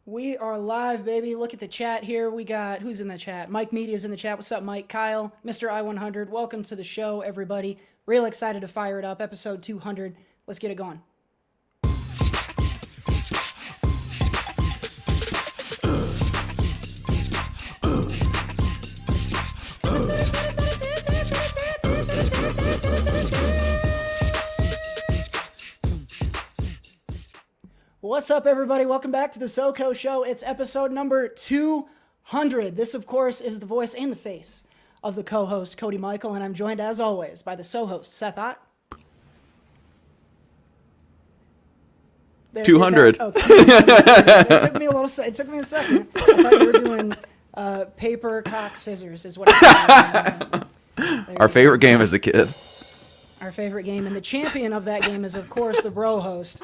We are live, baby. Look at the chat here. We got, who's in the chat? Mike Media's in the chat. What's up, Mike? Kyle, Mr. I-100. Welcome to the show, everybody. Real excited to fire it up. Episode 200. Let's get it going. What's up, everybody? Welcome back to the SOCO Show. It's episode number 200. This, of course, is the voice and the face of the co-host, Cody Michael, and I'm joined, as always, by the so-host, Seth Ott. 200. Okay. It took me a second. I thought you were doing paper, cock, scissors is what I Our favorite game as a kid. Our favorite game, and the champion of that game is, of course, the bro host.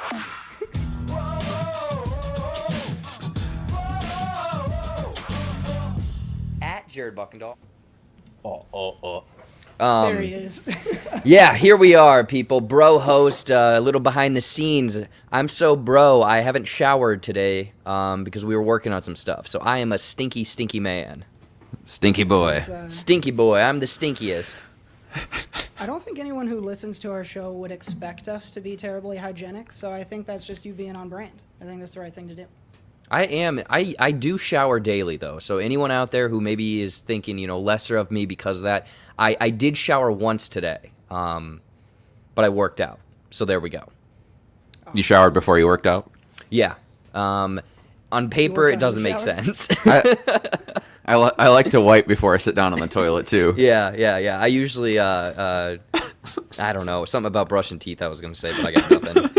At Jared Buckendahl. There he is. Yeah, here we are, people. Bro host, a little behind the scenes. I'm so bro, I haven't showered today because we were working on some stuff. So I am a stinky, stinky man. Stinky boy. Stinky boy. I'm the stinkiest. I don't think anyone who listens to our show would expect us to be terribly hygienic, so I think that's just you being on brand. I think that's the right thing to do. I am. I do shower daily, though. So anyone out there who maybe is thinking, lesser of me because of that, I did shower once today, but I worked out. So there we go. You showered before you worked out? Yeah. On paper, it doesn't make sense. I like to wipe before I sit down on the toilet, too. Yeah. I usually, I don't know, something about brushing teeth I was going to say, but I got nothing.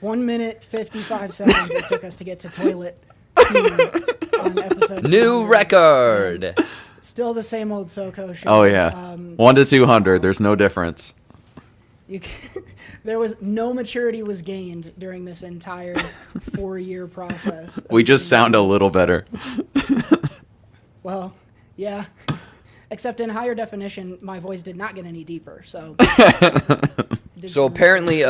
1 minute, 55 seconds it took us to get to toilet on episode New 200. record! Still the same old SOCO show. Oh, yeah. 1 to 200. There's no difference. There was no maturity was gained during this entire 4-year process. We just sound a little better. Well, yeah. Except in higher definition, my voice did not get any deeper. So, So apparently,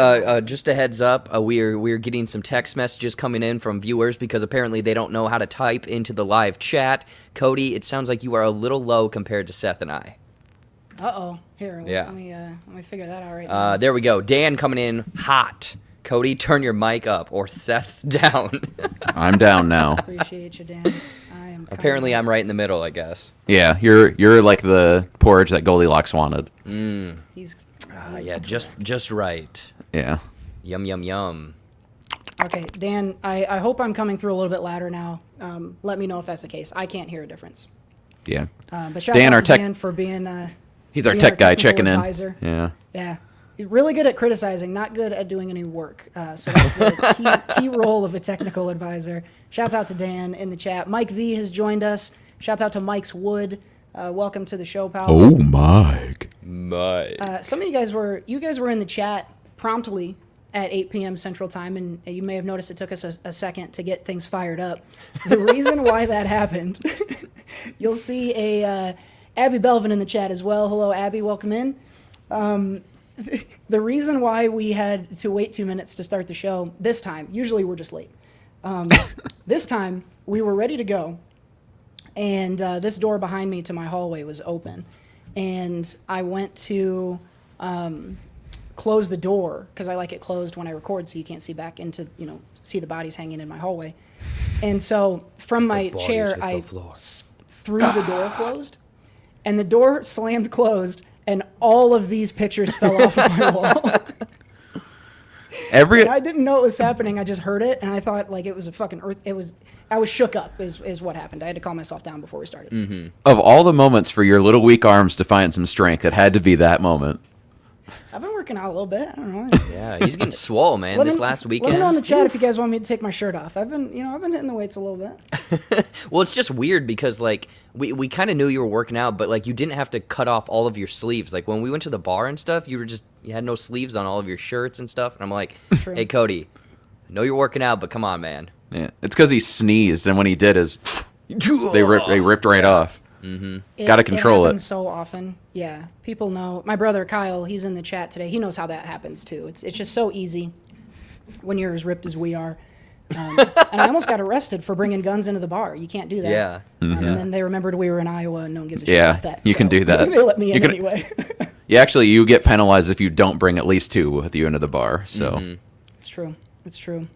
just a heads up, we're getting some text messages coming in from viewers because apparently they don't know how to type into the live chat. Cody, it sounds like you are a little low compared to Seth and I. Here, Yeah. let me figure that out right now. There we go. Dan coming in hot. Cody, turn your mic up, or Seth's down. I'm down now. Appreciate you, Dan. Apparently, I'm right in the middle, I guess. Yeah, you're like the porridge that Goldilocks wanted. He's Yeah, just right. Yeah. Yum, yum, yum. Okay, Dan, I hope I'm coming through a little bit louder now. Let me know if that's the case. I can't hear a difference. Yeah. But shout Dan, out our to tech- Dan for being He's our being tech guy technical checking advisor. in. Yeah. Yeah. He's really good at criticizing, not good at doing any work. So that's the key role of a technical advisor. Shouts out to Dan in the chat. Mike V has joined us. Shouts out to Mike's Wood. Welcome to the show, pal. Oh, Mike. Some of you guys were in the chat promptly at 8 p.m. Central Time, and you may have noticed it took us a second to get things fired up. The reason why that happened, you'll see a Abby Belvin in the chat as well. Hello, Abby. Welcome in. The reason why we had to wait 2 minutes to start the show this time, usually we're just late. This time, we were ready to go, and this door behind me to my hallway was open. And I went to close the door, because I like it closed when I record so you can't see back into, see the bodies hanging in my hallway. And so from my chair, I threw the door closed, and the door slammed closed, and all of these pictures fell off of my wall. And I didn't know it was happening. I just heard it, and I thought like it was a fucking earth. I was shook up is what happened. I had to calm myself down before we started. Mm-hmm. Of all the moments for your little weak arms to find some strength, it had to be that moment. I've been working out a little bit. I don't know. Yeah, he's getting swole, man. This last weekend. Let me know in the chat if you guys want me to take my shirt off. I've been hitting the weights a little bit. Well, it's just weird because like we kind of knew you were working out, but like you didn't have to cut off all of your sleeves. Like when we went to the bar and stuff, you had no sleeves on all of your shirts and stuff. And I'm like, hey Cody, I know you're working out, but come on, man. Yeah, it's because he sneezed, and when he did, they ripped right off. Mm-hmm. Got to control it. It happens so often. Yeah, people know. My brother Kyle, he's in the chat today. He knows how that happens too. It's just so easy when you're as ripped as we are. And I almost got arrested for bringing guns into the bar. You can't do that. Yeah. And then they remembered we were in Iowa and no one gives a shit Yeah, about that. you can do that. They let me in You can- anyway. Yeah, actually, you get penalized if you don't bring at least 2 with you into the bar. So It's true. It's true.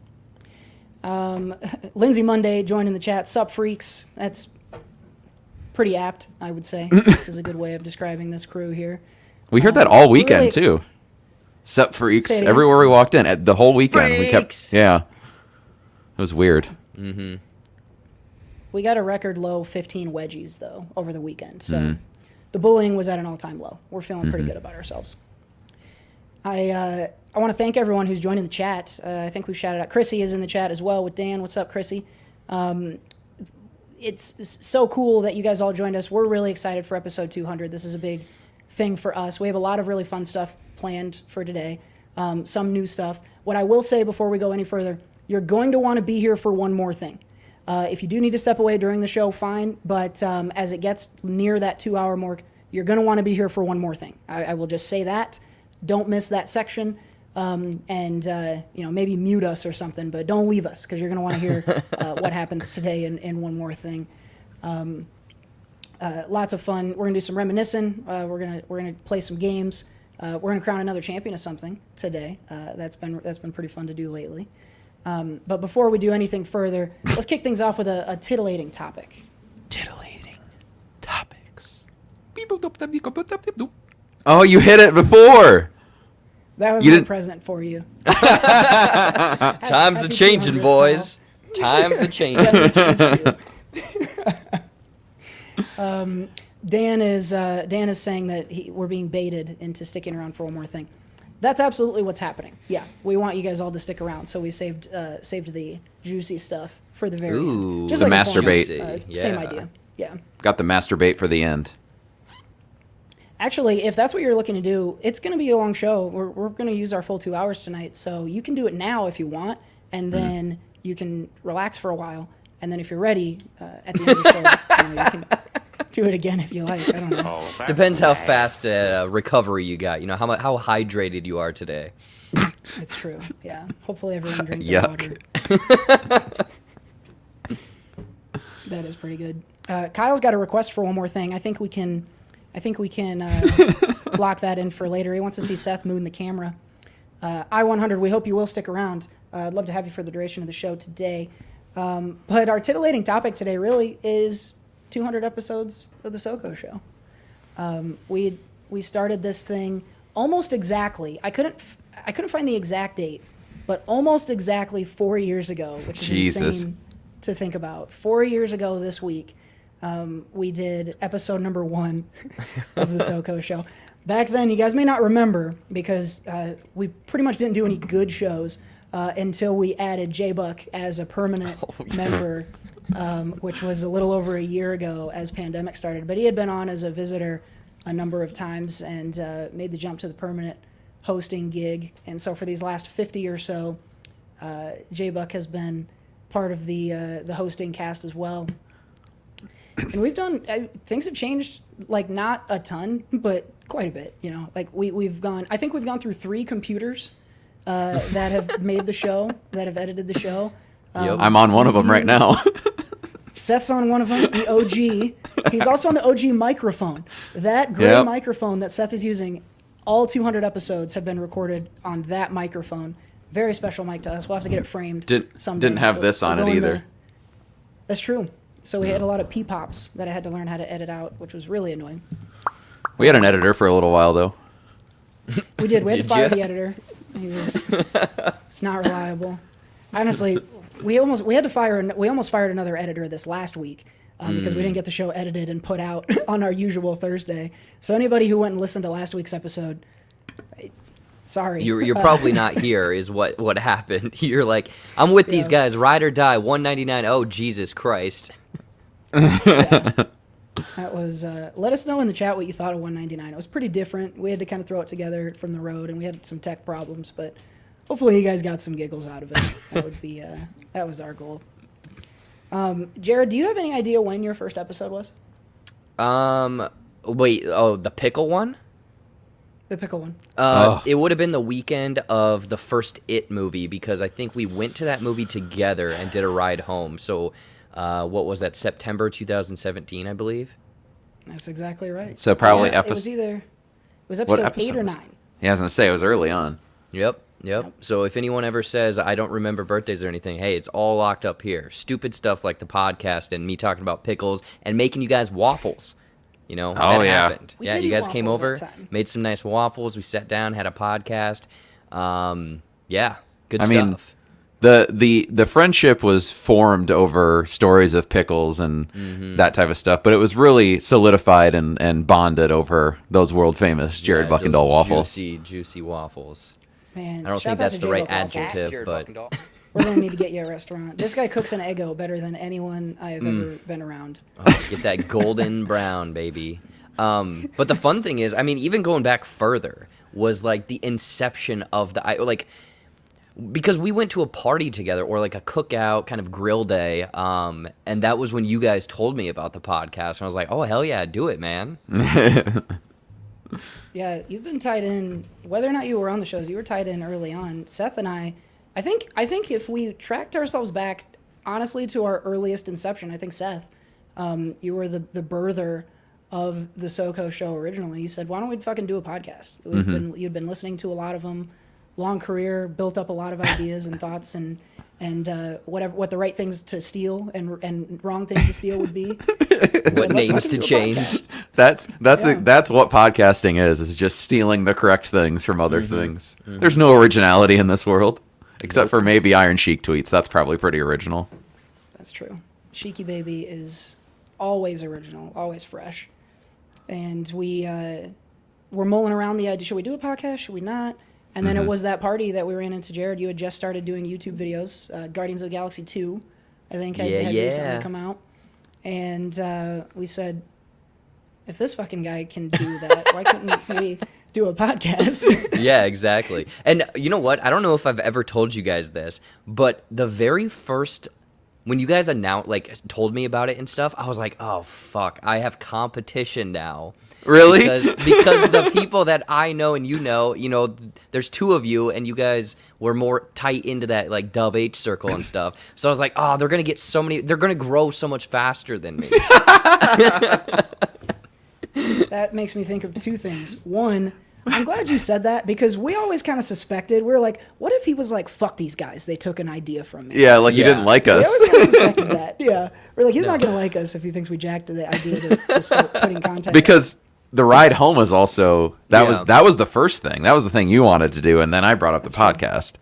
Lindsay Monday joined in the chat. Sup, freaks. That's pretty apt, I would say. This is a good way of describing this crew here. we heard that all we're weekend really too. Sup, freaks! Say it again. Everywhere we walked in, the whole weekend, we Freaks! kept. Yeah, it was weird. We got a record low 15 wedgies, though, over the weekend. So the bullying was at an all-time low. We're feeling pretty good about ourselves. I want to thank everyone who's joining the chat. I think we've shouted out. Chrissy is in the chat as well with Dan. What's up, Chrissy? It's so cool that you guys all joined us. We're really excited for episode 200. This is a big thing for us. We have a lot of really fun stuff planned for today. Some new stuff. What I will say before we go any further, you're going to want to be here for one more thing. If you do need to step away during the show, fine. But as it gets near that 2-hour mark, you're going to want to be here for one more thing. I will just say that. Don't miss that section. Maybe mute us or something, but don't leave us because you're going to want to hear what happens today in one more thing. Lots of fun. We're going to do some reminiscing. We're gonna play some games. We're going to crown another champion of something today. That's been pretty fun to do lately. But before we do anything further, let's kick things off with a titillating topic. Titillating topics. Oh, you hit it before. That was You my didn't- present for you. Times are Happy changing, 200th, boys. Times are changing. Dan is saying that we're being baited into sticking around for one more thing. That's absolutely what's happening. Yeah, we want you guys all to stick around, so we saved the juicy stuff for the very Ooh, end. Just the like master a bait. Same Yeah. idea. Yeah. Got the masturbate for the end. Actually, if that's what you're looking to do, it's going to be a long show. We're going to use our full 2 hours tonight, so you can do it now if you want, and then you can relax for a while, and then if you're ready at the end of the show, you can do it again if you like. I don't know. Depends how fast recovery you got. You know how hydrated you are today. It's true. Yeah. Hopefully everyone drinks their Yuck. water. That is pretty good. Kyle's got a request for one more thing. I think we can block that in for later. He wants to see Seth moon the camera. I-100, we hope you will stick around. I'd love to have you for the duration of the show today. But our titillating topic today really is 200 episodes of the SOCO Show. We started this thing almost exactly. I couldn't find the exact date, but almost exactly 4 years ago, which is Jesus. insane to think about. 4 years ago this week, we did episode number 1 of the SOCO Show. Back then, you guys may not remember because we pretty much didn't do any good shows until we added J-Buck as a permanent member, which was a little over a year ago as pandemic started. But he had been on as a visitor a number of times and made the jump to the permanent hosting gig. And so for these last 50 or so, J-Buck has been part of the hosting cast as well. And we've done things have changed, like not a ton, but quite a bit. You know, like we've gone. I think we've gone through 3 computers that have made the show, that have edited the show. Yep. I'm on one of them right now. Seth's on one of them, the OG. He's also on the OG microphone. That gray Yep. microphone that Seth is using, all 200 episodes have been recorded on that microphone. Very special mic to us. We'll have to get it framed. Someday. Didn't have But this on we're it going either. to- That's true. So we had a lot of P-pops that I had to learn how to edit out, which was really annoying. We had an editor for a little while though. We did. We had to Did fire ya? the editor. It's not reliable. Honestly, we almost fired another editor this last week because we didn't get the show edited and put out on our usual Thursday. So anybody who went and listened to last week's episode, sorry. You're probably not here is what happened. You're like, I'm with these guys, ride or die, 199. Oh, Jesus Christ. That was. Let us know in the chat what you thought of 199. It was pretty different. We had to kind of throw it together from the road, and we had some tech problems, but hopefully you guys got some giggles out of it. That would be. That was our goal. Jared, do you have any idea when your first episode was? Wait, the pickle one? The pickle one. It would have been the weekend of the first It movie because I think we went to that movie together and did a ride home. So, what was that? September 2017, I believe. That's exactly right. So probably it was episode 8 or 9. Yeah, I was gonna say it was early on. Yep. So if anyone ever says I don't remember birthdays or anything, hey, it's all locked up here. Stupid stuff like the podcast and me talking about pickles and making you guys waffles. You know, that happened. We Yeah, did you eat guys came waffles over, that time. made some nice waffles. We sat down, had a podcast. Yeah, good I stuff. mean, the friendship was formed over stories of pickles and that type of stuff, but it was really solidified and bonded over those world famous Jared Yeah, Buckendall those waffles. Juicy waffles. Man, I don't think shouts out that's to the J. right Buck Waffles. adjective, but We're gonna need to get you a restaurant. This guy cooks an Eggo better than anyone I have ever been around. get that golden brown, baby. But the fun thing is, I mean, even going back further was like the inception of because we went to a party together or like a cookout kind of grill day, and that was when you guys told me about the podcast, and I was like, oh hell yeah, do it, man. Yeah, you've been tied in. Whether or not you were on the shows, you were tied in early on. Seth and I think if we tracked ourselves back, honestly, to our earliest inception, I think Seth, you were the birther of the SOCO Show originally. You said, why don't we fucking do a podcast? You'd been listening to a lot of them, long career, built up a lot of ideas and thoughts and what the right things to steal and wrong things to steal would be. What names to change. That's what podcasting is just stealing the correct things from other things. There's no originality in this world, except for maybe Iron Sheik tweets. That's probably pretty original. That's true. Sheiky Baby is always original, always fresh. And we were mulling around the idea, should we do a podcast? Should we not? And then it was that party that we ran into. Jared, you had just started doing YouTube videos. Guardians of the Galaxy 2, I think, had recently come out. And we said, if this fucking guy can do that, why couldn't we do a podcast? Yeah, exactly. And you know what? I don't know if I've ever told you guys this, but the very first, when you guys told me about it and stuff, I was like, oh, fuck, I have competition now. Really? Because the people that I know and you know, there's 2 of you, and you guys were more tight into that like Dub H circle and stuff. So I was like, oh, they're gonna get they're gonna grow so much faster than me. That makes me think of 2 things. One, I'm glad you said that because we always kind of suspected. We were like, what if he was like, fuck these guys, they took an idea from me. Yeah, like you didn't like We us. always kind of suspected that. Yeah. We're like, he's not going to like us if he thinks we jacked the idea to start putting content. Because the ride home was also that Yeah. was the first thing. That was the thing you wanted to do, and then I brought up the podcast.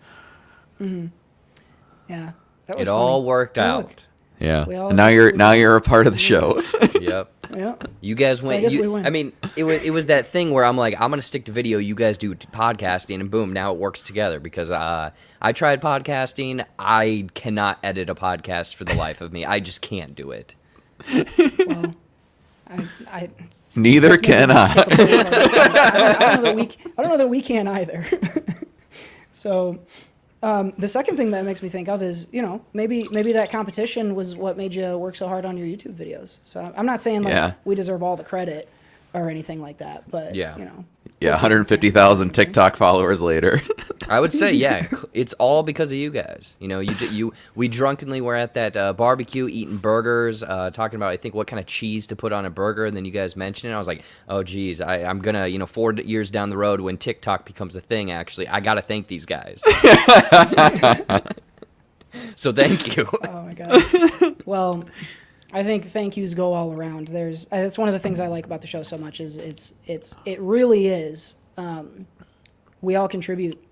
Yeah. That was It all funny. worked Hey, out. look. Yeah. We all And now you're a part of the show. Yep. Yeah. You guys I went. guess we win. I mean, it was that thing where I'm like, I'm gonna stick to video. You guys do podcasting, and boom, now it works together. Because I tried podcasting. I cannot edit a podcast for the life of me. I just can't do it. Well, I Neither can I. I don't know that we can either. So, the second thing that makes me think of is, maybe that competition was what made you work so hard on your YouTube videos. So I'm not saying we deserve all the credit or anything like that, but Yeah. Yeah, 150,000 TikTok followers later. I would say, yeah, it's all because of you guys. We drunkenly were at that barbecue eating burgers, talking about, I think, what kind of cheese to put on a burger, and then you guys mentioned it. I was like, oh, geez, I'm going to, 4 years down the road when TikTok becomes a thing, actually, I got to thank these guys. So thank you. Oh, my God. Well, I think thank yous go all around. That's one of the things I like about the show so much is it really is. We all contribute,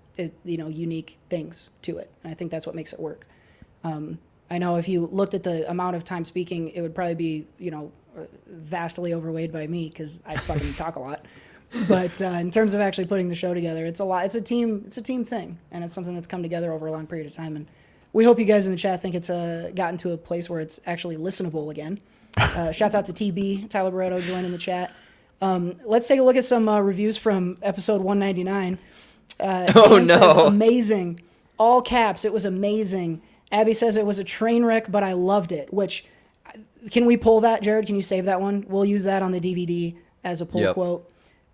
unique things to it, and I think that's what makes it work. I know if you looked at the amount of time speaking, it would probably be vastly overweighed by me because I fucking talk a lot. But in terms of actually putting the show together, it's a lot. It's a team thing, and it's something that's come together over a long period of time. And we hope you guys in the chat think it's gotten to a place where it's actually listenable again. Shouts out to TB, Tyler Barreto, joining the chat. Let's take a look at some reviews from episode 199. Dan says, amazing. All caps, it was amazing. Abby says it was a train wreck, but I loved it. Which, can we pull that, Jared? Can you save that one? We'll use that on the DVD as a pull quote.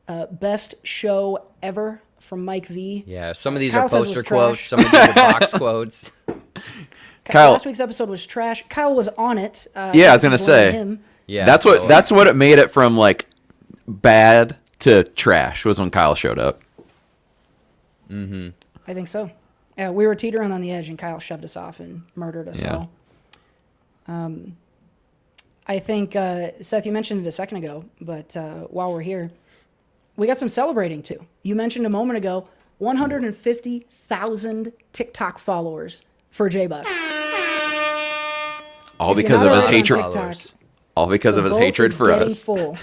Best show ever from Mike V. Yeah, some of these Kyle are says it was poster quotes, trash. some of these are box quotes. Kyle, Last week's episode was trash. Kyle was on it. Yeah, I was gonna say. Him. Yeah, That's what it made it from like bad to trash was when Kyle showed up. I think so. Yeah, we were teetering on the edge, and Kyle shoved us off and murdered us all. I think, Seth, you mentioned it a second ago, but while we're here, we got some celebrating too. You mentioned a moment ago 150,000 TikTok followers for J-Buck. All If you're because not of his already on hatred. TikTok, All because of his boat hatred is for getting us. Full.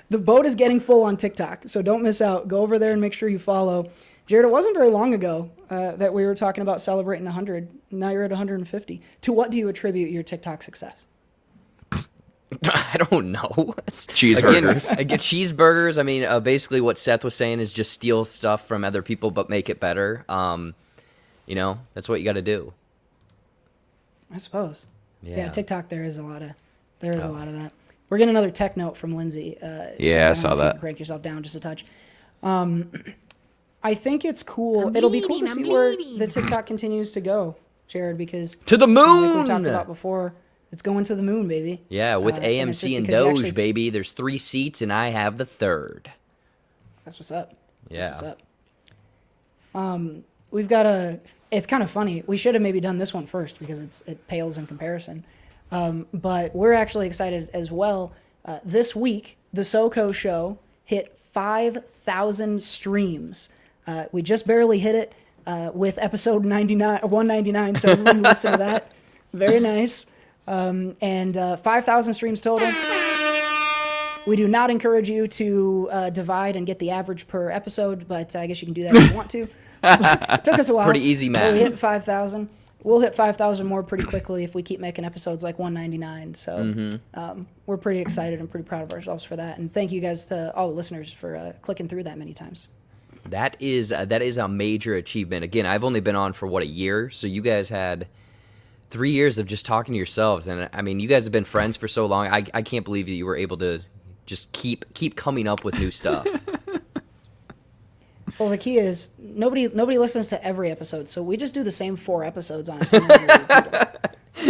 The boat is getting full on TikTok, so don't miss out. Go over there and make sure you follow. Jared, it wasn't very long ago that we were talking about celebrating 100. Now you're at 150. To what do you attribute your TikTok success? I don't know. Cheeseburgers. Again, cheeseburgers. I mean, basically what Seth was saying is just steal stuff from other people, but make it better. You know, that's what you got to do. I suppose. Yeah, Yeah. TikTok. There is a lot of that. We're getting another tech note from Lindsay. Yeah, I so saw don't know if you that. can crank yourself down just a touch. I think it's cool. It'll be cool to see where the TikTok continues to go, Jared, because To the like moon! we talked about before, it's going to the moon, baby. Yeah, with And it's just AMC and because you Doge, actually- baby. There's 3 seats, and I have the 3rd. That's what's up. Yeah. That's what's up. We've got it's kind of funny. We should have maybe done this one first because it pales in comparison. But we're actually excited as well. This week, the SOCO Show hit 5,000 streams. We just barely hit it with episode 199, so everyone listen to that. Very nice. And 5,000 streams total. We do not encourage you to divide and get the average per episode, but I guess you can do that if you want to. It took us a while. pretty easy math. but we hit 5,000. We'll hit 5,000 more pretty quickly if we keep making episodes like 199. So we're pretty excited and pretty proud of ourselves for that. And thank you guys to all the listeners for clicking through that many times. That is a major achievement. Again, I've only been on for, a year? So you guys had 3 years of just talking to yourselves. And, I mean, you guys have been friends for so long. I can't believe that you were able to just keep coming up with new stuff. Well, the key is nobody listens to every episode, so we just do the same 4 episodes on.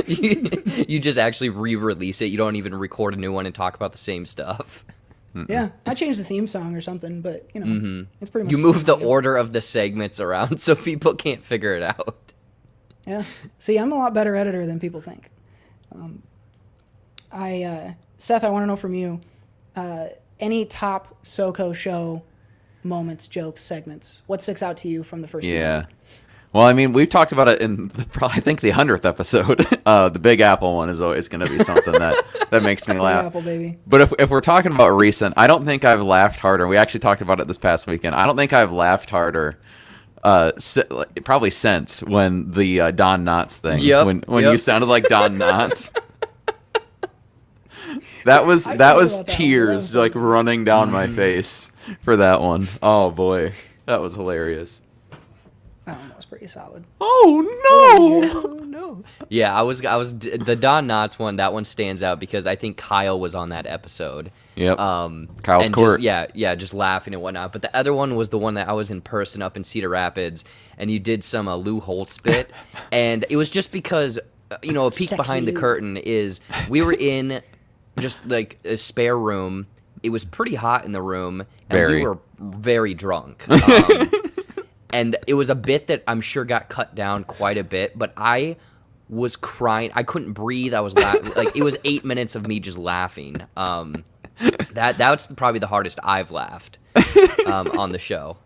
You just actually re-release it. You don't even record a new one and talk about the same stuff. Yeah, I changed the theme song or something, but it's pretty much. You the move same the audio. order of the segments around so people can't figure it out. Yeah. See, I'm a lot better editor than people think. Seth, I want to know from you, any top SOCO Show moments, jokes, segments. What sticks out to you from the first year? Yeah. Well, I mean, we've talked about it in probably, I think, the 100th episode. The Big Apple one is always going to be something that makes me laugh. Apple, baby. But if we're talking about recent, I don't think I've laughed harder. We actually talked about it this past weekend. I don't think I've laughed harder probably since when the Don Knotts thing. Yep, When yep. you sounded like Don Knotts. That was I forgot about that one. tears That was like running down my face for that one. Oh boy, that was hilarious. I don't know, it's pretty solid. Oh no! No. Yeah, I was the Don Knotts one. That one stands out because I think Kyle was on that episode. Yep. Kyle's and court. just laughing and whatnot. But the other one was the one that I was in person up in Cedar Rapids, and you did some Lou Holtz bit, and it was just because a peek Sexy behind the Lou. curtain is we were in just like a spare room. It was pretty hot in the room, and Very. we were very drunk. And it was a bit that I'm sure got cut down quite a bit, but I was crying. I couldn't breathe. I was laughing. Like, it was 8 minutes of me just laughing. That's probably the hardest I've laughed on the show.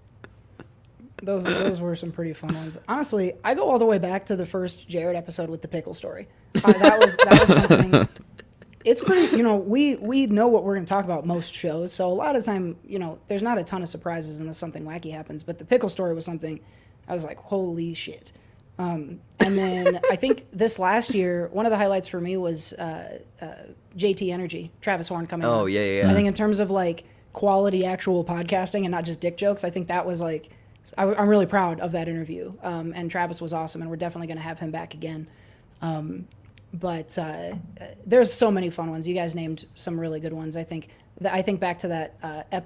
Those were some pretty fun ones. Honestly, I go all the way back to the first Jared episode with the pickle story. That was something. It's pretty, we know what we're going to talk about most shows, so a lot of time, there's not a ton of surprises unless something wacky happens, but the pickle story was something I was like, holy shit. And then I think this last year, one of the highlights for me was JT Energy, Travis Horn coming on. Oh, yeah. I think in terms of like quality actual podcasting and not just dick jokes, I think that was like, I'm really proud of that interview. And Travis was awesome, and we're definitely going to have him back again. But there's so many fun ones. You guys named some really good ones. I think I think back to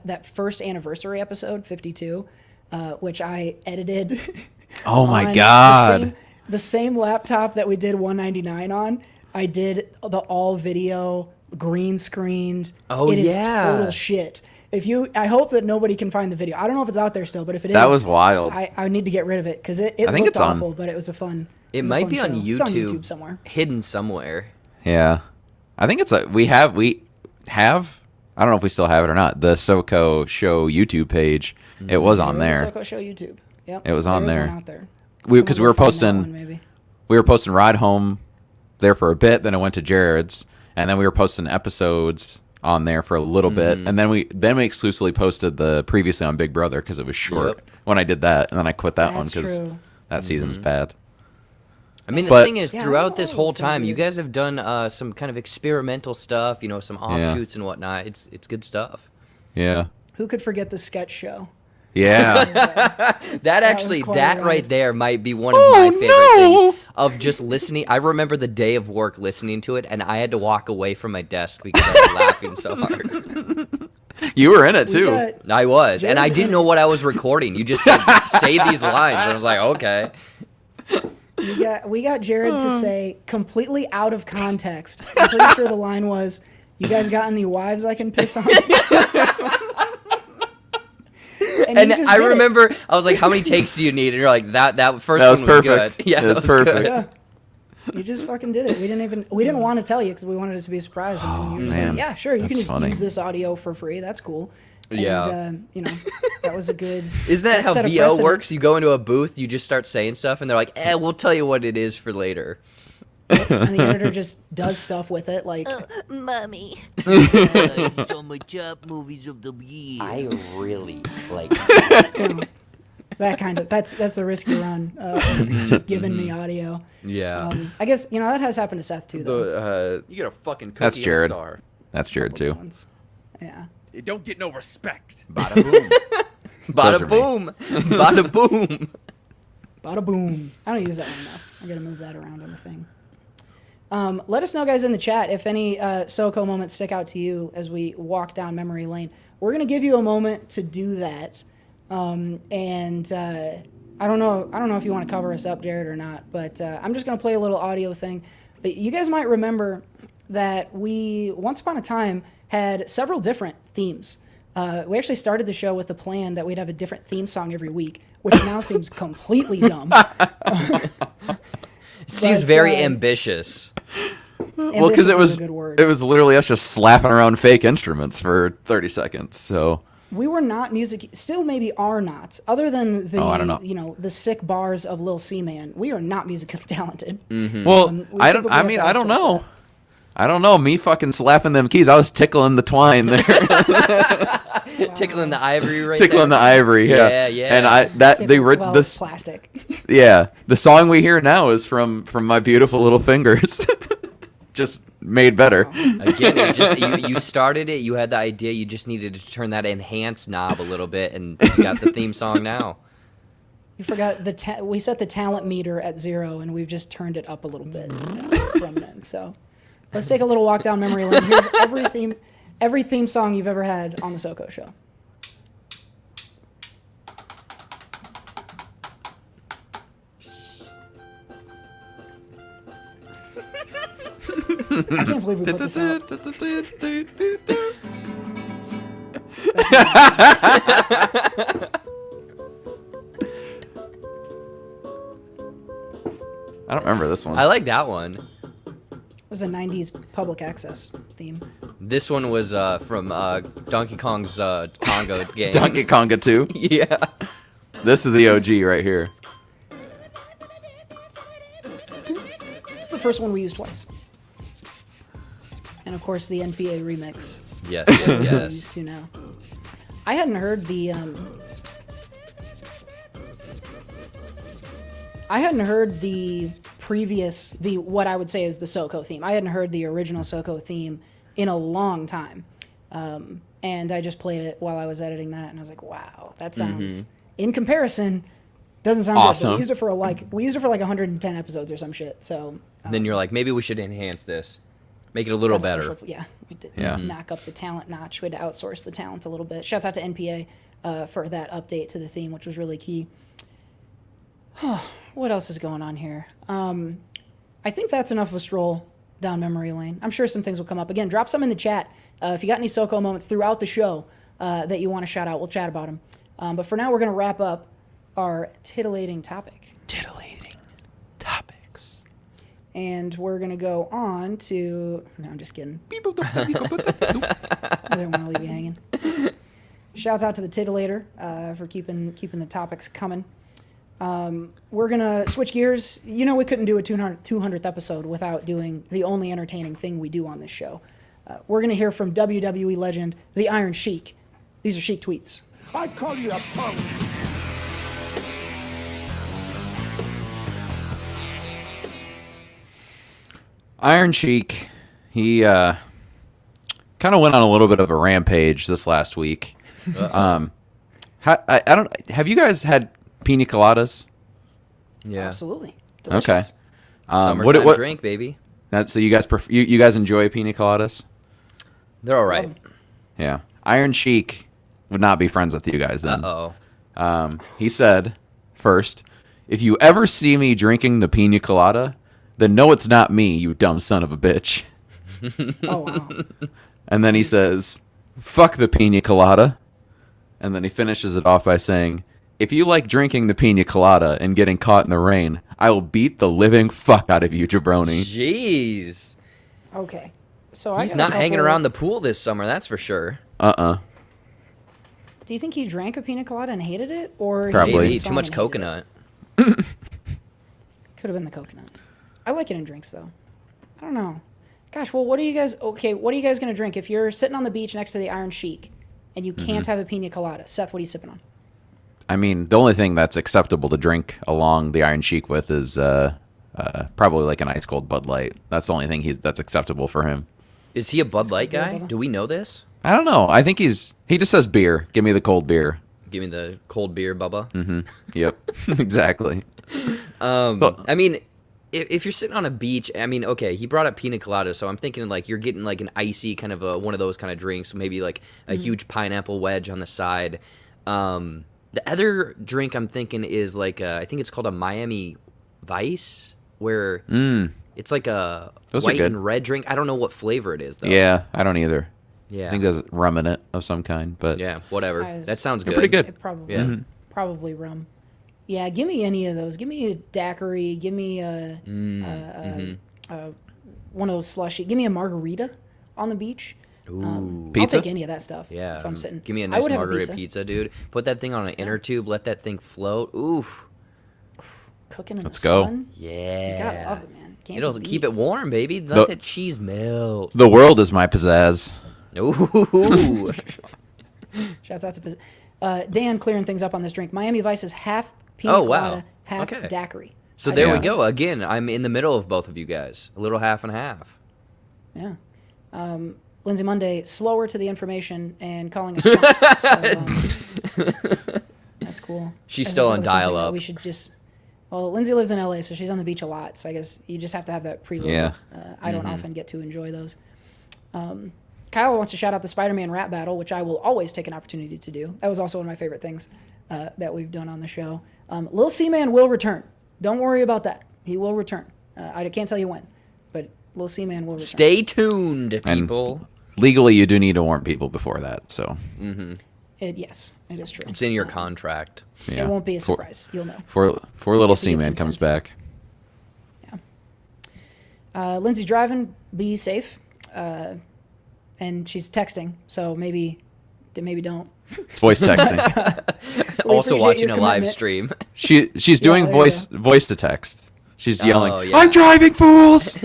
that first anniversary episode, 52, which I edited. Oh my on God. The same laptop that we did 199 on. I did the all video, green screened. Oh, it is yeah. total shit. I hope that nobody can find the video. I don't know if it's out there still, but if it is, That was wild. I need to get rid of it because it I think looked it's on- awful, but it was a fun. It was a might fun be on show. YouTube. It's on YouTube somewhere. Hidden somewhere. Yeah. I think it's we have I don't know if we still have it or not. The SOCO Show YouTube page. It was on There was there. a SOCO Show YouTube. Yep. It was on there. there. Is one out there. Because we were Someone will find that posting one, maybe. we were posting Ride Home there for a bit, then it went to Jared's, and then we were posting episodes on there for a little bit, and then we exclusively posted the previously on Big Brother because it was short when I did that, and then I quit that one That's because true. that season's bad. I mean, the But- thing is, Yeah, I throughout don't this know whole if they're time, you good. guys have done some kind of experimental stuff, some offshoots and whatnot. It's good stuff. Yeah. Who could forget the sketch show? Yeah. That actually, quite that a right ride. there might be one of my favorite things of just listening. I remember the day of work listening to it, and I had to walk away from my desk because I was laughing so hard. You were in it We too. got- I was, and I Jared's didn't in know it. what I was recording. You just said, say these lines, and I was like, okay. We got Jared to say completely out of context. I'm pretty sure the line was, "You guys got any wives I can piss on?" And he just I did it. remember, I was like, how many takes do you need? And you're like, that first That was one was perfect. good. Yeah, It was that was perfect. good. Yeah. You just fucking did it. We didn't want to tell you because we wanted it to be a surprise. And then you were just man. like, yeah, sure, you That's can just funny. use this audio for free. That's cool. Yeah. And, that was a good. Isn't that how set a VO precedent. works? You go into a booth, you just start saying stuff, and they're like, we'll tell you what it is for later. And the editor just does stuff with it, like Mommy. It's on my top movies of the year. I really like that kind of. That's the risk you run. Just giving me audio. Yeah. I guess that has happened to Seth too, though. You get a fucking cookie That's and Jared. a star. That's Jared Couple too. ones. Yeah. You don't get no respect. Bada boom. Those are Bada me. boom. Bada boom. Bada boom. I don't use that one enough. I gotta move that around on the thing. Let us know, guys, in the chat if any SOCO moments stick out to you as we walk down memory lane. We're gonna give you a moment to do that, and I don't know if you want to cover us up, Jared, or not. But I'm just gonna play a little audio thing. You guys might remember that we once upon a time had several different themes. We actually started the show with the plan that we'd have a different theme song every week, which now seems completely dumb. It seems But, very ambitious. Well, because Ambitious it is was a good word. it was literally us just slapping around fake instruments for 30 seconds. So We were not music, still maybe are not, other than the, I don't know. the sick bars of Lil C-Man. We are not musically talented. well, we I don't. typically I have mean, to I don't outsource know. that. I don't know. Me fucking slapping them keys. I was tickling the twine there, Tickling the ivory right tickling the there. ivory. Yeah, Yeah, yeah. And I that Save they it- were well, this. plastic. Yeah, the song we hear now is from my beautiful little fingers, just made better. Again, you started it, you had the idea, you just needed to turn that enhance knob a little bit, and you got the theme song now. You forgot we set the talent meter at 0, and we've just turned it up a little bit from then. So let's take a little walk down memory lane. Here's every theme song you've ever had on the SOCO Show. I can't believe we put this out. I don't remember this one. I like that one. It was a 90s public access theme. This one was from Donkey Kong's Congo game. Donkey Konga 2. Yeah. This is the OG right here. It's the first one we used twice. And of course, the NPA remix. Yes, We're yes. used to now. I hadn't heard the previous, what I would say is the SOCO theme. I hadn't heard the original SOCO theme in a long time. And I just played it while I was editing that, and I was like, wow, that sounds, in comparison, doesn't sound Awesome. good. But we used it for like 110 episodes or some shit. So Then you're like, maybe we should enhance this. Make it a little Kind of better. special. Yeah, we did Yeah. knock up the talent notch. We had to outsource the talent a little bit. Shouts out to NPA for that update to the theme, which was really key. What else is going on here? I think that's enough of a stroll down memory lane. I'm sure some things will come up. Again, drop some in the chat. If you got any SOCO moments throughout the show that you want to shout out, we'll chat about them. But for now, we're going to wrap up our titillating topic. Titillating topics. And we're going to go on to... No, I'm just kidding. I didn't want to leave you hanging. Shouts out to the titillator for keeping the topics coming. We're going to switch gears. You know we couldn't do a 200th episode without doing the only entertaining thing we do on this show. We're going to hear from WWE legend, the Iron Sheik. These are Sheik tweets. I call you a punk. Iron Sheik, he kind of went on a little bit of a rampage this last week. I don't. Have you guys had pina coladas? Yeah. Absolutely. Okay. Delicious. Summertime drink, baby. So you guys you guys enjoy pina coladas? They're all right. Yeah. Iron Sheik would not be friends with you guys then. Uh-oh. He said, first, if you ever see me drinking the pina colada, then know it's not me, you dumb son of a bitch. Oh, wow. And then he says, fuck the pina colada. And then he finishes it off by saying, if you like drinking the pina colada and getting caught in the rain, I will beat the living fuck out of you, jabroni. Jeez. Okay. So He's I got not hanging around the pool this summer, that's for sure. Uh-uh. Do you think he drank a pina colada and hated it? Or Probably. he Maybe saw too it much and hated it? coconut. Could have been the coconut. I like it in drinks, though. I don't know. Gosh, well, what are you guys going to drink? If you're sitting on the beach next to the Iron Sheik and you can't have a pina colada, Seth, what are you sipping on? I mean, the only thing that's acceptable to drink along the Iron Sheik with is probably like an ice cold Bud Light. That's the only thing that's acceptable for him. Is he a Bud Light beer, guy? Bubba. Do we know this? I don't know. I think he just says beer. Give me the cold beer. Give me the cold beer, Bubba. Yep. Exactly. I mean, if you're sitting on a beach, I mean, okay, he brought up pina colada, so I'm thinking like you're getting like an icy kind of one of those kind of drinks, maybe like a huge pineapple wedge on the side. The other drink I'm thinking is like I think it's called a Miami Vice, where it's like a Those are white good. and red drink. I don't know what flavor it is though. Yeah, I don't either. Yeah. I think there's rum in it of some kind, but Yeah, whatever. Guys, That sounds they're good. pretty good. It probably, Yeah. probably rum. Yeah, give me any of those. Give me a daiquiri. Give me one of those slushy. Give me a margarita on the beach. I'll Pizza? take any of that stuff. Yeah. if I'm sitting. Give me a I nice would have margarita pizza, dude. Put that thing on an inner tube, let that thing float. Oof. Cooking in Let's the go. sun. Yeah. You gotta love it, man. Can't It'll be keep beat. it warm, baby. Let The- that cheese melt. the world is my pizzazz. Ooh. Shouts out to Dan clearing things up on this drink. Miami Vice is half pina Oh, wow. colada, half Okay. daiquiri. So there we Yeah. go. Again, I'm in the middle of both of you guys. A little half and half. Yeah. Lindsay Monday, slower to the information and calling us chumps. So, that's cool. She's As if still that on was something that dial-up. We should just. Well, Lindsay lives in LA, so she's on the beach a lot. So I guess you just have to have that preloaded. Yeah. I don't often get to enjoy those. Kyle wants to shout out the Spider-Man rap battle, which I will always take an opportunity to do. That was also one of my favorite things that we've done on the show. Lil C-Man will return. Don't worry about that. He will return. I can't tell you when, but Lil C-Man will return. Stay tuned, And- people. Legally, you do need to warn people before that. So Yes, it is true. It's in your contract. yeah. It won't be a For- surprise. You'll know. For little If you give C-Man comes consent. back. Lindsay's driving. Be safe. And she's texting, so maybe don't. It's voice texting. Also appreciate watching your a live commitment. stream. She's doing there you voice to text. She's yelling, Oh, yeah. "I'm driving, fools!"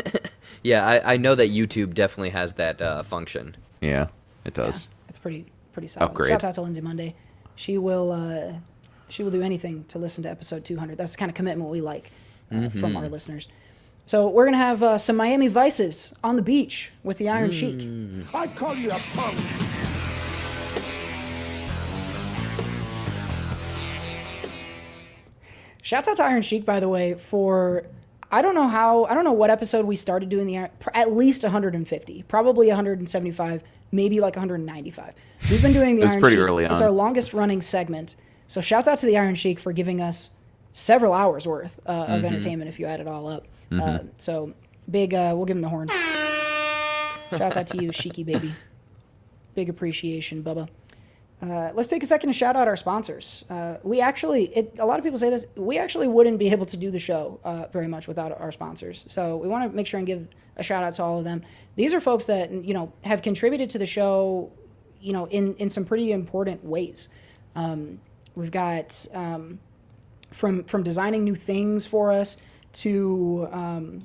Yeah, I know that YouTube definitely has that function. Yeah, it does. It's pretty solid. Upgrade. Shout out to Lindsay Monday. She will do anything to listen to episode 200. That's the kind of commitment we like from our listeners. So we're gonna have some Miami Vices on the beach with the Iron Sheik. I call you a punk. Shouts out to Iron Sheik, by the way, for I don't know what episode we started doing the at least 150, probably 175, maybe like 195. We've been doing the Iron pretty Sheik. early on. It's our longest running segment. So shouts out to the Iron Sheik for giving us several hours worth of entertainment if you add it all up. So big, we'll give him the horn. Shouts out to you, Sheiky baby. Big appreciation, Bubba. Let's take a second to shout out our sponsors. We actually, a lot of people say this, we actually wouldn't be able to do the show very much without our sponsors. So we want to make sure and give a shout out to all of them. These are folks that, have contributed to the show, in some pretty important ways. We've got from designing new things for us to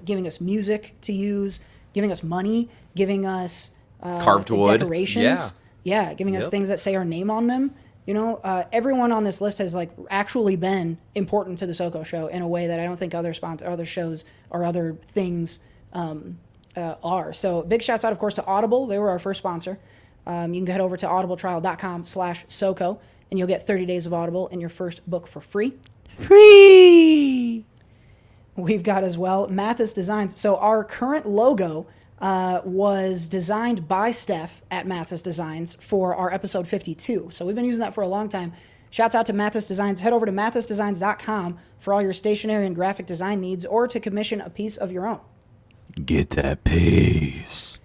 giving us music to use, giving us money, giving us carved wood, decorations. Yeah, giving us things that say our name on them. Everyone on this list has actually been important to the SOCO Show in a way that I don't think other shows or other things are. So big shouts out, of course, to Audible. They were our first sponsor. You can head over to audibletrial.com/SOCO and you'll get 30 days of Audible and your first book for free. Free! We've got as well Mathis Designs. So our current logo was designed by Steph at Mathis Designs for our episode 52. So we've been using that for a long time. Shouts out to Mathis Designs. Head over to mathisdesigns.com for all your stationery and graphic design needs or to commission a piece of your own. Get that piece.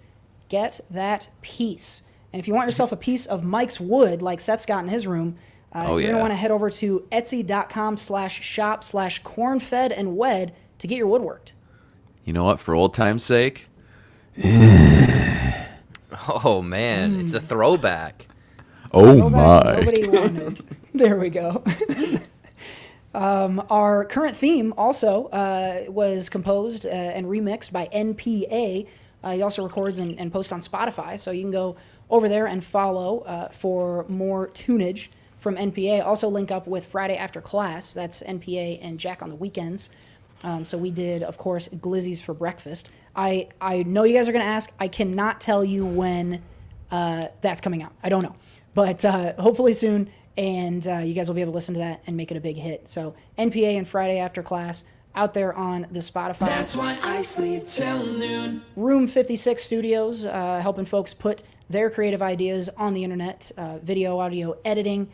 Get that piece. And if you want yourself a piece of Mike's wood like Seth's got in his room, you're going to want to head over to etsy.com/shop/cornfedandwed to get your wood worked. You know what? For old time's sake. Oh man, it's a throwback. Oh my! Nobody wanted. There we go. Our current theme also was composed and remixed by NPA. He also records and posts on Spotify, so you can go over there and follow for more tunage from NPA. Also link up with Friday After Class. That's NPA and Jack on the weekends. So we did, of course, glizzies for breakfast. I know you guys are going to ask. I cannot tell you when that's coming out. I don't know. But hopefully soon, and you guys will be able to listen to that and make it a big hit. So NPA and Friday After Class out there on the Spotify. That's why I sleep till noon. Room 56 Studios, helping folks put their creative ideas on the internet, video, audio, editing,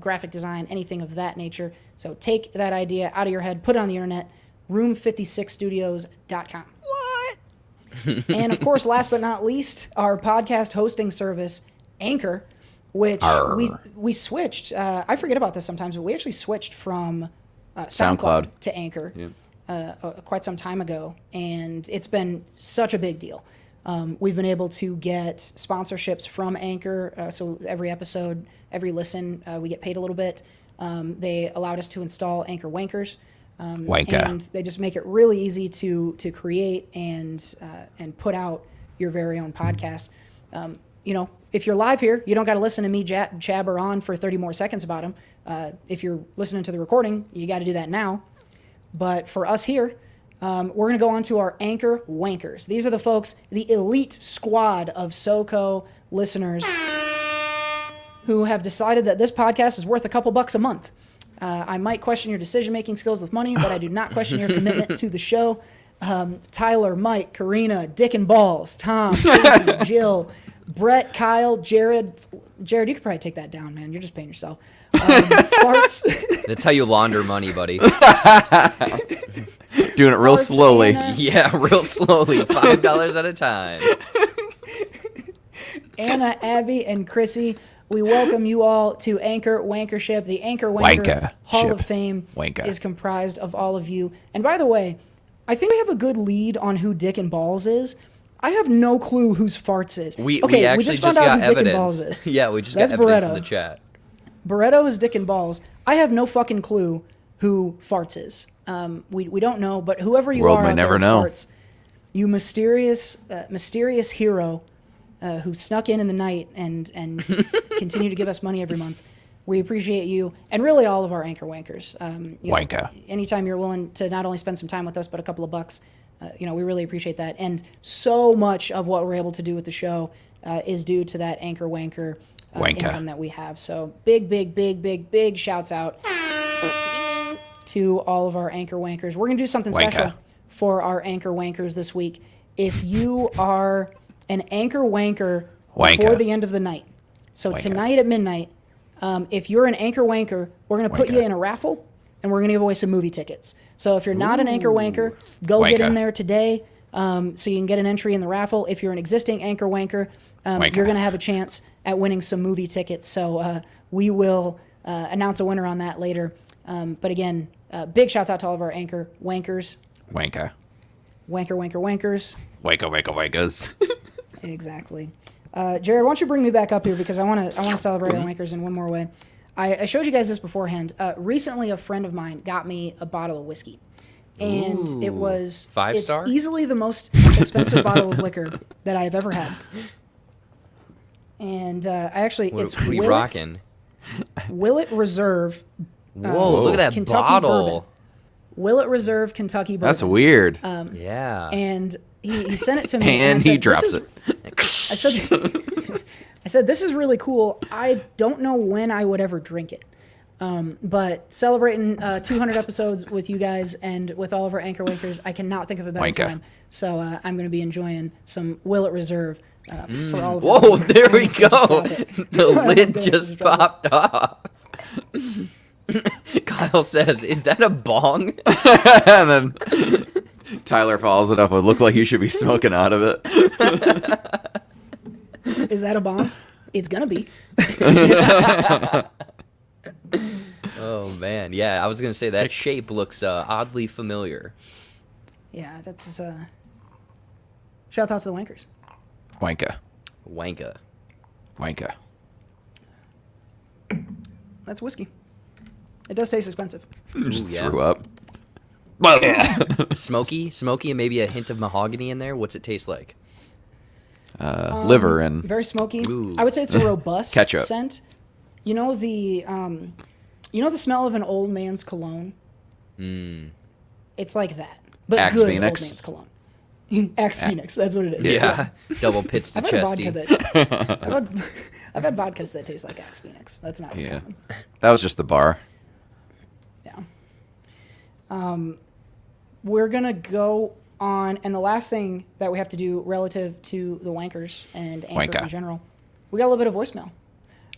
graphic design, anything of that nature. So take that idea out of your head, put it on the internet, room56studios.com. What? And of course, last but not least, our podcast hosting service, Anchor, which we switched. I forget about this sometimes, but we actually switched from SoundCloud to Anchor quite some time ago, and it's been such a big deal. We've been able to get sponsorships from Anchor, so every episode, every listen, we get paid a little bit. They allowed us to install Anchor Wankers. And they just make it really easy to create and put out your very own podcast. If you're live here, you don't got to listen to me jabber on for 30 more seconds about them. If you're listening to the recording, you got to do that now. But for us here, we're going to go on to our Anchor Wankers. These are the folks, the elite squad of SOCO listeners who have decided that this podcast is worth a couple bucks a month. I might question your decision-making skills with money, but I do not question your commitment to the show. Tyler, Mike, Karina, Dick and Balls, Tom, Casey, Jill, Brett, Kyle, Jared. Jared, you could probably take that down, man. You're just paying yourself. Farts. That's how you launder money, buddy. Doing it real Farts, slowly. Anna. Yeah, real slowly, $5 at a time. Anna, Abby, and Chrissy, we welcome you all to Anchor Wankership. The Anchor Wanker Hall of Fame is comprised of all of you. And by the way, I think we have a good lead on who Dick and Balls is. I have no clue whose Farts is. We actually just found out got who Dick and evidence. Balls is. Yeah, we just That's got evidence in Barretto. the chat. Barretto is Dick and Balls. I have no fucking clue who Farts is. We don't know, but whoever you World are may out never there, know. Farts, you mysterious hero who snuck in the night and continue to give us money every month. We appreciate you, and really all of our Anchor Wankers. Wanker. Anytime you're willing to not only spend some time with us, but a couple of bucks, we really appreciate that. And so much of what we're able to do with the show is due to that Anchor Wanker income that we have. So big shouts out to all of our anchor wankers. We're going to do something special for our anchor wankers this week. If you are an anchor wanker before the end of the night, so tonight at midnight, if you're an anchor wanker, we're going to put you in a raffle, and we're going to give away some movie tickets. So if you're not an anchor wanker, go get in there today so you can get an entry in the raffle. If you're an existing anchor wanker, you're going to have a chance at winning some movie tickets. So we will announce a winner on that later. But again, big shouts out to all of our anchor wankers. Wanker. Wanker, wankers. Wankers. Exactly. Jared, why don't you bring me back up here because I want to celebrate our wankers in one more way. I showed you guys this beforehand. Recently, a friend of mine got me a bottle of whiskey, and it was 5-star. It's easily the most expensive bottle of liquor that I have ever had. And it's What are you rocking? Willet Reserve. Whoa, look at that Kentucky bottle. bourbon. Willet Reserve Kentucky bourbon. That's weird. Yeah. And he sent it to me. And I he said, drops it. I said, this is really cool. I don't know when I would ever drink it. But celebrating 200 episodes with you guys and with all of our anchor wankers, I cannot think of a better time. So I'm going to be enjoying some Willet Reserve for all of our Whoa, wankers. there we go. The I lid was just gonna popped off. Kyle says, "Is that a bong?" And then Tyler follows it up with, "Look like you should be smoking out of it." Is that a bomb? It's going to be. Oh man, yeah. I was gonna say that shape looks oddly familiar. Yeah, that's shout out to the wankers. Wanker. Wanka. That's whiskey. It does taste expensive. Just Ooh, yeah. threw up. Smoky, and maybe a hint of mahogany in there. What's it taste like? Liver and Very smoky. Ooh. I would say it's a robust Ketchup. scent. You know the smell of an old man's cologne? It's like that. But Axe good Phoenix? old man's cologne. Axe Phoenix, that's what it is. Yeah, double pits the I've had chesty. vodka I've had vodkas that taste like Axe Phoenix. That's not yeah. common. That was just the bar. Yeah. We're going to go on, and the last thing that we have to do relative to the wankers and anchor in general, we got a little bit of voicemail.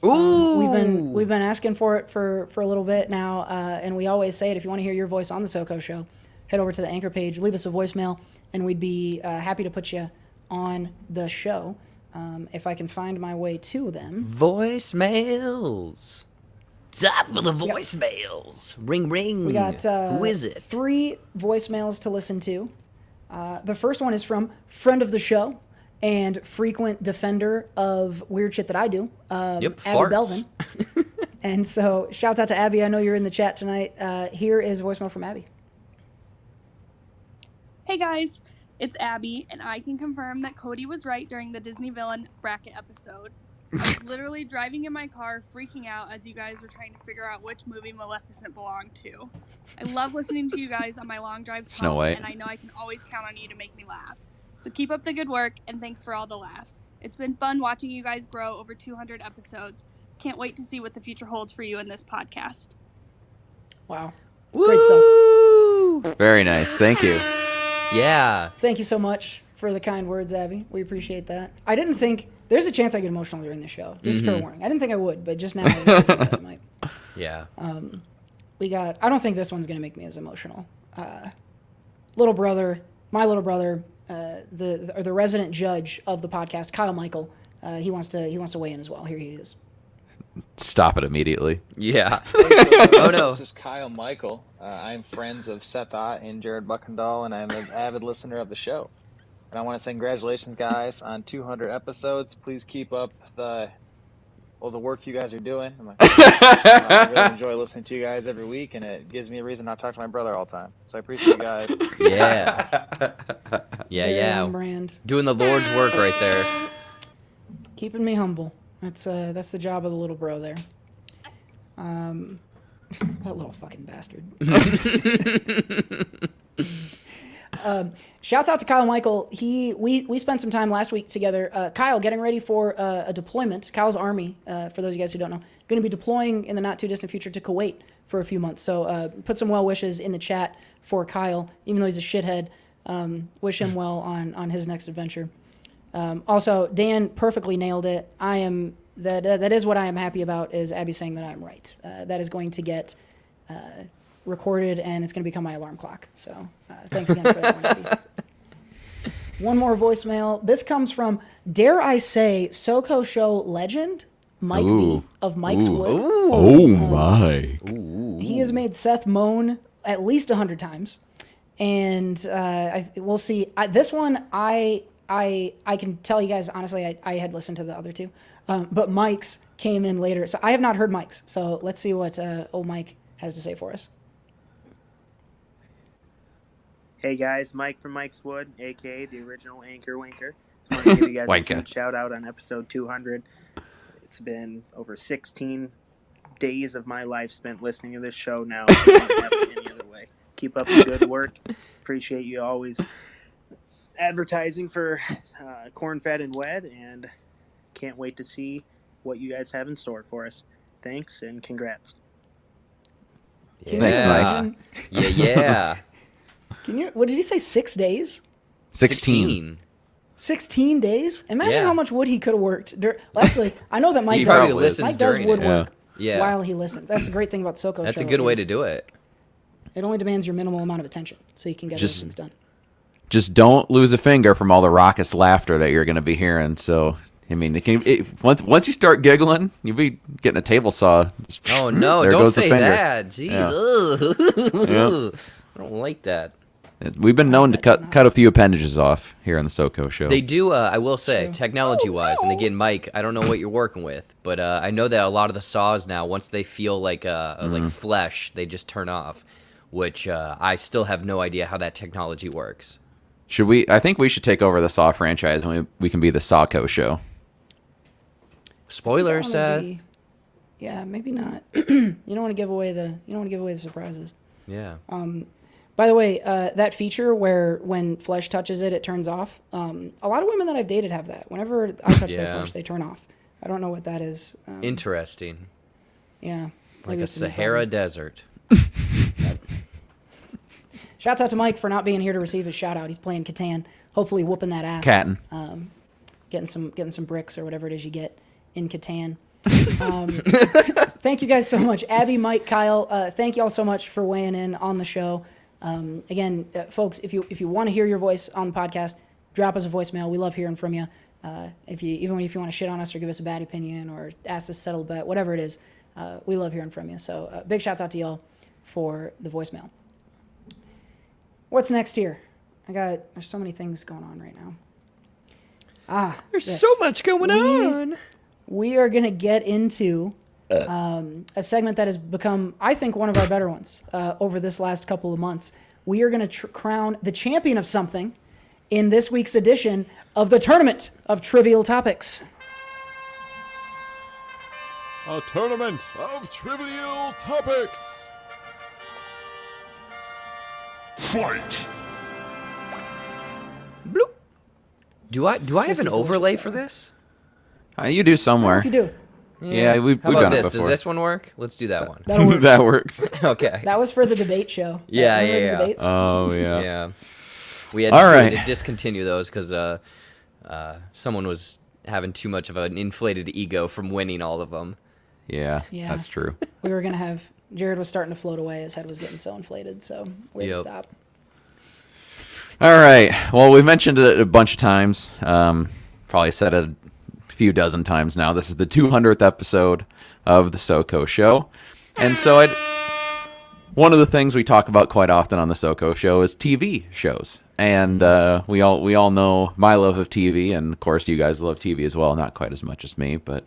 Ooh, We've been asking for it for a little bit now, and we always say it. If you want to hear your voice on the SOCO Show, head over to the Anchor page, leave us a voicemail, and we'd be happy to put you on the show. If I can find my way to them. voicemails. Time for the voicemails. Ring, ring. We got Who is it? 3 voicemails to listen to. The first one is from friend of the show and frequent defender of weird shit that I do, Abby farts. Belvin. And so, shouts out to Abby. I know you're in the chat tonight. Here is a voicemail from Abby. Hey guys, it's Abby, and I can confirm that Cody was right during the Disney villain bracket episode. I was literally driving in my car freaking out as you guys were trying to figure out which movie Maleficent belonged to. I love listening to you guys on my long drives Snow home, White. and I know I can always count on you to make me laugh. So keep up the good work, and thanks for all the laughs. It's been fun watching you guys grow over 200 episodes. Can't wait to see what the future holds for you in this podcast. Wow. Great stuff. Very nice. Thank you. Yeah. Thank you so much for the kind words, Abby. We appreciate that. I didn't think there's a chance I get emotional during the show. Just fair warning. I didn't think I would, but just now I really think I might. Yeah. We got. I don't think this one's gonna make me as emotional. Little brother, my little brother, the resident judge of the podcast, Kyle Michael. He wants to weigh in as well. Here he is. Stop it immediately. Yeah. Oh no. This is Kyle Michael. I'm friends of Seth Ott and Jared Buckendahl, and I'm an avid listener of the show. And I want to say congratulations, guys, on 200 episodes. Please keep up the work you guys are doing. I really enjoy listening to you guys every week, and it gives me a reason not to talk to my brother all the time. So I appreciate you guys. Yeah. Very Yeah. on brand. Doing the Lord's work right there. Keeping me humble. That's the job of the little bro there. That little fucking bastard. Shouts out to Kyle Michael. We spent some time last week together. Kyle getting ready for a deployment. Kyle's army, for those of you guys who don't know, going to be deploying in the not too distant future to Kuwait for a few months. So put some well wishes in the chat for Kyle, even though he's a shithead. Wish him well on his next adventure. Also, Dan perfectly nailed it. That is what I am happy about, is Abby saying that I'm right. That is going to get recorded, and it's going to become my alarm clock. So thanks again for that one, Abby. One more voicemail. This comes from, dare I say, SOCO Show legend, Mike V of Mike's Wood. Oh, my. He has made Seth moan at least 100 times. And we'll see. This one, I can tell you guys, honestly, I had listened to the other two. But Mike's came in later. So I have not heard Mike's. So let's see what old Mike has to say for us. Hey guys, Mike from Mike's Wood, aka the original Anchor Winker. Just want to give you guys a huge shout out on episode 200. It's been over 16 days of my life spent listening to this show now. I don't have it any other way. Keep up the good work. Appreciate you always advertising for Corn Fed and Wed, and can't wait to see what you guys have in store for us. Thanks and congrats. Yeah. Thanks, Mike. Yeah. What did he say, 6 days? 16. 16 days? Imagine Yeah. how much wood he could have worked. Actually, I know that Mike He does. probably listens Mike does during it. woodwork Yeah. while he listens. That's the great thing about SOCO Show. That's a good way is to do it. It only demands your minimal amount of attention, so you can get things done. Just don't lose a finger from all the raucous laughter that you're going to be hearing. So, I mean, once you start giggling, you'll be getting a table saw. Oh, no, there don't goes the say finger. that. Jeez. Yeah. Ugh. I don't like that. We've been known to cut a few appendages off here on the SOCO Show. They do, I will say, technology-wise, and again, Mike, I don't know what you're working with, but I know that a lot of the saws now, once they feel like flesh, they just turn off, which I still have no idea how that technology works. Should we? I think we should take over the Saw franchise, and we can be the SOCO Show. Spoiler, Seth. Yeah, maybe not. You don't want to give away the surprises. Yeah. By the way, that feature where when flesh touches it, it turns off. A lot of women that I've dated have that. Whenever I touch their flesh, they turn off. I don't know what that is. Interesting. Yeah. Like a Sahara desert. Shouts out to Mike for not being here to receive his shout out. He's playing Catan, hopefully whooping that ass. Cattin'. Getting some bricks or whatever it is you get in Catan. Thank you guys so much. Abby, Mike, Kyle, thank you all so much for weighing in on the show. Again, folks, if you want to hear your voice on the podcast, drop us a voicemail. We love hearing from you. Even if you want to shit on us or give us a bad opinion or ask us to settle a bet, whatever it is, we love hearing from you. So big shouts out to y'all for the voicemail. What's next here? There's so many things going on right now. There's so much going on. We are going to get into a segment that has become, I think, one of our better ones over this last couple of months. We are going to crown the champion of something in this week's edition of the Tournament of Trivial Topics. A tournament of trivial topics. Fight! Bloop. Do I have an overlay for this? You do somewhere. If you do. Yeah, we've How about done this? it before. Does this one work? Let's do that one. That'll work. That works. Okay. That was for the debate show. Yeah, Remember the yeah. debates? Oh yeah. Yeah. We had to discontinue those because someone was having too much of an inflated ego from winning all of them. Yeah, Yeah. that's true. We were going to have, Jared was starting to float away. His head was getting so inflated, so we had to stop. All right. Well, we mentioned it a bunch of times. Probably said it a few dozen times now. This is the 200th episode of the SOCO Show. And so one of the things we talk about quite often on the SOCO Show is TV shows. And we all know my love of TV, and of course you guys love TV as well. Not quite as much as me, but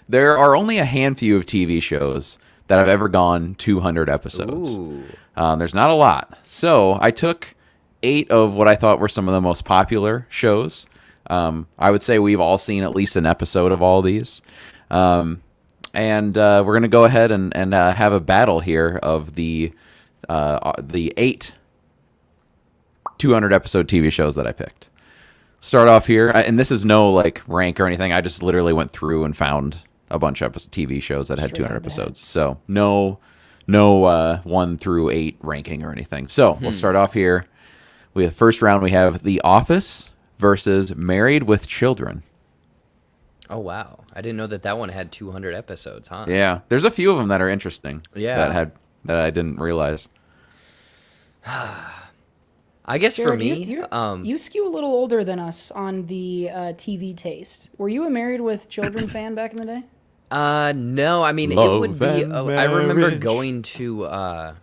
there are only a handful of TV shows that have ever gone 200 episodes. There's not a lot. So I took 8 of what I thought were some of the most popular shows. I would say we've all seen at least an episode of all these. And we're going to go ahead and have a battle here of the 8 200 episode TV shows that I picked. Start off here, and this is no like rank or anything. I just literally went through and found a bunch of TV shows that had 200 episodes. So no 1 through 8 ranking or anything. So we'll start off here. We have first round. We have The Office versus Married with Children. Oh wow, I didn't know that one had 200 episodes, huh? Yeah, there's a few of them that are interesting. Yeah, that I didn't realize. I guess Jared, for me, you skew a little older than us on the TV taste. Were you a Married with Children fan back in the day? No, I mean Love it would be. I remember marriage. going to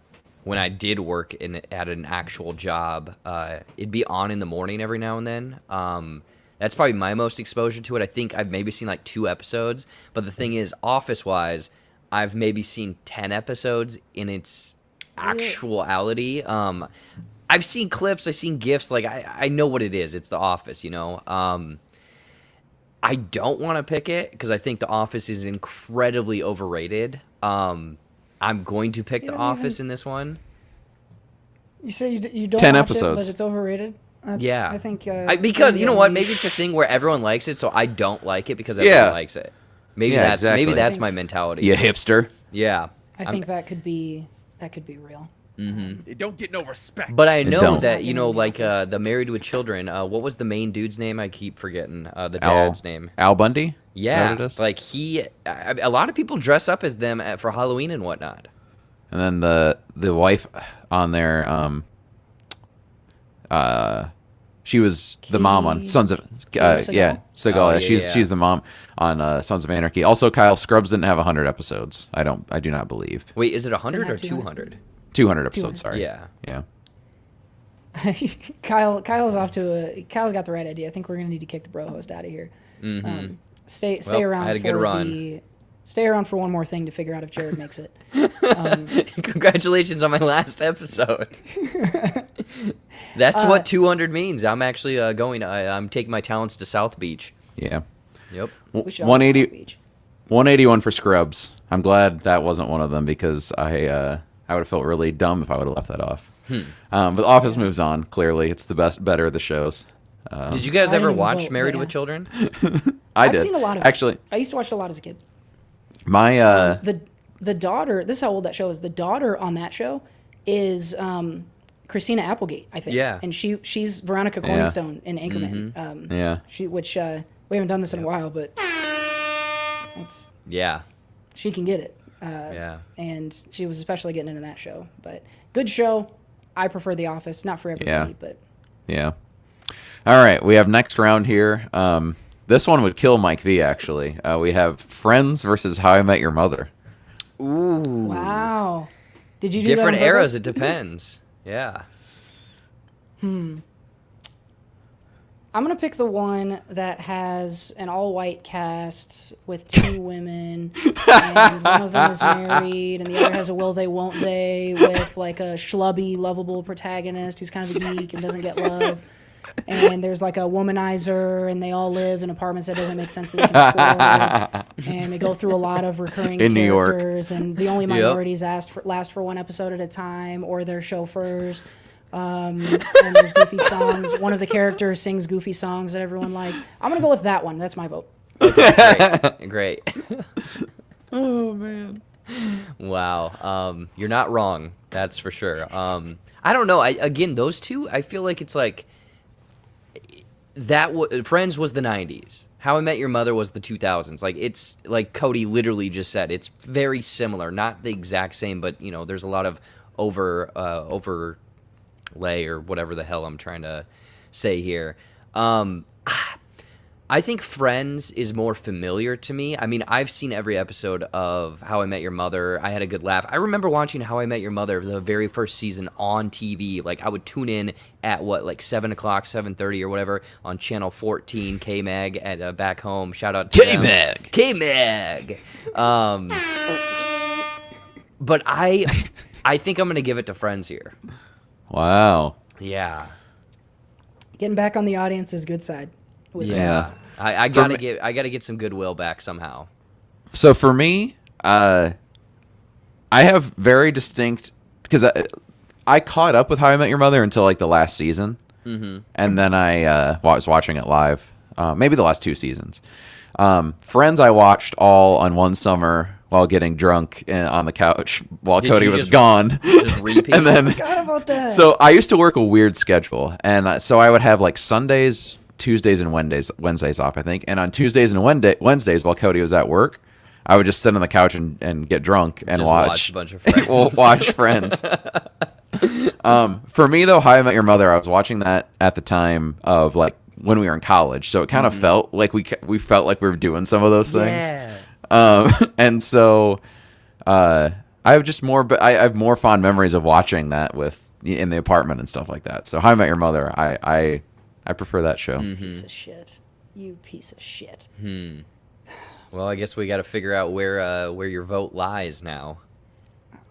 when I did work at an actual job. It'd be on in the morning every now and then. That's probably my most exposure to it. I think I've maybe seen like 2 episodes. But the thing is, Office-wise, I've maybe seen 10 episodes in its actuality. I've seen clips. I've seen GIFs. Like, I know what it is. It's The Office, you know? I don't want to pick it because I think The Office is incredibly overrated. I'm going to pick The Office in this one. You say you don't 10 watch episodes. it, but it's overrated? Yeah. I think... because, you know what? Maybe it's a thing where everyone likes it, so I don't like it because everyone likes it. Maybe that's my mentality. You hipster. Yeah. I think that could be real. Mm-hmm. They don't get no respect. But I know don't. that, you know, like the Married with Children, what was the main dude's name? I keep forgetting. The dad's name. Al Bundy? Yeah. Is that what it is? Like a lot of people dress up as them for Halloween and whatnot. And then the wife on there, she was the mom on Sons of Seagal? Seagal. Oh, Yeah, yeah. she's the mom on Sons of Anarchy. Also, Kyle, Scrubs didn't have 100 episodes. I do not believe. Wait, is it 100 Didn't or have 200? 200 episodes. Sorry. Yeah. Yeah. Kyle's got the right idea. I think we're gonna need to kick the bro host out of here. Mm-hmm. Stay Well, around. I had a good run. Stay around for one more thing to figure out if Jared makes it. Congratulations on my last episode. That's what 200 means. I'm actually going. I'm taking my talents to South Beach. Yeah. Yep. We should all go to South Beach. 181 for Scrubs. I'm glad that wasn't one of them because I would have felt really dumb if I would have left that off. But The Office moves on. Clearly, it's better of the shows. Did you guys I ever didn't watch vote, Married yeah. with Children? I've seen a lot of actually. it. I used to watch it a lot as a kid. My The daughter. This is how old that show is. The daughter on that show is Christina Applegate, I think. Yeah. And she's Veronica Cornerstone in Anchorman. Mm-hmm. Yeah. We haven't done this in a while, but it's Yeah. she can get it. Yeah. And she was especially getting into that show. But good show. I prefer The Office. Not for everybody, but Yeah. All right, we have next round here. This one would kill Mike V, actually. We have Friends versus How I Met Your Mother. Ooh. wow. Did you do Different that on eras. purpose? It depends. Yeah. I'm going to pick the one that has an all-white cast with 2 women, and one of them is married, and the other has a will they, won't they, with like a schlubby, lovable protagonist who's kind of a geek and doesn't get love. And there's like a womanizer, and they all live in apartments that doesn't make sense that they can afford. And they go through a lot of recurring In New York. characters, and the only minorities last for one episode at a time, or they're chauffeurs. And there's goofy songs. One of the characters sings goofy songs that everyone likes. I'm gonna go with that one. That's my vote. Great. Oh, man. Wow. You're not wrong. That's for sure. I don't know. Again, those two, I feel like it's like Friends was the 90s. How I Met Your Mother was the 2000s. Like, it's like Cody literally just said. It's very similar. Not the exact same, but, you know, there's a lot of overlay or whatever the hell I'm trying to say here. I think Friends is more familiar to me. I mean, I've seen every episode of How I Met Your Mother. I had a good laugh. I remember watching How I Met Your Mother, the very first season on TV. Like, I would tune in at, 7 o'clock, 7:30 or whatever, on Channel 14, K-Mag, at back home. Shout out to K-Mag! K-Mag! But I think I'm going to give it to Friends here. Wow. Yeah. Getting back on the audience's good side. Yeah. I gotta get some goodwill back somehow. So for me, I have very distinct, because I caught up with How I Met Your Mother until like the last season. and then I was watching it live. Maybe the last 2 seasons. Friends I watched all on one summer while getting drunk on the couch while Cody was gone. Just repeat. And then, I forgot about that. so I used to work a weird schedule, and so I would have like Sundays, Tuesdays, and Wednesdays off, I think. And on Tuesdays and Wednesdays, while Cody was at work, I would just sit on the couch and get drunk and Just watch a bunch of Friends. We'll watch Friends. For me though, How I Met Your Mother, I was watching that at the time of like when we were in college, so it kind of felt like we felt like we were doing some of those things. And so I have more fond memories of watching that in the apartment and stuff like that. So How I Met Your Mother, I prefer that show. Piece of shit. You piece of shit. Well, I guess we got to figure out where your vote lies now.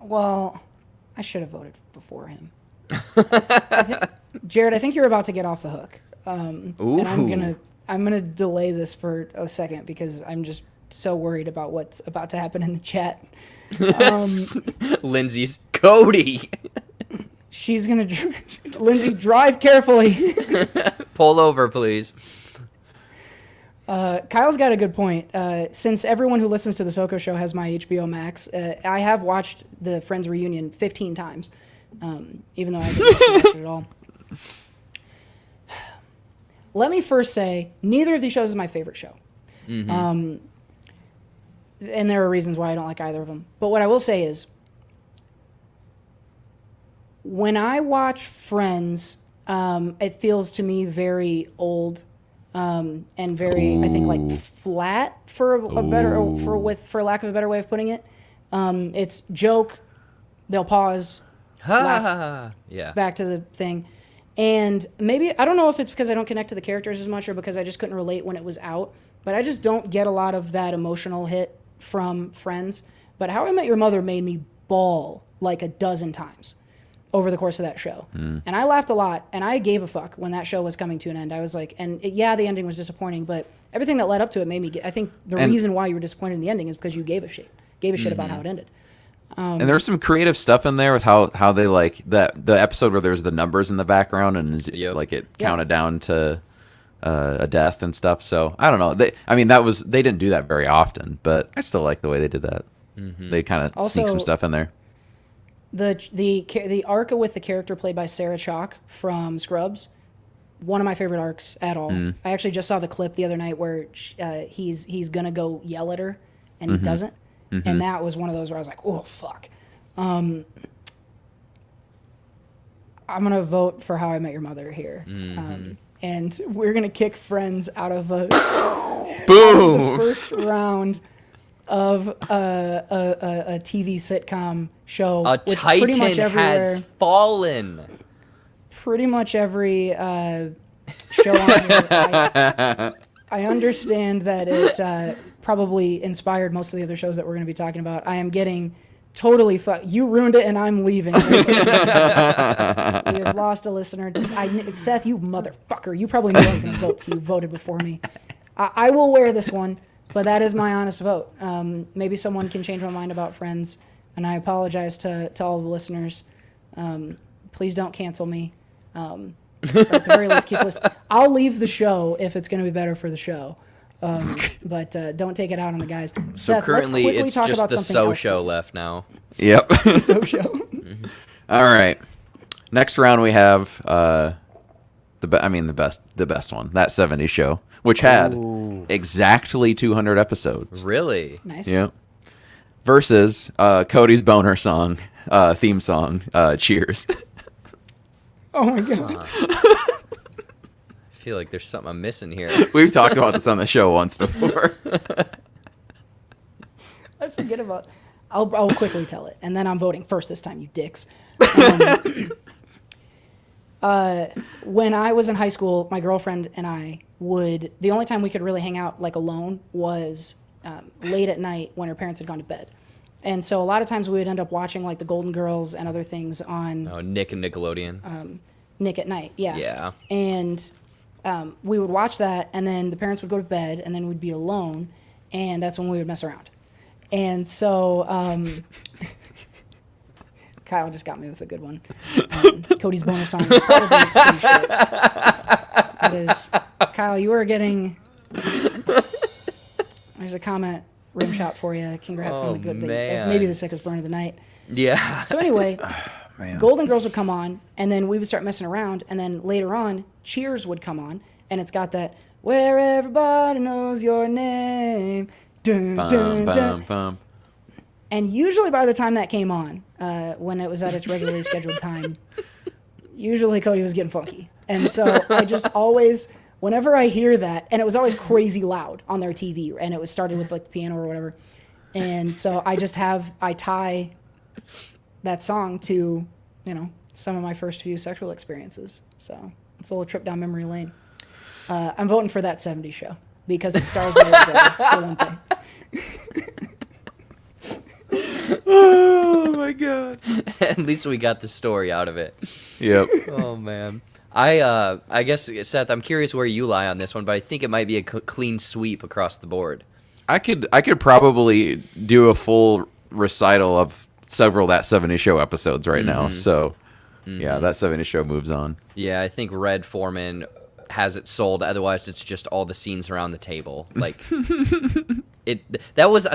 Well, I should have voted before him. Jared, I think you're about to get off the hook. And I'm gonna delay this for a second because I'm just so worried about what's about to happen in the chat. Lindsay's Cody. She's gonna Lindsay, drive carefully. Pull over, please. Kyle's got a good point. Since everyone who listens to the SOCO Show has my HBO Max, I have watched the Friends reunion 15 times, even though I didn't watch it at all. Let me first say, neither of these shows is my favorite show. And there are reasons why I don't like either of them. But what I will say is, when I watch Friends, it feels to me very old and very, I think, like flat for lack of a better way of putting it. It's joke, they'll pause, laugh, back to the thing. And maybe, I don't know if it's because I don't connect to the characters as much or because I just couldn't relate when it was out, but I just don't get a lot of that emotional hit from Friends. But How I Met Your Mother made me bawl like a dozen times over the course of that show. And I laughed a lot, and I gave a fuck when that show was coming to an end. I was like, the ending was disappointing, but everything that led up to it made me I think the reason why you were disappointed in the ending is because you gave a shit about how it ended. And there's some creative stuff in there with how they like the episode where there's the numbers in the background and like it counted down to a death and stuff. So I don't know. They didn't do that very often, but I still like the way they did that. They kind of sneak some stuff in there. The arc with the character played by Sarah Chalke from Scrubs, one of my favorite arcs at all. I actually just saw the clip the other night where he's gonna go yell at her and he doesn't. And that was one of those where I was like, oh, fuck. I'm going to vote for How I Met Your Mother here. And we're going to kick Friends out of the first round of a TV sitcom show. A titan has fallen. Pretty much every show on here. I understand that it probably inspired most of the other shows that we're going to be talking about. I am getting totally you ruined it, and I'm leaving. We have lost a listener. Seth, you motherfucker. You probably knew I was going to vote, so you voted before me. I will wear this one, but that is my honest vote. Maybe someone can change my mind about Friends, and I apologize to all the listeners. Please don't cancel me. At the very least, keep listening. I'll leave the show if it's going to be better for the show. But don't take it out on the guys. So Seth, currently, let's quickly it's talk just about the something SO Show else, left now. Yep. The SO Show. All right. Next round we have the best one, That 70s Show, which had exactly 200 episodes. Really? Nice. Yep. Versus Cody's boner song, theme song, Cheers. Oh my god. I feel like there's something I'm missing here. We've talked about this on the show once before. I forget about. I'll quickly tell it, and then I'm voting first this time, you dicks. When I was in high school, my girlfriend and I the only time we could really hang out like alone was late at night when her parents had gone to bed. And so a lot of times we would end up watching like the Golden Girls and other things on Nick and Nickelodeon. Nick at Night, yeah. Yeah. And we would watch that, and then the parents would go to bed, and then we'd be alone, and that's when we would mess around. And so Kyle just got me with a good one. Cody's bonus song is probably pretty short. It is. Kyle, you are getting... There's a comment, rim shot for you. Congrats on the good... Maybe the sickest burn of the night. Yeah. So anyway, Golden Girls would come on, and then we would start messing around, and then later on, Cheers would come on, and it's got that, where everybody knows your name. Dun, dun, dun. Bum. And usually by the time that came on, when it was at its regularly scheduled time, usually Cody was getting funky. And so I just always, whenever I hear that, and it was always crazy loud on their TV, and it was started with like the piano or whatever. And so I tie that song to, some of my first few sexual experiences. So it's a little trip down memory lane. I'm voting for That 70s Show because it stars my little brother, for one thing. Oh my god. At least we got the story out of it. Yep. Oh man. I guess, Seth, I'm curious where you lie on this one, but I think it might be a clean sweep across the board. I could probably do a full recital of several That 70s Show episodes right now. So yeah, That 70s Show moves on. Yeah, I think Red Foreman has it sold. Otherwise, it's just all the scenes around the table. Like that was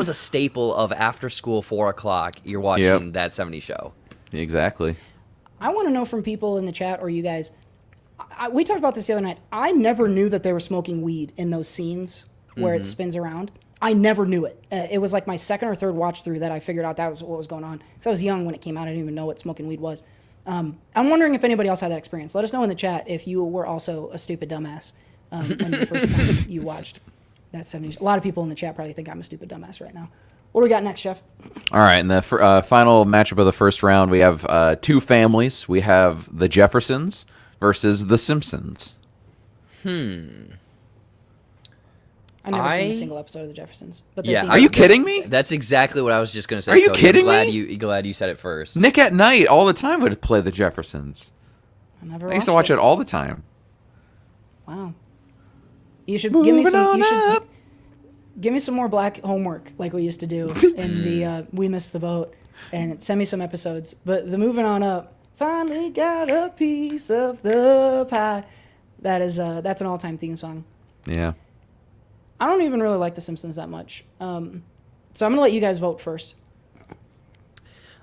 a staple of after school 4 o'clock. You're watching That 70s Show. Exactly. I want to know from people in the chat or you guys. We talked about this the other night. I never knew that they were smoking weed in those scenes where it spins around. I never knew it. It was like my second or third watch through that I figured out that was what was going on. Because I was young when it came out. I didn't even know what smoking weed was. I'm wondering if anybody else had that experience. Let us know in the chat if you were also a stupid dumbass when the first time you watched That 70s. A lot of people in the chat probably think I'm a stupid dumbass right now. What do we got next, Chef? All right, in the final matchup of the first round, we have two families. We have the Jeffersons versus the Simpsons. I've never seen a single episode of the Jeffersons. But are you kidding me? That's exactly what I was just going to say. Are you Cody. kidding me? Glad you said it first. Nick at Night all the time would play the Jeffersons. I used to watch it all the time. Wow. You should give me some. Give me some more black homework like we used to do in the We Missed the Boat, and send me some episodes. But the moving on up, finally got a piece of the pie. That's an all-time theme song. Yeah. I don't even really like The Simpsons that much. So I'm gonna let you guys vote first.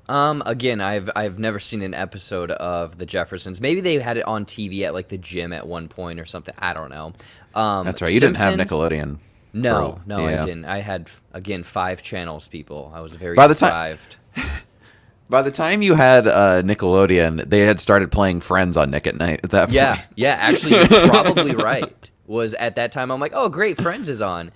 Again, I've never seen an episode of The Jeffersons. Maybe they had it on TV at like the gym at one point or something. I don't know. That's right. You Simpsons, didn't have Nickelodeon. No, Yeah. I didn't. I had, again, 5 channels, people. I was very By the deprived. By the time you had Nickelodeon, they had started playing Friends on Nick at Night at that point. Yeah, actually, you're probably right. Was at that time, I'm like, oh, great, Friends is on.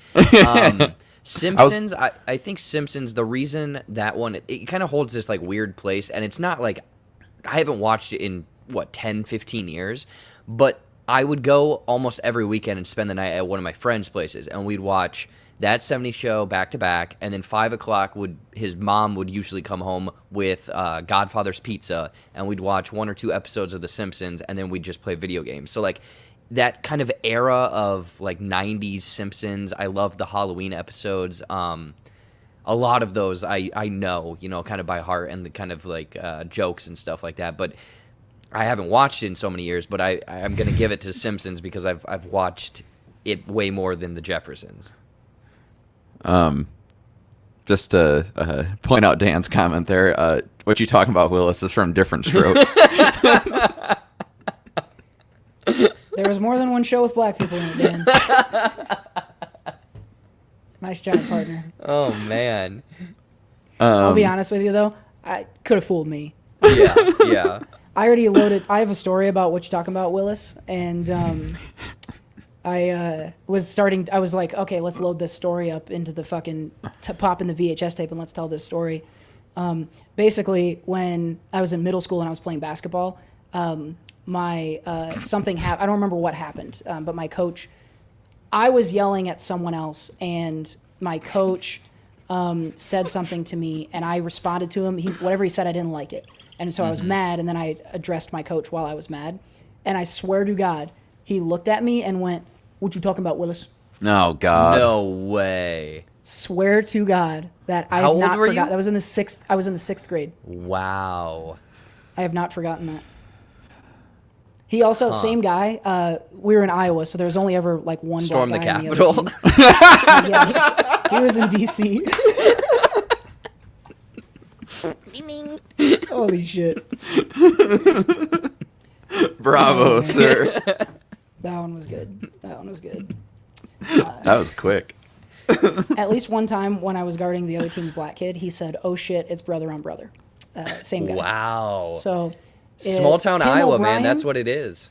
Simpsons, I think Simpsons, the reason that one, it kind of holds this like weird place, and it's not like, I haven't watched it in, 10, 15 years, but I would go almost every weekend and spend the night at one of my friends' places, and we'd watch That 70s Show back to back, and then 5 o'clock his mom would usually come home with Godfather's Pizza, and we'd watch 1 or 2 episodes of The Simpsons, and then we'd just play video games. So like that kind of era of like 90s Simpsons, I love the Halloween episodes. A lot of those I know, kind of by heart, and the kind of like jokes and stuff like that, but I haven't watched it in so many years, but I'm going to give it to Simpsons because I've watched it way more than the Jeffersons. Just to point out Dan's comment there, what you talking about, Willis, is from Different Strokes. There was more than one show with black people in it, Dan. Nice job, partner. Oh, man. I'll be honest with you, though. I could have fooled me. Yeah. I already loaded. I have a story about what you're talking about, Willis, and I was like, okay, let's load this story up into the fucking pop in the VHS tape and let's tell this story. Basically, when I was in middle school and I was playing basketball, my something happened. I don't remember what happened, but my coach, I was yelling at someone else, and my coach said something to me, and I responded to him. Whatever he said, I didn't like it. And so I was mad, and then I addressed my coach while I was mad. And I swear to God, he looked at me and went, "What you talking about, Willis?" Oh, God. No way. Swear to God that I How have old not were you? forgotten. That was in the sixth. I was in the 6th grade. Wow. I have not forgotten that. He also same guy. We were in Iowa, so there was only ever like one Storm the black guy Capitol. on the other team. Yeah, he was in DC. Holy shit! Bravo, sir. That one was good. That one was good. That was quick. At least one time when I was guarding the other team's black kid, he said, "Oh shit, it's brother on brother." Same guy. Wow. So, Small town Tim Iowa, O'Brien, man. That's what it is.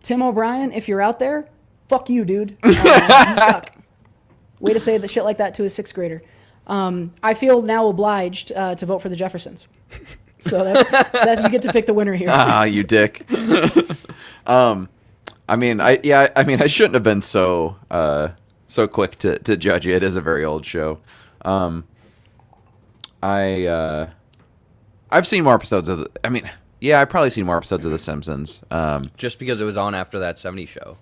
Tim O'Brien, if you're out there, fuck you, dude. You suck. Way to say the shit like that to a 6th grader. I feel now obliged to vote for the Jeffersons. So Seth, you get to pick the winner here. Ah, you dick. I mean, I shouldn't have been so quick to judge it. It is a very old show. I've seen more episodes of I've probably seen more episodes of The Simpsons. Just because it was on after that 70s show.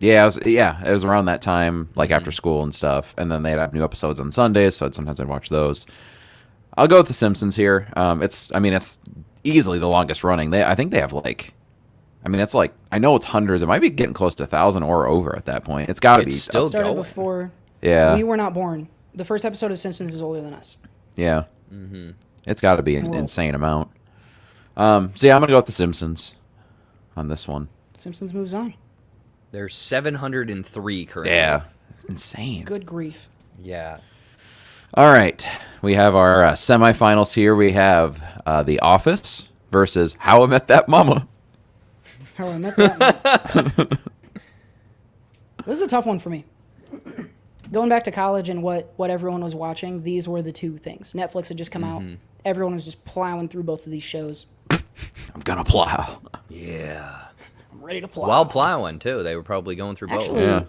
Yeah, it was around that time, like after school and stuff. And then they'd have new episodes on Sundays, so sometimes I'd watch those. I'll go with The Simpsons here. It's easily the longest running. I think they have it's like, I know it's hundreds. It might be getting close to 1,000 or over at that point. It's got to be. Still started going. before we were not born. The first episode of Simpsons is older than us. Yeah. Mm-hmm. It's got to be an insane amount. I'm going to go with The Simpsons on this one. Simpsons moves on. There's 703 currently. Yeah. It's insane. Good grief. Yeah. All right. We have our semifinals here. We have The Office versus How I Met That Mama. How I Met That Mama. This is a tough one for me. Going back to college and what everyone was watching, these were the two things. Netflix had just come out. Everyone was just plowing through both of these shows. I'm going to plow. Yeah. I'm ready to plow. While plowing, too. They were probably going through both. Actually, Yeah.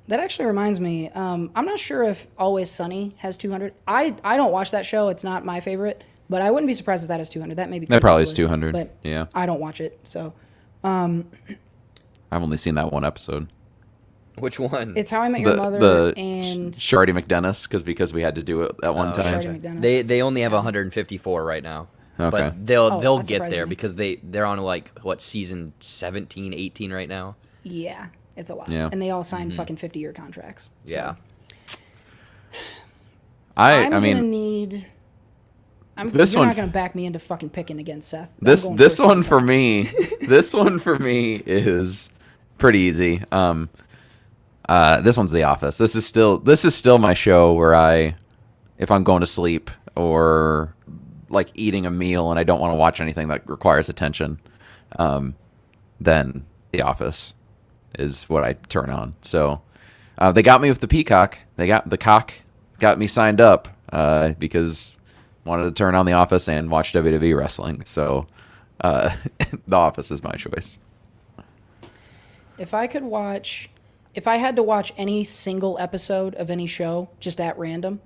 that actually reminds me. I'm not sure if Always Sunny has 200. I don't watch that show. It's not my favorite. But I wouldn't be surprised if that has 200. That may be. That probably is ridiculous, 200. But Yeah. I don't watch it. So I've only seen that one episode. Which one? it's How I Met Your Mother and Shardy McDennis, because we had to do it at one time. Shardy McDennis. They only have 154 right now. Okay. But they'll that's get there surprising. because they're on season 17, 18 right now. Yeah, it's a lot. Yeah. And they all signed fucking 50-year contracts. So. Yeah. I'm gonna need. You're not gonna back me into fucking picking against Seth. This one for me is pretty easy. This one's The Office. This is still my show where if I'm going to sleep or like eating a meal and I don't want to watch anything that requires attention, then The Office is what I turn on. So they got me with the Peacock. They got me signed up because wanted to turn on The Office and watch WWE wrestling. So The Office is my choice. If I had to watch any single episode of any show just at random,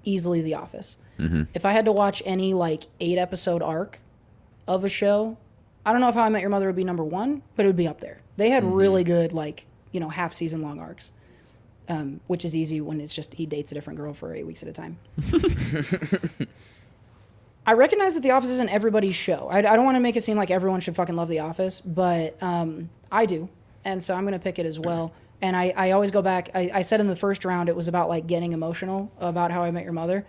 easily The Office. Mm-hmm. If I had to watch any 8-episode arc of a show, I don't know if How I Met Your Mother would be number one, but it would be up there. They had really good half season long arcs, which is easy when it's just he dates a different girl for 8 weeks at a time. I recognize that The Office isn't everybody's show. I don't want to make it seem like everyone should fucking love The Office, but I do. And so I'm going to pick it as well. And I always go back. I said in the first round it was about getting emotional about How I Met Your Mother.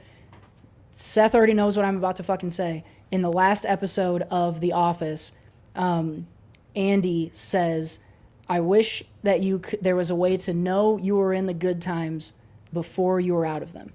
Seth already knows what I'm about to fucking say. In the last episode of The Office, Andy says, I wish that there was a way to know you were in the good times before you were out of them.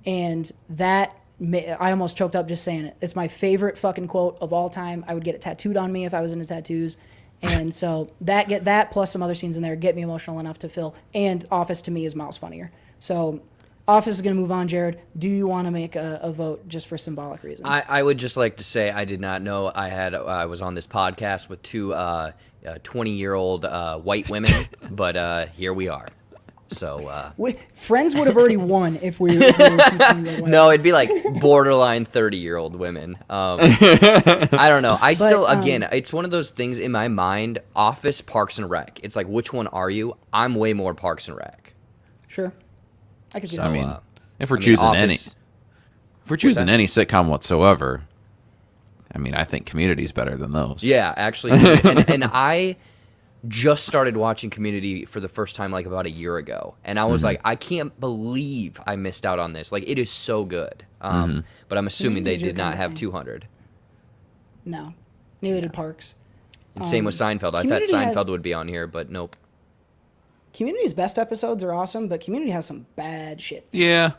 And that, I almost choked up just saying it. It's my favorite fucking quote of all time. I would get it tattooed on me if I was into tattoos. And so that plus some other scenes in there get me emotional enough to feel. And Office to me is miles funnier. So Office is going to move on. Jared, do you want to make a vote just for symbolic reasons? I would just like to say I did not know I was on this podcast with two 20-year-old white women, but here we are. So Friends would have already won if we were two no, it'd be borderline 30-year-old women. I don't know. Again, it's one of those things in my mind. Office, Parks and Rec. It's which one are you? I'm way more Parks and Rec. Sure, I could see So, that. I mean, If we're I mean, choosing Office- if we're choosing any sitcom whatsoever, I mean, I think Community's better than those. Yeah, actually, and I just started watching Community for the first time like about a year ago, and I was like, I can't believe I missed out on this. Like, it is so good. But I'm assuming they Community's your did not kind of have thing. 200. No, neither did Parks. And same with Seinfeld. I thought Community Seinfeld has- would be on here, but nope. Community's best episodes are awesome, but Community has some bad shit. Yeah.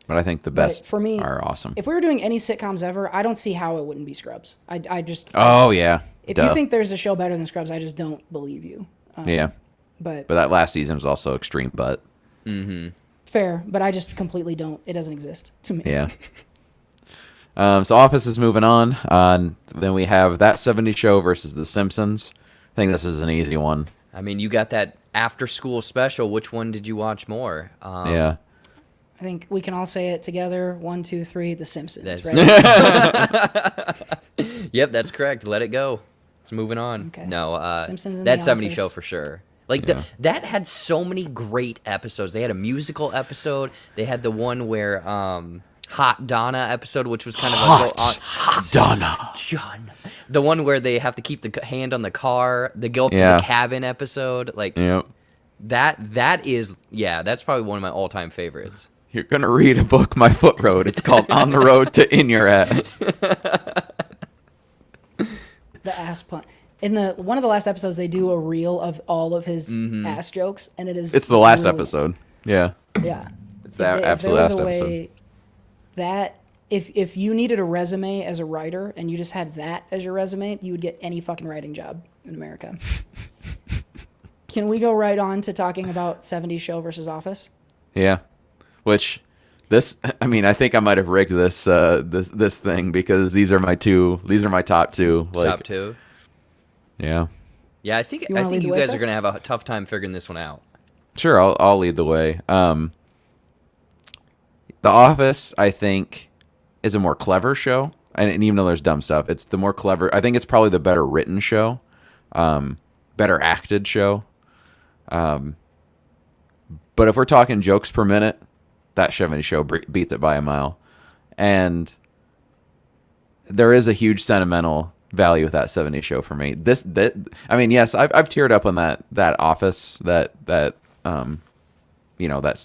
But I think the best for me, are awesome. If we were doing any sitcoms ever, I don't see how it wouldn't be Scrubs. I just. Oh, yeah. If Duh. you think there's a show better than Scrubs, I just don't believe you. Yeah. But But that last season was also extreme butt. fair, but I just completely don't. It doesn't exist to me. Yeah. So Office is moving on. Then we have That 70s Show versus The Simpsons. I think this is an easy one. I mean, you got that after school special. Which one did you watch more? Yeah. I think we can all say it together. 1, 2, 3. The Simpsons. That's- Right? Yep, that's correct. Let it go. It's moving on. Okay. No, Simpsons and that The 70s Office. show for sure. Like Yeah. that had so many great episodes. They had a musical episode. They had the one where Hot Donna episode, which was kind of Hot Donna. John. The one where they have to keep the hand on the car. They go up Yeah. to the cabin episode. Like Yep. that is that's probably one of my all-time favorites. You're going to read a book my foot wrote. It's called On the Road to In Your Ass. The ass pun. In the one of the last episodes, they do a reel of all of his ass jokes, and it is. It's the last brilliant. episode. Yeah. Yeah. It's that If after there the was last a way episode. that if you needed a resume as a writer and you just had that as your resume, you would get any fucking writing job in America. Can we go right on to talking about 70s Show versus Office? Yeah. Which I mean, I think I might have rigged this this thing because these are my top two. Like, Top two. Yeah. Yeah, I think You wanna you lead the way, guys Seth? are gonna have a tough time figuring this one out. Sure, I'll lead the way. The Office, I think, is a more clever show, and even though there's dumb stuff, it's the more clever. I think it's probably the better written show, better acted show. But if we're talking jokes per minute, That 70s Show beats it by a mile, and there is a huge sentimental value with That 70s Show for me. I mean, yes, I've teared up on that Office that that's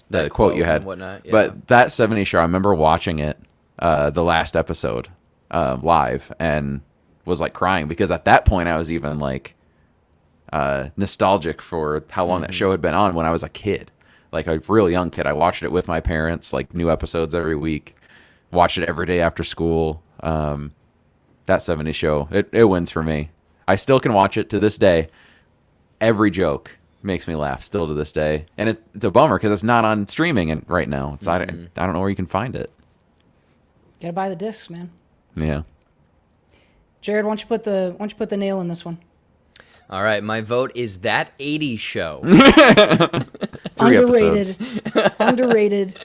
the quote you had, and whatnot, yeah. But That 70s Show, I remember watching it the last episode live and was like crying because at that point I was even like nostalgic for how long that show had been on when I was a kid, like a real young kid. I watched it with my parents, like new episodes every week, watched it every day after school. That 70s Show, it wins for me. I still can watch it to this day. Every joke makes me laugh still to this day, and it's a bummer because it's not on streaming right now. I don't know where you can find it. Gotta buy the discs, man. Yeah. Jared, why don't you put the nail in this one? All right, my vote is That 80s Show. Underrated.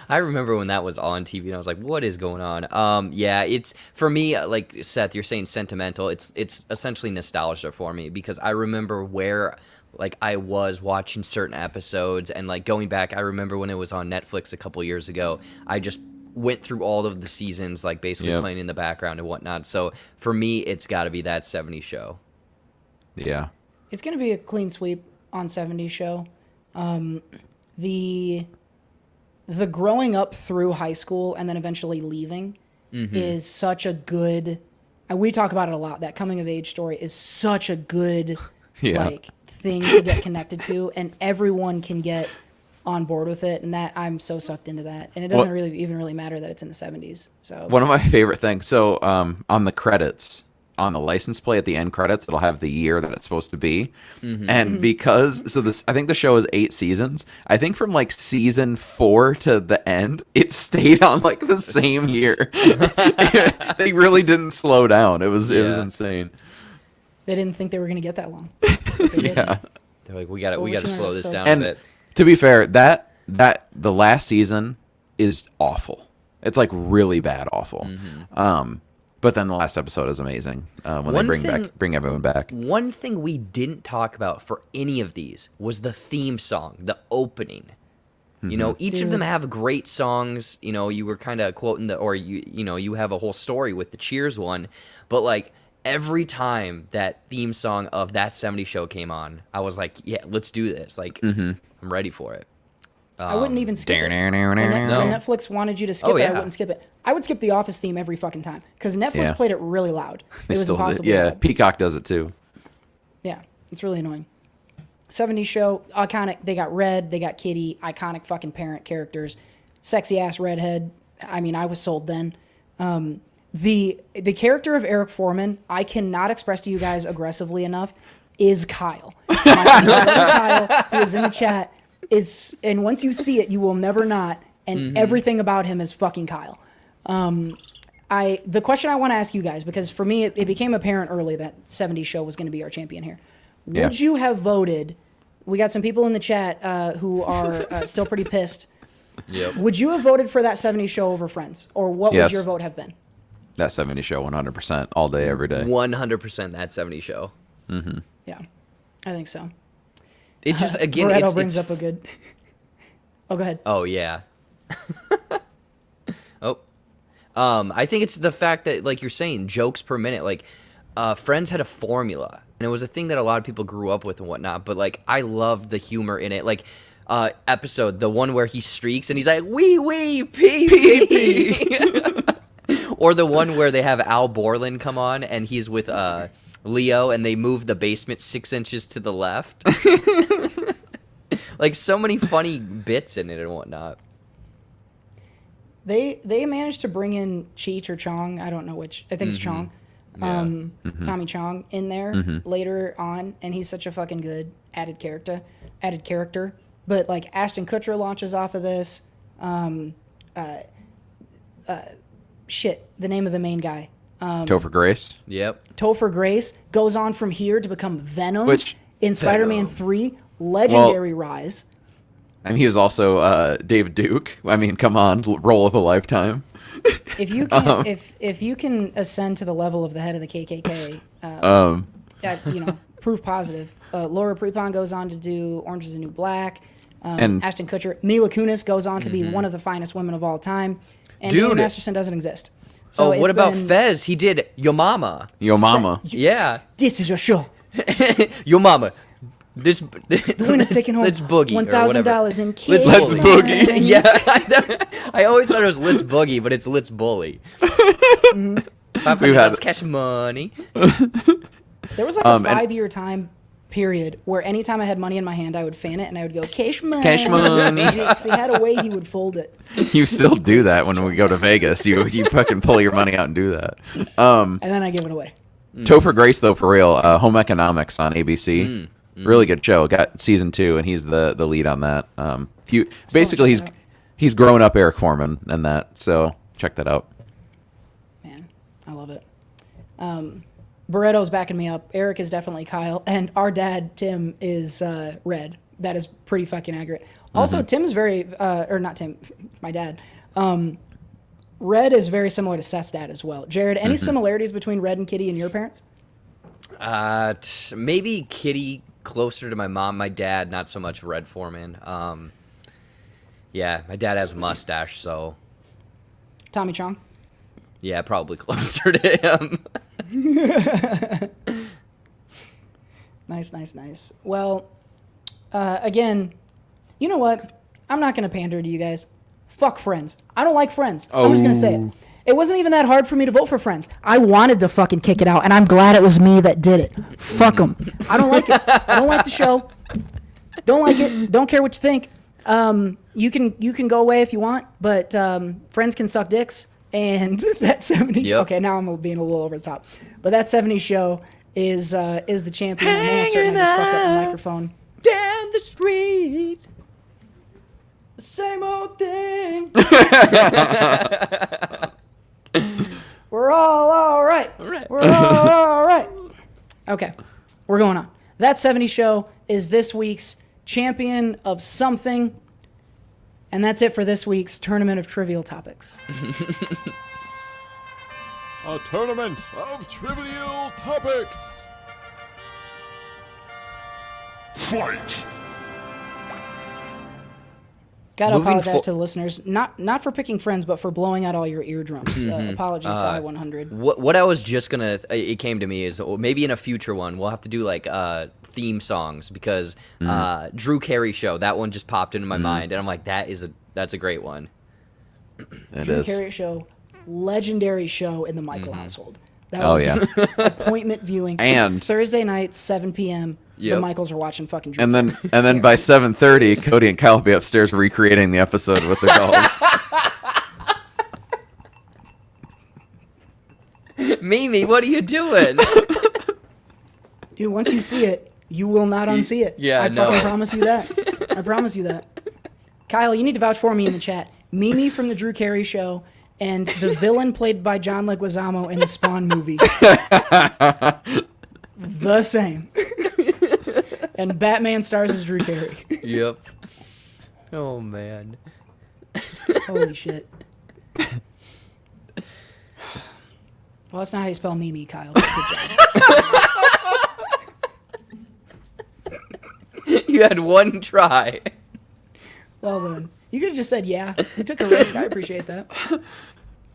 I remember when that was on TV and I was like, what is going on? Yeah, it's for me, like Seth, you're saying sentimental. It's essentially nostalgia for me because I remember where like I was watching certain episodes and like going back, I remember when it was on Netflix a couple years ago, I just went through all of the seasons, like basically playing in the background and whatnot. So for me, it's got to be That 70s Show. Yeah. It's going to be a clean sweep on 70s Show. The growing up through high school and then eventually leaving is such a good. We talk about it a lot. That coming of age story is such a good like thing to get connected to, and everyone can get on board with it. And that I'm so sucked into that, and it doesn't really matter that it's in the 70s. So one of my favorite things. So on the credits, on the license plate at the end credits, it'll have the year that it's supposed to be. And because I think the show is 8 seasons. I think from like season 4 to the end, it stayed on like the same year. They really didn't slow down. It was insane. they didn't think they were going to get that long. Yeah. They're like, we got to Over slow this 200 down And a bit. to be fair, that the last season is awful. It's like really bad awful. But then the last episode is amazing when they bring everyone back. One thing we didn't talk about for any of these was the theme song, the opening. You know, each of them have great songs. You know, you were kind of quoting you have a whole story with the Cheers one, but like every time that theme song of That 70s Show came on, I was like, yeah, let's do this. Like, I'm ready for it. I wouldn't even skip it. When Netflix wanted you to skip it, I wouldn't skip it. I would skip the Office theme every fucking time because Netflix played it really loud. It was impossible. Yeah, Peacock does it too. Yeah, it's really annoying. 70s Show, iconic. They got Red, they got Kitty, iconic fucking parent characters. Sexy ass redhead. I mean, I was sold then. The character of Eric Foreman, I cannot express to you guys aggressively enough, is Kyle. My brother Kyle, who is in the chat, and once you see it, you will never not. And everything about him is fucking Kyle. The question I want to ask you guys, because for me, it became apparent early that 70s Show was going to be our champion here. Would you have voted? We got some people in the chat who are still pretty pissed. Yep. Would you have voted for that 70s Show over Friends? Or what would your vote have been? That 70s Show, 100%, all day, every day. 100% That 70s Show. Yeah, I think so. It just, again, Moretto brings up a good... Oh, go ahead. Oh, yeah. I think it's the fact that, like you're saying, jokes per minute. Like, Friends had a formula, and it was a thing that a lot of people grew up with and whatnot. But like, I loved the humor in it. Like, episode, the one where he streaks and he's like, wee, pee. Or the one where they have Al Borland come on and he's with Leo and they move the basement 6 inches to the left. Like, so many funny bits in it and whatnot. They managed to bring in Cheech or Chong, I don't know which, I think it's Chong, Tommy Chong in there later on, and he's such a fucking good added character. But like Ashton Kutcher launches off of this. The name of the main guy. Topher Grace. Yep. Topher Grace goes on from here to become Venom in Spider-Man 3. Legendary rise. I mean, he was also David Duke. I mean, come on, role of a lifetime. If you can, if you can ascend to the level of the head of the KKK, proof positive. Laura Prepon goes on to do Orange Is the New Black. And Ashton Kutcher, Mila Kunis goes on to be one of the finest women of all time. And Danny Masterson doesn't exist. So what about Fez? He did Yo Mama. Yeah. This is your show. Yo Mama. The winner's taking home Let's Boogie $1,000 in cash. Let's Boogie. Yeah. I always thought it was Let's Boogie, but it's Let's Bully. $500 cash money. There was like a 5-year time period where anytime I had money in my hand, I would fan it and I would go, cash money. Cash money. He had a way he would fold it. You still do that when we go to Vegas. You fucking pull your money out and do that. And then I give it away. Topher Grace, though, for real. Home Economics on ABC. Really good show. Got season 2, and he's the lead on that. Basically, he's grown up Eric Foreman and that. So check that out. Man, I love it. Barretto's backing me up. Eric is definitely Kyle, and our dad Tim is Red. That is pretty fucking accurate. Also, Tim is very, or not Tim, my dad. Red is very similar to Seth's dad as well. Jared, any similarities between Red and Kitty and your parents? Maybe Kitty closer to my mom. My dad, not so much Red Foreman. Yeah, my dad has a mustache, so. Tommy Chong? Yeah, probably closer to him. Nice. Well, again, you know what? I'm not going to pander to you guys. Fuck Friends. I don't like Friends. I'm just going to say it. It wasn't even that hard for me to vote for Friends. I wanted to fucking kick it out, and I'm glad it was me that did it. Fuck them. I don't like it. I don't like the show. Don't like it. Don't care what you think. You can go away if you want, but Friends can suck dicks. And that 70s okay, now I'm being a little over the top. But that 70s show is the champion. I'm almost certain I just fucked up the microphone. Down the street. The same old thing. We're all right. We're all right. Okay, we're going on. That 70s show is this week's champion of something. And that's it for this week's Tournament of Trivial Topics. A tournament of trivial topics. Fight! Gotta Moving apologize to the listeners, not for picking friends, but for blowing out all your eardrums. Apologies to I-100. What I was just gonna, it came to me is maybe in a future one we'll have to do like theme songs because Drew Carey show, that one just popped into my mind, and I'm like, that's a great one. Drew Carey show, legendary show in the Michael household. That Oh, was yeah. appointment viewing. And- Thursday night, 7 p.m. The Yep. Michaels are watching fucking Drew And Carey. then by 7:30, Cody and Kyle will be upstairs recreating the episode with the dolls. Mimi, what are you doing? Dude, once you see it, you will not unsee it. Yeah, I no. fucking promise you that. I promise you that. Kyle, you need to vouch for me in the chat. Mimi from the Drew Carey show and the villain played by John Leguizamo in the Spawn movie. The same. And Batman stars as Drew Carey. Yep. Oh man. Holy shit. Well, that's not how you spell Mimi, Kyle. Good job. You had one try. Well then. You could have just said yeah. You took a risk. I appreciate that.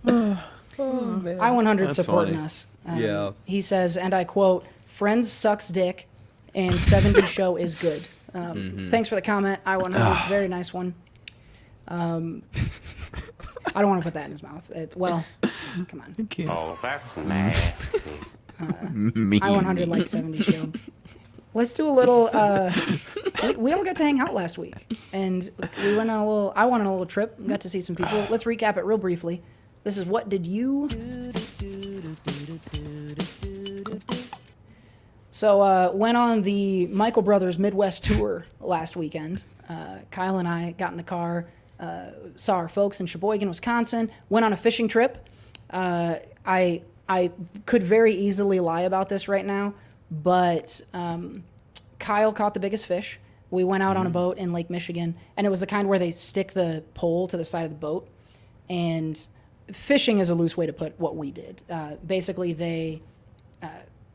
Man. I-100 That's supporting funny. us. Yeah. He says, and I quote, "Friends sucks dick, and 70 show is good." Thanks for the comment, I-100. Very nice one. I don't want to put that in his mouth. Well, come on. Oh, that's nasty. I-100 likes 70 show. Let's do a little. We all got to hang out last week, and we went on a little. I went on a little trip. Got to see some people. Let's recap it real briefly. This is what did you? So went on the Michael Brothers Midwest tour last weekend. Kyle and I got in the car, saw our folks in Sheboygan, Wisconsin. Went on a fishing trip. I could very easily lie about this right now, but Kyle caught the biggest fish. We went out on a boat in Lake Michigan, and it was the kind where they stick the pole to the side of the boat. And fishing is a loose way to put what we did. Basically, they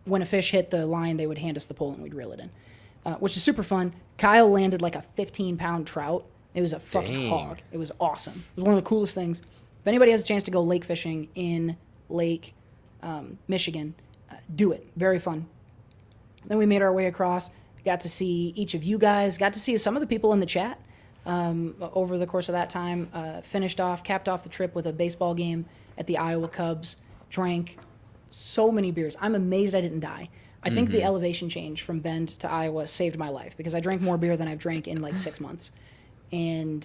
when a fish hit the line, they would hand us the pole and we'd reel it in, which is super fun. Kyle landed like a 15-pound trout. It was a fucking hog. It was awesome. It was one of the coolest things. If anybody has a chance to go lake fishing in Lake Michigan, do it. Very fun. Then we made our way across. Got to see each of you guys. Got to see some of the people in the chat over the course of that time. Capped off the trip with a baseball game at the Iowa Cubs. Drank so many beers. I'm amazed I didn't die. I think the elevation change from Bend to Iowa saved my life because I drank more beer than I've drank in like 6 months. And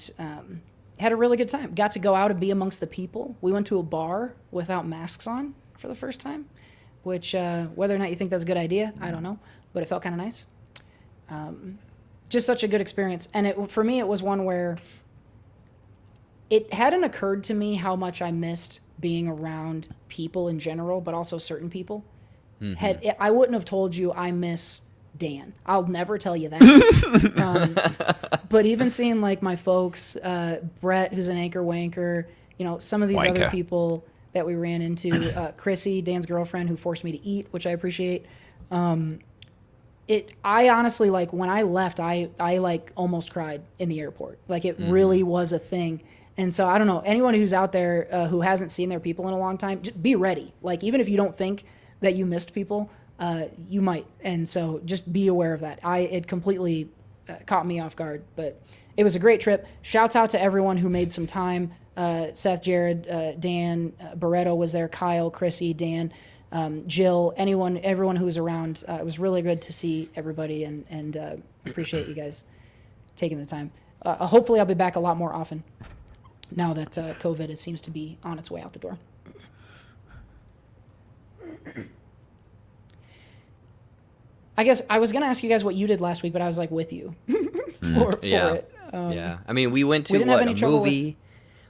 had a really good time. Got to go out and be amongst the people. We went to a bar without masks on for the first time, which whether or not you think that's a good idea, I don't know, but it felt kind of nice. Just such a good experience. And for me, it was one where it hadn't occurred to me how much I missed being around people in general, but also certain people. I wouldn't have told you I miss Dan. I'll never tell you that. But even seeing like my folks, Brett, who's an anchor wanker, some of these other people that we ran into, Chrissy, Dan's girlfriend, who forced me to eat, which I appreciate. I honestly, like, when I left, I like almost cried in the airport. Like, it really was a thing. And so I don't know, anyone who's out there who hasn't seen their people in a long time, just be ready. Like, even if you don't think that you missed people, you might. And so just be aware of that. It completely caught me off guard, but it was a great trip. Shouts out to everyone who made some time. Seth, Jared, Dan, Barreto was there, Kyle, Chrissy, Dan, Jill, everyone who was around. It was really good to see everybody and appreciate you guys taking the time. Hopefully I'll be back a lot more often now that COVID seems to be on its way out the door. I guess I was going to ask you guys what you did last week, but I was like with you for it. Yeah. I mean, we went to a movie.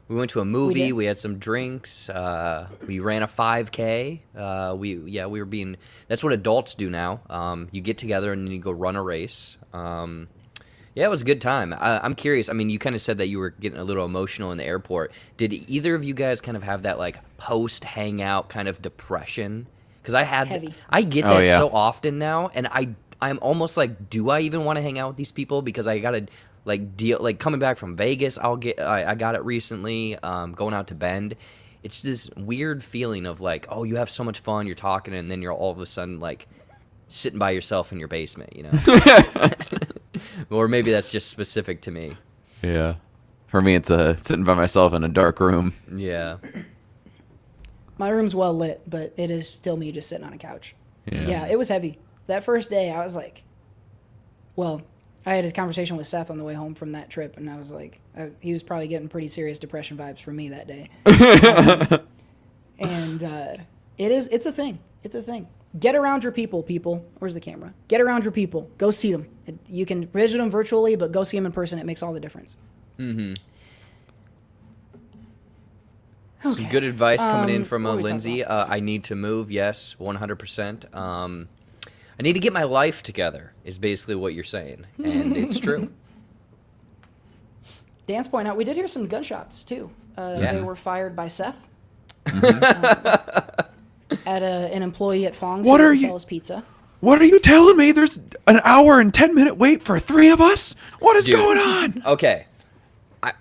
We went to a movie. We had some drinks. We ran a 5K. We were being. That's what adults do now. You get together and then you go run a race. Yeah, it was a good time. I'm curious. I mean, you kind of said that you were getting a little emotional in the airport. Did either of you guys kind of have that like post hangout kind of depression? Because I get that so often now, and I I'm almost like, do I even want to hang out with these people? Because I gotta like deal, like coming back from Vegas. I got it recently. Going out to Bend. It's this weird feeling of like, oh, you have so much fun, you're talking, and then you're all of a sudden like sitting by yourself in your basement, you know? Or maybe that's just specific to me. Yeah. For me, it's sitting by myself in a dark room. Yeah. My room's well lit, but it is still me just sitting on a couch. Yeah. It was heavy. That first day, I was like, well, I had a conversation with Seth on the way home from that trip, and I was like, he was probably getting pretty serious depression vibes from me that day. It's a thing. It's a thing. Get around your people. Where's the camera? Get around your people. Go see them. You can visit them virtually, but go see them in person. It makes all the difference. Mm-hmm. Okay. Some good advice coming in from what were we Lindsay. talking about? I need to move. Yes, 100%. I need to get my life together is basically what you're saying, and it's true. Dan's point out, we did hear some gunshots, too. They were fired by Seth. At an employee at Fong's who sells pizza. What are you telling me? There's an hour and 10-minute wait for 3 of us? What is going on? Okay.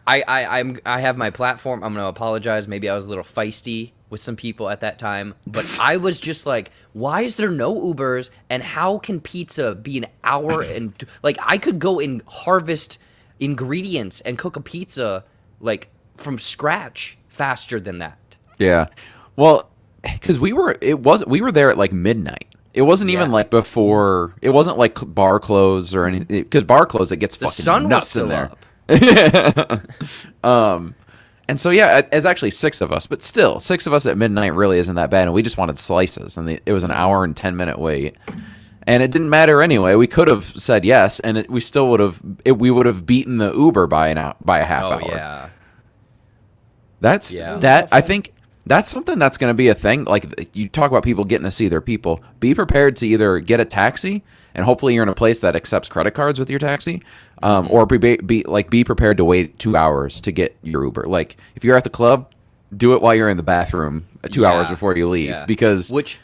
I have my platform. I'm going to apologize. Maybe I was a little feisty with some people at that time. But I was just like, why is there no Ubers? And how can pizza be an hour? And like, I could go and harvest ingredients and cook a pizza like from scratch faster than that. Yeah. Well, because we were there at like midnight. It wasn't even like before. It wasn't like bar close or anything. Because bar close, it gets fucking sun nuts was in there. Up. And so it's actually 6 of us, but still 6 of us at midnight really isn't that bad. And we just wanted slices, and it was an hour and 10-minute wait, and it didn't matter anyway. We could have said yes, and we still would have. We would have beaten the Uber by a half hour. Yeah. I think. That's something that's going to be a thing. Like, you talk about people getting to see their people. Be prepared to either get a taxi, and hopefully you're in a place that accepts credit cards with your taxi, or be prepared to wait 2 hours to get your Uber. Like, if you're at the club, do it while you're in the bathroom 2 hours before you leave, because it's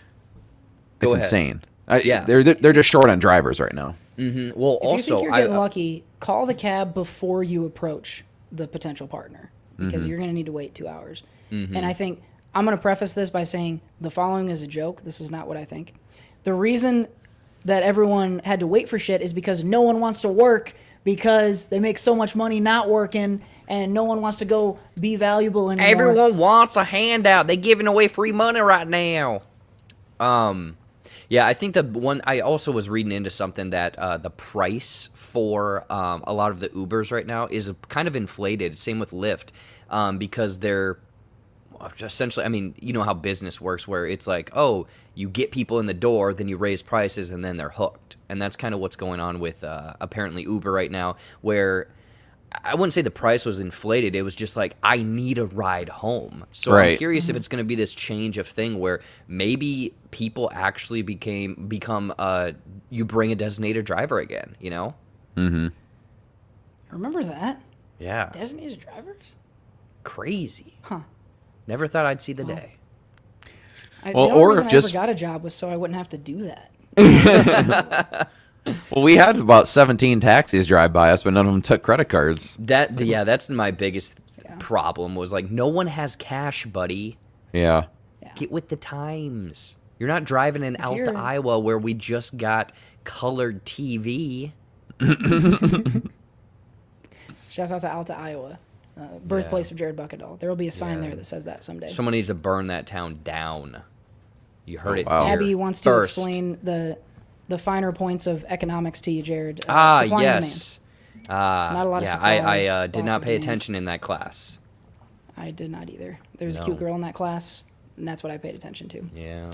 insane. They're just short on drivers right now. Mm-hmm. Well, if you think you're getting lucky, call the cab before you approach the potential partner, because you're going to need to wait 2 hours. And I think I'm going to preface this by saying the following is a joke. This is not what I think. The reason that everyone had to wait for shit is because no one wants to work, because they make so much money not working, and no one wants to go be valuable anymore. Everyone wants a handout. They're giving away free money right now. Yeah, I think the one I also was reading into something that the price for a lot of the Ubers right now is kind of inflated. Same with Lyft, because they're essentially, I mean, you know how business works, where it's like, oh, you get people in the door, then you raise prices, and then they're hooked. And that's kind of what's going on with apparently Uber right now, where I wouldn't say the price was inflated. It was just like, I need a ride home. So I'm curious if it's going to be this change of thing where maybe people actually become you bring a designated driver again, you know? Mm-hmm. Remember that? Yeah. Designated drivers? Crazy. Huh. Never thought I'd see the day. The only reason I ever got a job was so I wouldn't have to do that. Well, we had about 17 taxis drive by us, but none of them took credit cards. That's my biggest problem, was like, no one has cash, buddy. Yeah. Get with the times. You're not driving in Alta, Iowa, where we just got colored TV. Shouts out to Alta, Iowa. Birthplace of Jared Buckendall. There will be a sign there that says that someday. Someone needs to burn that town down. You heard it here Abby wants to first. explain the finer points of economics to you, Jared. Supply yes. Not a lot of supply. I did not pay attention in that class. I did not either. There was a cute girl in that class, and that's what I paid attention to. Yeah,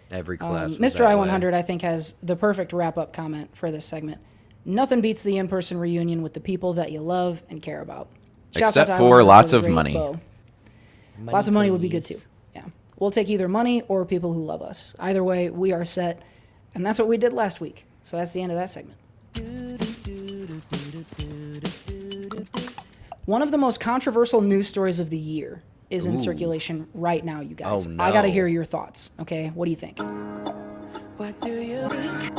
every class. Mr. I-100, I think, has the perfect wrap-up comment for this segment. Nothing beats the in-person reunion with the people that you love and care about. Except for lots of money. Lots of money would be good too. Yeah. We'll take either money or people who love us. Either way, we are set. And that's what we did last week. So that's the end of that segment. One of the most controversial news stories of the year is in circulation right now, you guys. Oh, no. I got to hear your thoughts. Okay. What do you think? What do you mean?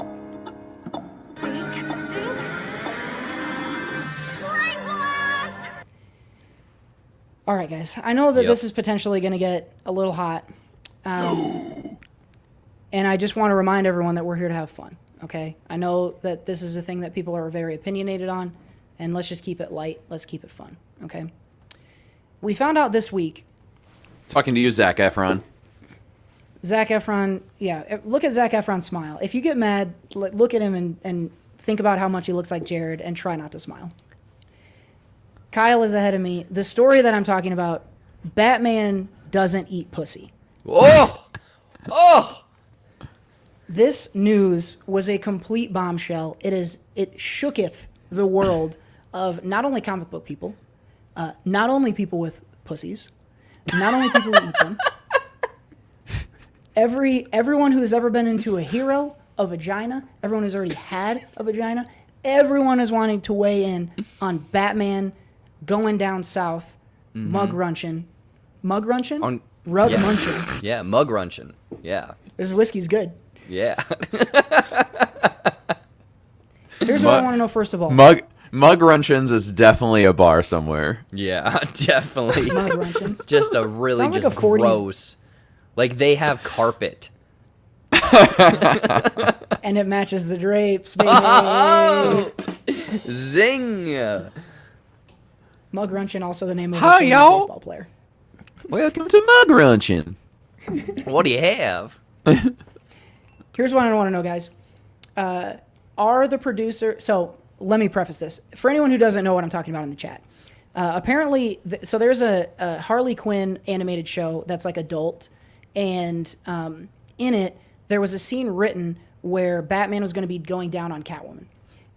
All right, guys. I know that this is potentially going to get a little hot. And I just want to remind everyone that we're here to have fun, okay? I know that this is a thing that people are very opinionated on, and let's just keep it light. Let's keep it fun, okay? We found out this week. Talking to you, Zac Efron. Zac Efron, yeah. Look at Zac Efron's smile. If you get mad, look at him and think about how much he looks like Jared and try not to smile. Kyle is ahead of me. The story that I'm talking about, Batman doesn't eat pussy. Oh! Oh! This news was a complete bombshell. It shooketh the world of not only comic book people, not only people with pussies, not only people who eat them. Everyone who has ever been into a hero, a vagina, everyone who's already had a vagina, everyone is wanting to weigh in on Batman going down south, mug runchin'. Mug runchin'? Rug munchin'. Yeah, mug runchin'. Yeah. This whiskey's good. Yeah. Here's what I want to know first of all. Mug Runchin's is definitely a bar somewhere. Yeah, definitely. Mug runchin's. Just a really Sounds like just a 40s gross. Like they have carpet. And it matches the drapes, baby. Zing! Mug Runchin, also the name of Hi, a y'all. baseball player. Welcome to Mug Runchin. What do you have? Here's what I want to know, guys. Are the producer... So, let me preface this. For anyone who doesn't know what I'm talking about in the chat. Apparently, so there's a Harley Quinn animated show that's like adult. And in it, there was a scene written where Batman was going to be going down on Catwoman.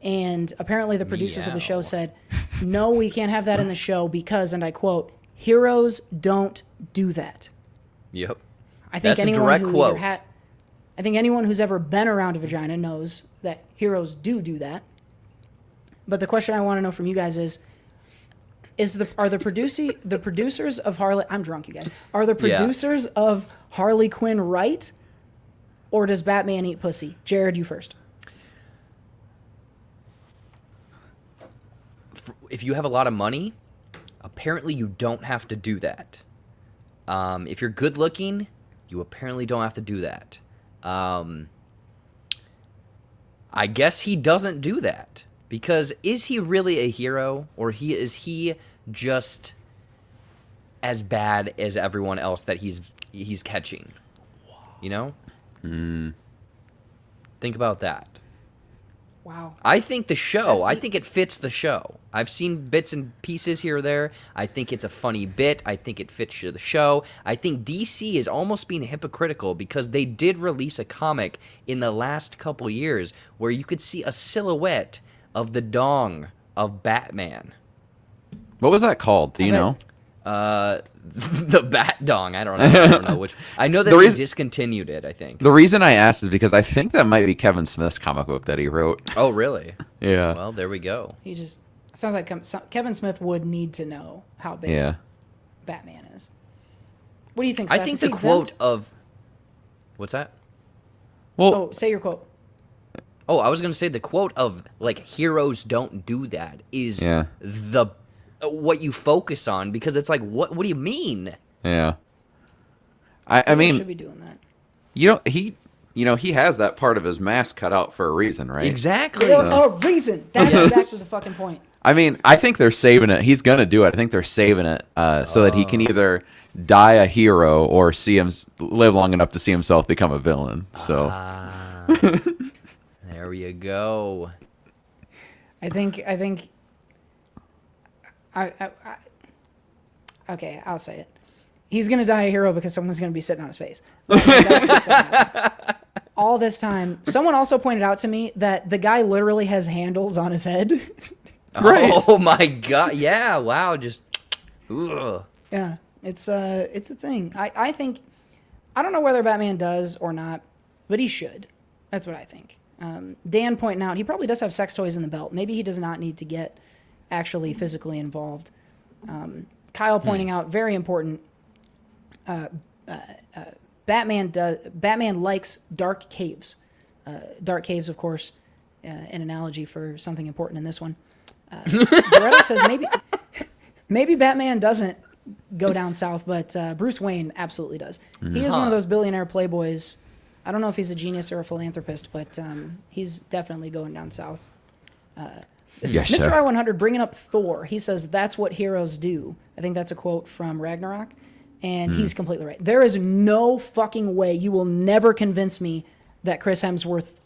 And apparently the producers of the show said, no, we can't have that in the show because, and I quote, heroes don't do that. Yep. I think That's a anyone direct who quote. I think anyone who's ever been around a vagina knows that heroes do that. But the question I want to know from you guys are the producers of Harley... I'm drunk, you guys. Are the producers of Harley Quinn right? Or does Batman eat pussy? Jared, you first. If you have a lot of money, apparently you don't have to do that. If you're good looking, you apparently don't have to do that. I guess he doesn't do that. Because is he really a hero? Or is he just as bad as everyone else that he's catching? You know? Think about that. Wow. I think I think it fits the show. I've seen bits and pieces here or there. I think it's a funny bit. I think it fits the show. I think DC is almost being hypocritical because they did release a comic in the last couple years where you could see a silhouette of the dong of Batman. What was that called? Do you know? The Bat Dong. I don't know which. I know that they discontinued it, I think. The reason I asked is because I think that might be Kevin Smith's comic book that he wrote. Oh, really? Yeah. Well, there we go. He just... Sounds like Kevin Smith would need to know how big Batman is. What do you think, Seth? I think the quote of... What's that? Well, say your quote. Oh, I was going to say the quote of, like, heroes don't do that is the... what you focus on, because it's like, what do you mean? Yeah. I mean, should be doing that. He has that part of his mask cut out for a reason, right? Exactly. For a reason. That's exactly the fucking point. I mean, I think they're saving it. He's gonna do it. I think they're saving it so that he can either die a hero or live long enough to see himself become a villain. So there you go. Okay, I'll say it. He's going to die a hero because someone's going to be sitting on his face. That's what's gonna happen. All this time. Someone also pointed out to me that the guy literally has handles on his head. Right. Oh my god. Yeah, wow, just ugh. Yeah, it's a thing. I think, I don't know whether Batman does or not, but he should. That's what I think. Dan pointing out, he probably does have sex toys in the belt. Maybe he does not need to get actually physically involved. Kyle pointing out, very important. Batman likes dark caves. Dark caves, of course, an analogy for something important in this one. Doretta says maybe Batman doesn't go down south, but Bruce Wayne absolutely does. He is one of those billionaire playboys. I don't know if he's a genius or a philanthropist, but he's definitely going down south. Yes, Mr. sir. I-100 bringing up Thor. He says, that's what heroes do. I think that's a quote from Ragnarok. And he's completely right. There is no fucking way you will never convince me that Chris Hemsworth's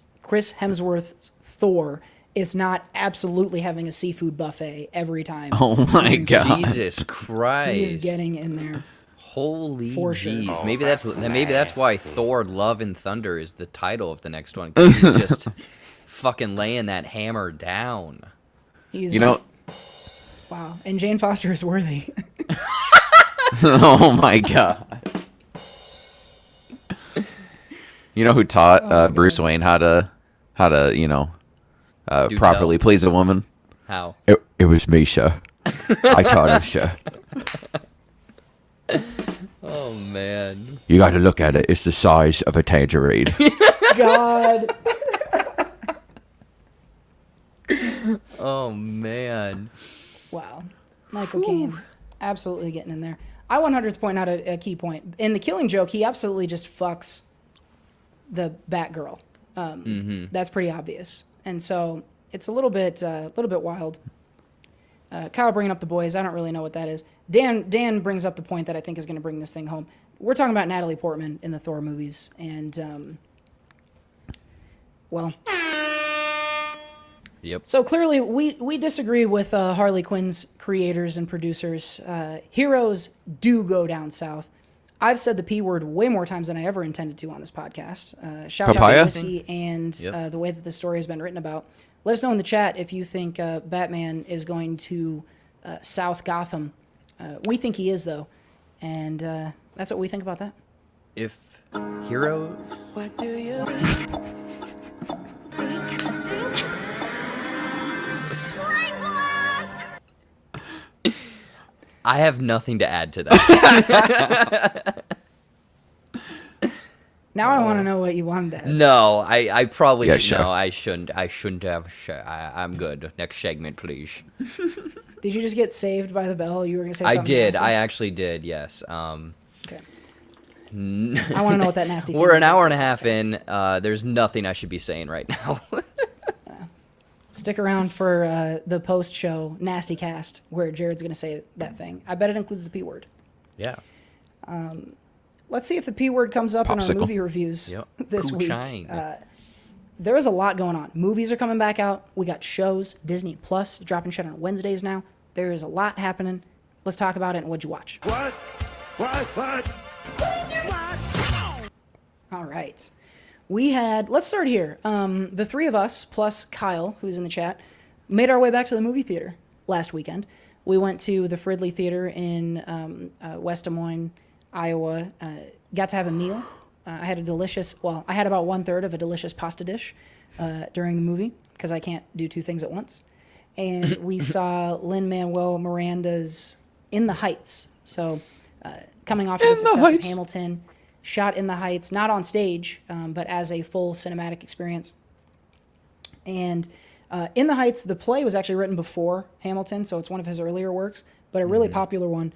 Thor is not absolutely having a seafood buffet every time. Oh my God. Jesus Christ. He's getting in there. Holy For sure. jeez. Oh, maybe that's that's why Thor Love and Thunder is the title of the next one. 'Cause he's just fucking laying that hammer down. He's, You know, wow. And Jane Foster is worthy. oh my God. You know who taught Bruce Wayne how to Do properly tell. please a woman? How? It was me, sir. I taught him, sir. Oh man. You got to look at it. It's the size of a tangerine. God. Oh man. Wow. Michael Caine. Absolutely getting in there. I-100's pointing out a key point. In the Killing Joke, he absolutely just fucks the Batgirl. That's pretty obvious. And so it's a little bit wild. Kyle bringing up the boys. I don't really know what that is. Dan brings up the point that I think is going to bring this thing home. We're talking about Natalie Portman in the Thor movies. And, well... Yep. So clearly, we disagree with Harley Quinn's creators and producers. Heroes do go down south. I've said the P word way more times than I ever intended to on this podcast. Shout out Papaya? to Whiskey and the way that the story has been written about. Let us know in the chat if you think Batman is going to South Gotham. We think he is, though. And that's what we think about that. If hero What do you I have nothing to add to that. Now I want to know what you wanted to add. No, I probably Yeah, should. sure. No, I shouldn't. I shouldn't have. I'm good. Next segment, please. Did you just get saved by the bell? You were going to say I something did. nasty? I actually did. Yes. Okay. I want to know what that nasty thing We're an is. hour and a half in. There's nothing I should be saying right now. Stick around for the post-show Nasty Cast, where Jared's going to say that thing. I bet it includes the P word. Yeah. Let's see if the P word comes up in our Popsicle. movie reviews Yep. this week. Poutine. There is a lot going on. Movies are coming back out. We got shows. Disney Plus dropping shit on Wednesdays now. There is a lot happening. Let's talk about it and what'd you watch? What? All right. Let's start here. The three of us, plus Kyle, who's in the chat, made our way back to the movie theater last weekend. We went to the Fridley Theater in West Des Moines, Iowa. Got to have a meal. I had I had about 1/3 of a delicious pasta dish during the movie because I can't do two things at once. And we saw Lin-Manuel Miranda's In the Heights. So coming off of the success of Hamilton, shot in the Heights, not on stage, but as a full cinematic experience. And In the Heights, the play was actually written before Hamilton, so it's one of his earlier works, but a really popular one.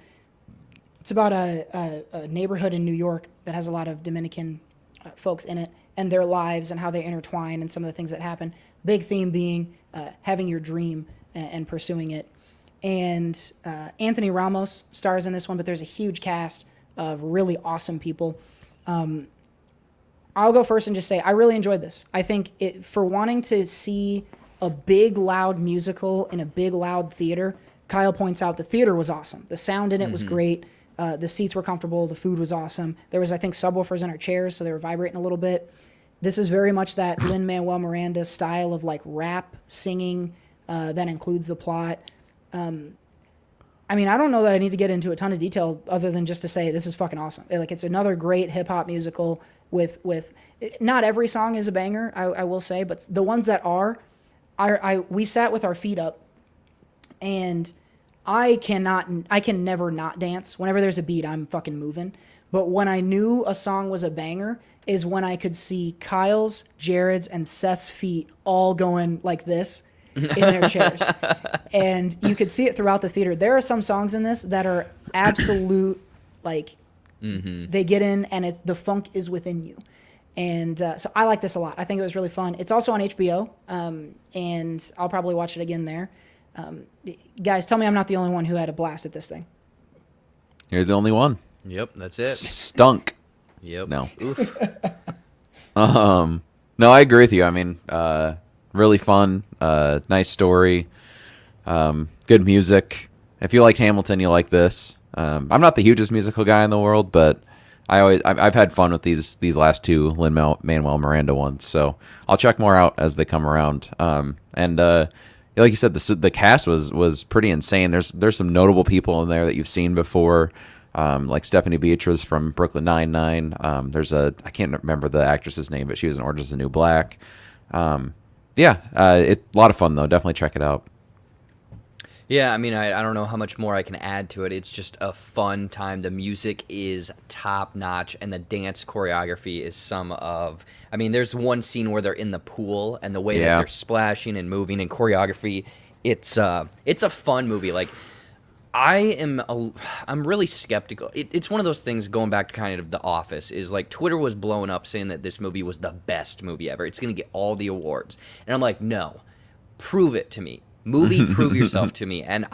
It's about a neighborhood in New York that has a lot of Dominican folks in it, and their lives and how they intertwine and some of the things that happen. Big theme being having your dream and pursuing it. And Anthony Ramos stars in this one, but there's a huge cast of really awesome people. I'll go first and just say I really enjoyed this. I think for wanting to see a big, loud musical in a big, loud theater, Kyle points out the theater was awesome. The sound in it was great. The seats were comfortable. The food was awesome. There was, I think, subwoofers in our chairs, so they were vibrating a little bit. This is very much that Lin-Manuel Miranda style of like rap singing that includes the plot. I mean, I don't know that I need to get into a ton of detail other than just to say this is fucking awesome. Like, it's another great hip hop musical with not every song is a banger, I will say, but the ones that are, we sat with our feet up, and I can never not dance. Whenever there's a beat, I'm fucking moving. But when I knew a song was a banger, is when I could see Kyle's, Jared's, and Seth's feet all going like this in their chairs. And you could see it throughout the theater. There are some songs in this that are absolute, like, they get in and the funk is within you. And so I like this a lot. I think it was really fun. It's also on HBO, and I'll probably watch it again there. Guys, tell me I'm not the only one who had a blast at this thing. You're the only one. Yep, that's it. Stunk. Yep. No. No, I agree with you. I mean, really fun, nice story, good music. If you liked Hamilton, you like this. I'm not the hugest musical guy in the world, but I've had fun with these last two Lin-Manuel Miranda ones. So I'll check more out as they come around. And like you said, the cast was pretty insane. There's some notable people in there that you've seen before. Like Stephanie Beatriz from Brooklyn Nine-Nine. I can't remember the actress's name, but she was in Orange is the New Black. A lot of fun though. Definitely check it out. Yeah, I mean, I don't know how much more I can add to it. It's just a fun time. The music is top notch, and the dance choreography is there's one scene where they're in the pool, and the way that they're splashing and moving and choreography, it's a fun movie. Like, I'm really skeptical. It's one of those things, going back to kind of The Office, is like Twitter was blowing up saying that this movie was the best movie ever. It's going to get all the awards. And I'm like, no, prove it to me. Movie, prove yourself to me. And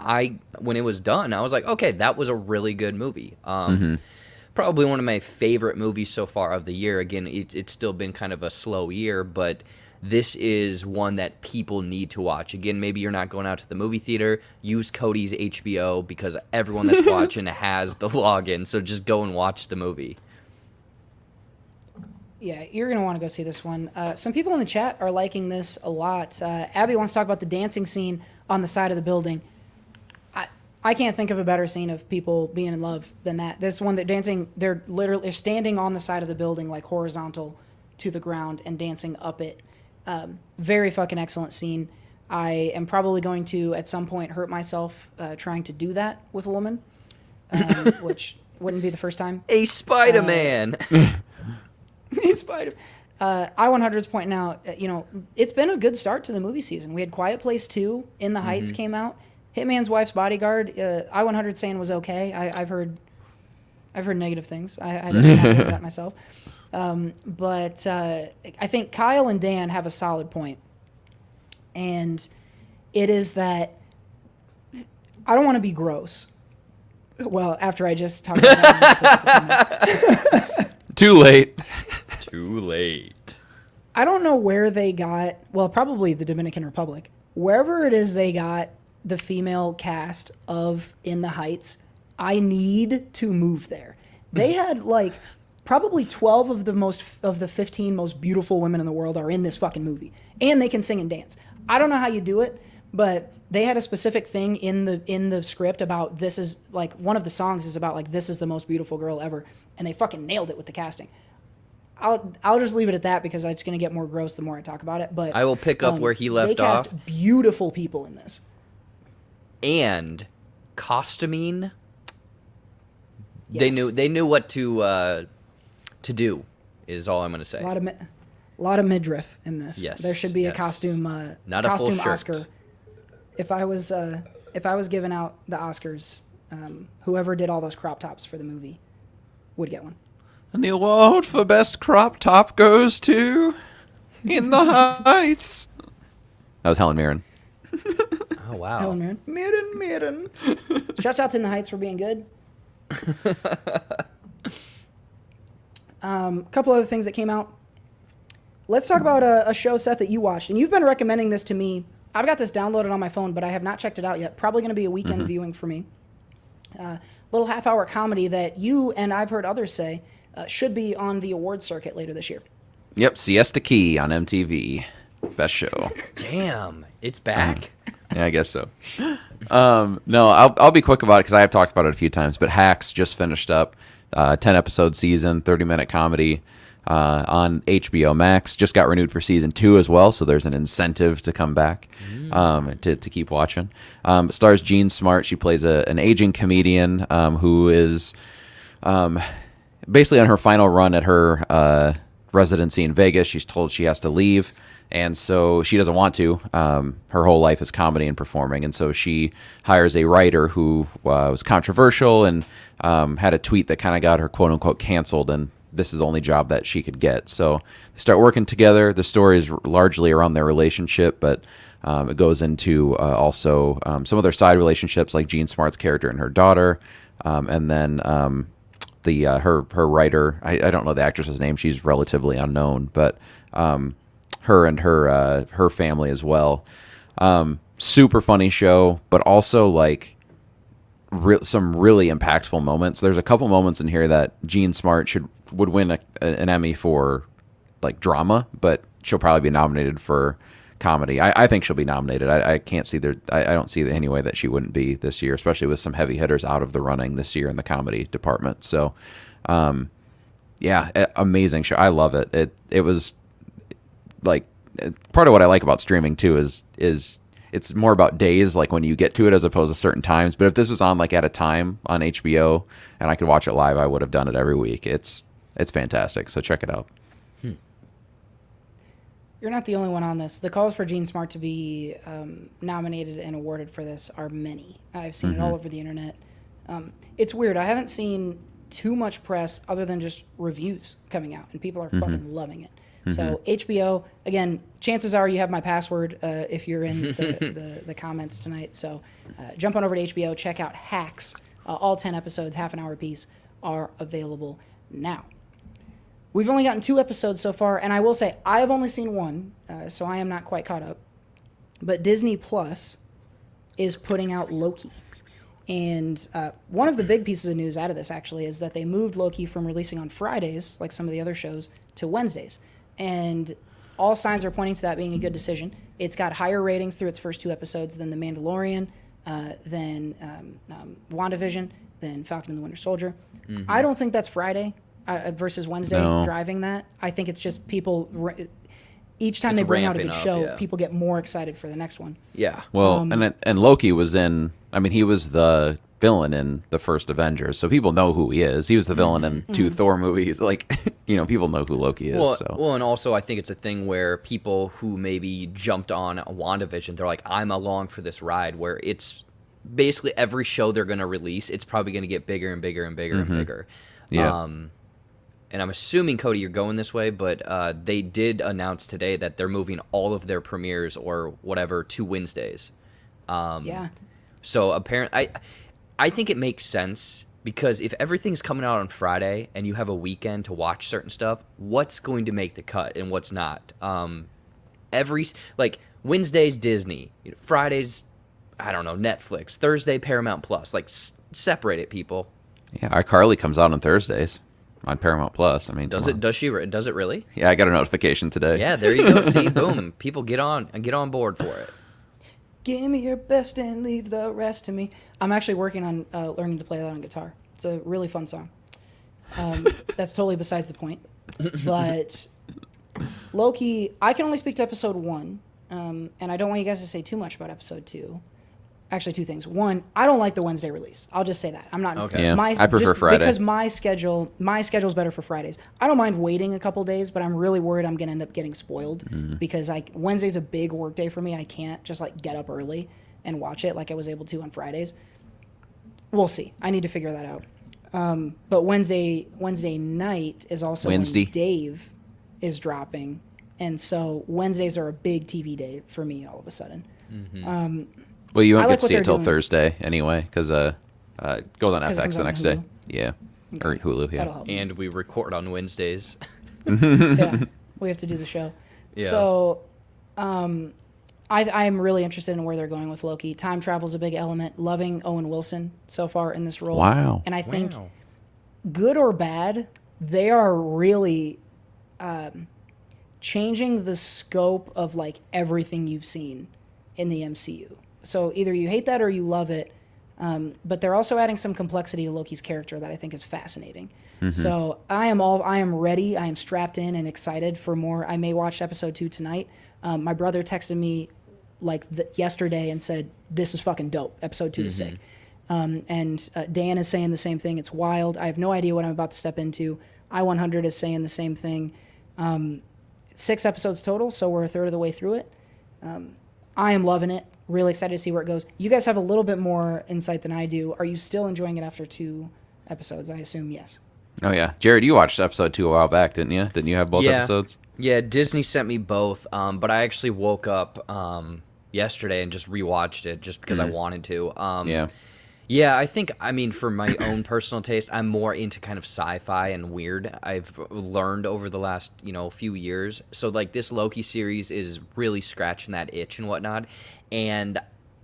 when it was done, I was like, okay, that was a really good movie. Probably one of my favorite movies so far of the year. Again, it's still been kind of a slow year, but this is one that people need to watch. Again, maybe you're not going out to the movie theater. Use Cody's HBO because everyone that's watching has the login. So just go and watch the movie. Yeah, you're going to want to go see this one. Some people in the chat are liking this a lot. Abby wants to talk about the dancing scene on the side of the building. I can't think of a better scene of people being in love than that. This one, they're dancing, they're standing on the side of the building, like horizontal to the ground and dancing up it. Very fucking excellent scene. I am probably going to, at some point, hurt myself trying to do that with a woman, which wouldn't be the first time. A Spider-Man! I-100 is pointing out, it's been a good start to the movie season. We had Quiet Place 2, In the Heights came out. Hitman's Wife's Bodyguard, I-100 saying was okay. I've heard negative things. I didn't have that myself. But I think Kyle and Dan have a solid point. And it is that I don't want to be gross. Well, after I just talked about that. Too late. Too late. I don't know where they got, well, probably the Dominican Republic. Wherever it is they got the female cast of In the Heights, I need to move there. They had probably 12 of the 15 most beautiful women in the world are in this fucking movie. And they can sing and dance. I don't know how you do it, but they had a specific thing in the script about this is one of the songs is about this is the most beautiful girl ever, and they fucking nailed it with the casting. I'll just leave it at that because it's going to get more gross the more I talk about it. But I will pick up where he left off. They cast beautiful people in this, and costuming. Yes. They knew what to do. Is all I'm going to say. A lot of midriff in this. Yes, there should be a costume. Not costume a full shirt. Oscar. If I was giving out the Oscars, whoever did all those crop tops for the movie would get one. And the award for best crop top goes to In the Heights. That was Helen Mirren. Oh, wow. Helen Mirren. Mirren. Shouts out to In the Heights for being good. Couple other things that came out. Let's talk about a show, Seth, that you watched. And you've been recommending this to me. I've got this downloaded on my phone, but I have not checked it out yet. Probably going to be a weekend viewing for me. Little half-hour comedy that you and I've heard others say should be on the awards circuit later this year. Yep, Siesta Key on MTV. Best show. Damn, it's back? Yeah, I guess so. No, I'll be quick about it because I have talked about it a few times, but Hacks just finished up. 10-episode season, 30-minute comedy on HBO Max. Just got renewed for season 2 as well, so there's an incentive to come back to keep watching. Stars Jean Smart. She plays an aging comedian who is basically on her final run at her residency in Vegas. She's told she has to leave, and so she doesn't want to. Her whole life is comedy and performing, and so she hires a writer who was controversial and had a tweet that kind of got her quote unquote canceled, and this is the only job that she could get. So they start working together. The story is largely around their relationship, but it goes into also some of their side relationships, like Jean Smart's character and her daughter, and then her writer. I don't know the actress's name. She's relatively unknown, but her and her family as well. Super funny show, but also like some really impactful moments. There's a couple moments in here that Jean Smart would win an Emmy for like drama, but she'll probably be nominated for comedy. I think she'll be nominated. I can't see I don't see any way that she wouldn't be this year, especially with some heavy hitters out of the running this year in the comedy department. So, amazing show. I love it. It was like part of what I like about streaming too is it's more about days, like when you get to it as opposed to certain times. But if this was on like at a time on HBO and I could watch it live, I would have done it every week. It's fantastic. So check it out. You're not the only one on this. The calls for Jean Smart to be nominated and awarded for this are many. I've seen it all over the internet. It's weird. I haven't seen too much press other than just reviews coming out, and people are fucking loving it. So HBO, again, chances are you have my password if you're in the comments tonight. So jump on over to HBO, check out Hacks. All 10 episodes, half an hour apiece, are available now. We've only gotten 2 episodes so far, and I will say I've only seen 1, so I am not quite caught up. But Disney Plus is putting out Loki. And one of the big pieces of news out of this, actually, is that they moved Loki from releasing on Fridays, like some of the other shows, to Wednesdays. And all signs are pointing to that being a good decision. It's got higher ratings through its first 2 episodes than The Mandalorian, than WandaVision, than Falcon and the Winter Soldier. I don't think that's Friday versus Wednesday driving that. I think it's just people... Each time they bring out a good show, people get more excited for the next one. Yeah. Well, and Loki was in... I mean, he was the villain in the first Avengers, so people know who he is. He was the villain in 2 Thor movies. Like, people know who Loki is. Well, and also I think it's a thing where people who maybe jumped on WandaVision, they're like, I'm along for this ride, where it's basically every show they're going to release, it's probably going to get bigger and bigger and bigger and bigger. Yeah. And I'm assuming, Cody, you're going this way, but they did announce today that they're moving all of their premieres or whatever to Wednesdays. Yeah. So apparently, I think it makes sense, because if everything's coming out on Friday and you have a weekend to watch certain stuff, what's going to make the cut and what's not? Wednesdays Disney, Fridays, I don't know, Netflix, Thursday Paramount Plus. Like, separate it, people. Yeah, iCarly comes out on Thursdays on Paramount Plus. I mean, does it really? Yeah, I got a notification today. Yeah, there you go. See, boom, people get on board for it. Give me your best and leave the rest to me. I'm actually working on learning to play that on guitar. It's a really fun song. That's totally besides the point. But Loki, I can only speak to episode 1, and I don't want you guys to say too much about episode 2. Actually, 2 things. 1, I don't like the Wednesday release. I'll just say that. I'm not. Okay. Yeah, I prefer Friday. Because my schedule's better for Fridays. I don't mind waiting a couple days, but I'm really worried I'm going to end up getting spoiled because Wednesday's a big work day for me. I can't just get up early and watch it like I was able to on Fridays. We'll see. I need to figure that out. But Wednesday night is also when Dave is dropping, and so Wednesdays are a big TV day for me all of a sudden. Well, you won't get to see it till Thursday anyway, because it goes on FX the next day. Yeah, okay. Or Hulu. Yeah, and we record on Wednesdays. Yeah, we have to do the show. Yeah. So, I'm really interested in where they're going with Loki. Time travel's a big element. Loving Owen Wilson so far in this role. Wow. And I think, good or bad, they are really changing the scope of everything you've seen in the MCU. So either you hate that or you love it, but they're also adding some complexity to Loki's character that I think is fascinating. So I am ready. I am strapped in and excited for more. I may watch episode 2 tonight. My brother texted me yesterday and said, "This is fucking dope. Episode 2 is sick." And Dan is saying the same thing. It's wild. I have no idea what I'm about to step into. I-100 is saying the same thing. 6 episodes total, so we're a third of the way through it. I am loving it. Really excited to see where it goes. You guys have a little bit more insight than I do. Are you still enjoying it after 2 episodes? I assume yes. Oh, yeah. Jared, you watched episode 2 a while back, didn't you? Didn't you have both episodes? Yeah, Disney sent me both, but I actually woke up yesterday and just rewatched it just because I wanted to. Yeah, I think, for my own personal taste, I'm more into kind of sci-fi and weird. I've learned over the last, few years. So, like, this Loki series is really scratching that itch and whatnot. And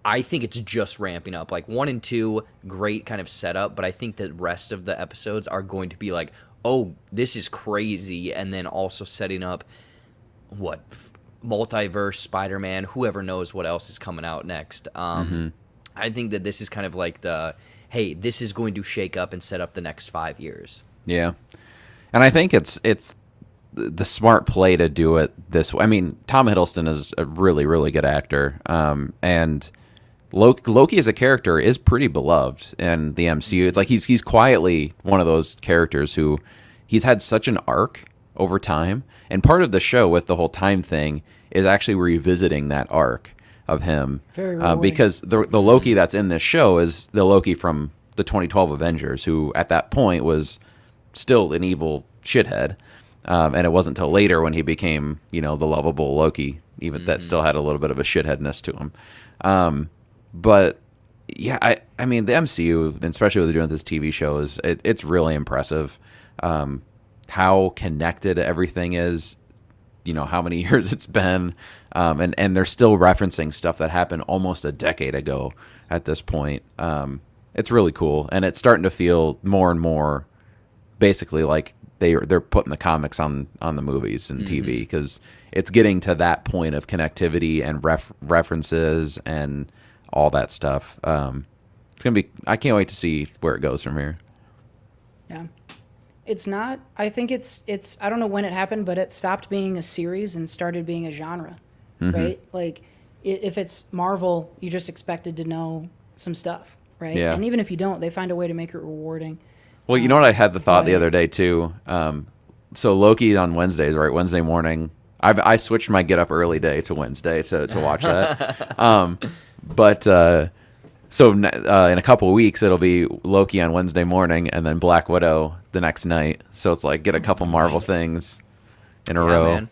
I think it's just ramping up. Like, 1 and 2, great kind of setup. But I think the rest of the episodes are going to be like, oh, this is crazy. And then also setting up, multiverse, Spider-Man, whoever knows what else is coming out next. I think that this is kind of like hey, this is going to shake up and set up the next 5 years. Yeah. And I think it's the smart play to do it this way. I mean, Tom Hiddleston is a really, really good actor. And Loki as a character is pretty beloved in the MCU. It's like he's quietly one of those characters who he's had such an arc over time. And part of the show with the whole time thing is actually revisiting that arc of him, because the Loki that's in this show is the Loki from the 2012 Avengers, who at that point was still an evil shithead, and it wasn't until later when he became, the lovable Loki, even that still had a little bit of a shitheadness to him. But yeah, I mean the MCU, especially what they're doing with this TV show, it's really impressive. How connected everything is. How many years it's been, and they're still referencing stuff that happened almost a decade ago at this point. It's really cool, and it's starting to feel more and more basically like they're putting the comics on the movies and TV, because it's getting to that point of connectivity and references and all that stuff. It's gonna be. I can't wait to see where it goes from here. Yeah. It's not. I think it's. I don't know when it happened, but it stopped being a series and started being a genre, right? Like, if it's Marvel, you're just expected to know some stuff, right? Yeah. And even if you don't, they find a way to make it rewarding. Well, you know what I had the thought the other day too. So Loki on Wednesdays, right? Wednesday morning. I switched my get up early day to Wednesday to watch that. So in a couple of weeks, it'll be Loki on Wednesday morning and then Black Widow the next night. So it's like get a couple Marvel things in a row. Man.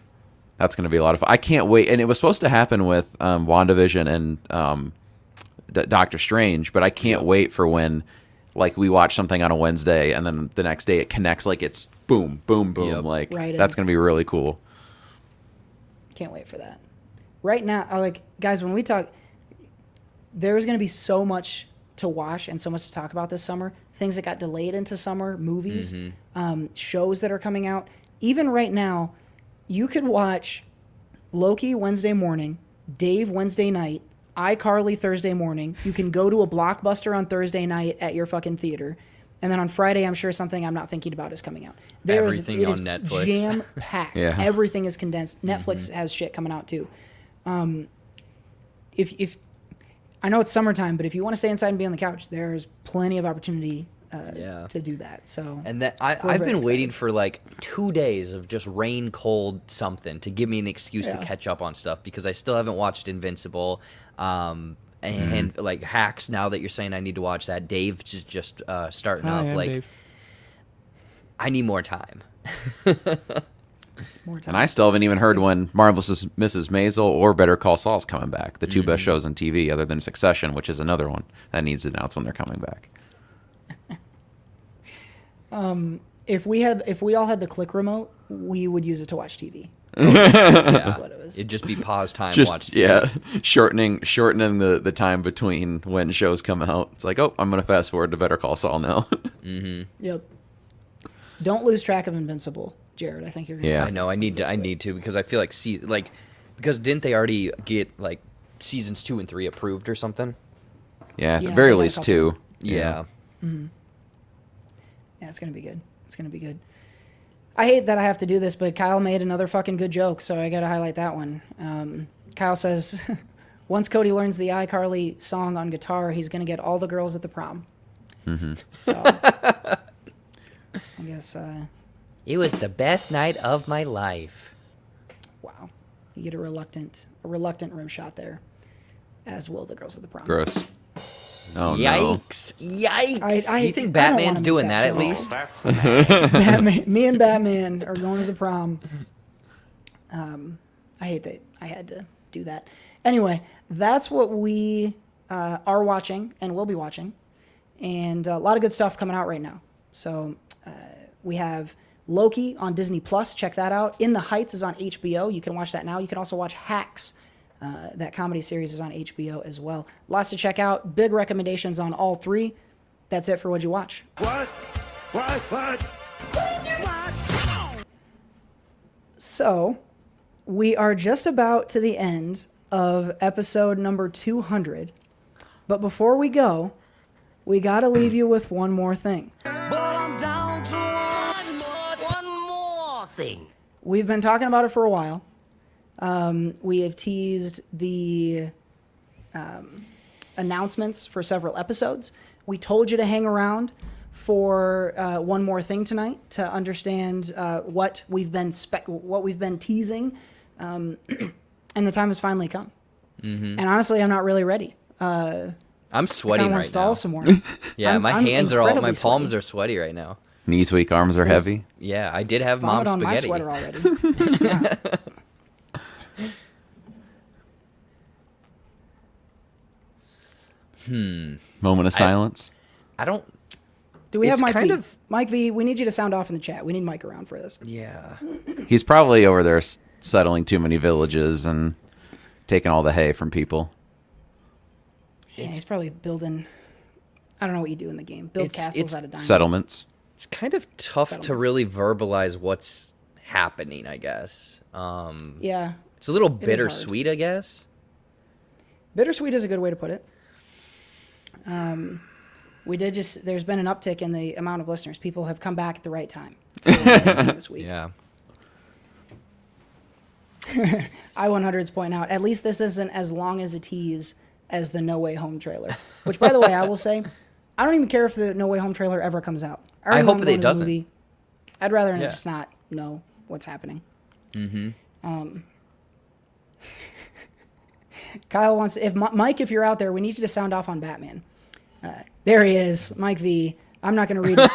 That's going to be a lot of fun. I can't wait. And it was supposed to happen with WandaVision and Doctor Strange, but I can't wait for when we watch something on a Wednesday and then the next day it connects like it's boom, boom, boom. Yep. That's going to be really cool. Can't wait for that. Right now, guys, when we talk... There's going to be so much to watch and so much to talk about this summer. Things that got delayed into summer, movies, shows that are coming out. Even right now, you could watch Loki Wednesday morning, Dave Wednesday night, iCarly Thursday morning. You can go to a Blockbuster on Thursday night at your fucking theater. And then on Friday, I'm sure something I'm not thinking about is coming out. Everything on Netflix. Jam-packed. Yeah. Everything is condensed. Netflix has shit coming out too. If I know it's summertime, but if you want to stay inside and be on the couch, there's plenty of opportunity to do that. So, and that I've been waiting for 2 days of just rain, cold something to give me an excuse to catch up on stuff, because I still haven't watched Invincible, and Hacks. Now that you're saying I need to watch that, Dave just starting up. Dave. I need more time. And I still haven't even heard when Marvelous Mrs. Maisel or Better Call Saul's coming back. The two best shows on TV, other than Succession, which is another one that needs to announce when they're coming back. If we all had the click remote, we would use it to watch TV. That's what it was. It'd just be pause time, watch TV. Yeah, shortening the time between when shows come out. It's like, oh, I'm going to fast forward to Better Call Saul now. Yep. Don't lose track of Invincible. Jared, I think you're gonna. Yeah, I know. I need to because I feel because didn't they already get seasons 2 and 3 approved or something? Yeah, at the very least 2. Yeah. Mm-hmm. Yeah, it's gonna be good. It's gonna be good. I hate that I have to do this, but Kyle made another fucking good joke, so I got to highlight that one. Kyle says, once Cody learns the iCarly song on guitar, he's gonna get all the girls at the prom. So I guess. It was the best night of my life. Wow. You get a reluctant rim shot there, as will the girls of the prom. Gross. Oh, Yikes. no. Yikes. You think Batman's doing that at least? That's nasty. Batman, me and Batman are going to the prom. I hate that I had to do that. Anyway, that's what we are watching and will be watching. And a lot of good stuff coming out right now. So we have Loki on Disney Plus. Check that out. In the Heights is on HBO. You can watch that now. You can also watch Hacks. That comedy series is on HBO as well. Lots to check out. Big recommendations on all three. That's it for What'd You Watch. What? So, we are just about to the end of episode number 200. But before we go, we got to leave you with one more thing. But I'm down to one more thing. We've been talking about it for a while. We have teased the announcements for several episodes. We told you to hang around for one more thing tonight to understand what we've been teasing, and the time has finally come. And honestly, I'm not really ready. I'm sweating I right stall now. some more. Yeah, I'm my hands are all, my incredibly palms sweaty. are sweaty right now. Knees weak, arms are heavy. Yeah, I did have Vomit mom's on my spaghetti. sweater already. Yeah. Moment of silence. I don't. Do we have It's Mike kind V? of- Mike V, we need you to sound off in the chat. We need Mike around for this. Yeah. He's probably over there settling too many villages and taking all the hay from people. Yeah, he's probably building. I don't know what you do in the game. Build castles it's out of diamonds. Settlements. It's kind of tough to Settlements. really verbalize what's happening, I guess. Yeah. It's a little is hard. bittersweet, I guess. Bittersweet is a good way to put it. There's been an uptick in the amount of listeners. People have come back at the right time this week. Yeah. I100's point out, at least this isn't as long as a tease as the No Way Home trailer. Which, by the way, I will say, I don't even care if the No Way Home trailer ever comes out. I already know hope I'm that going it to the doesn't. movie. I'd rather Yeah. just not know what's happening. Kyle wants, Mike, if you're out there, we need you to sound off on Batman. There he is, Mike V. I'm not going to read his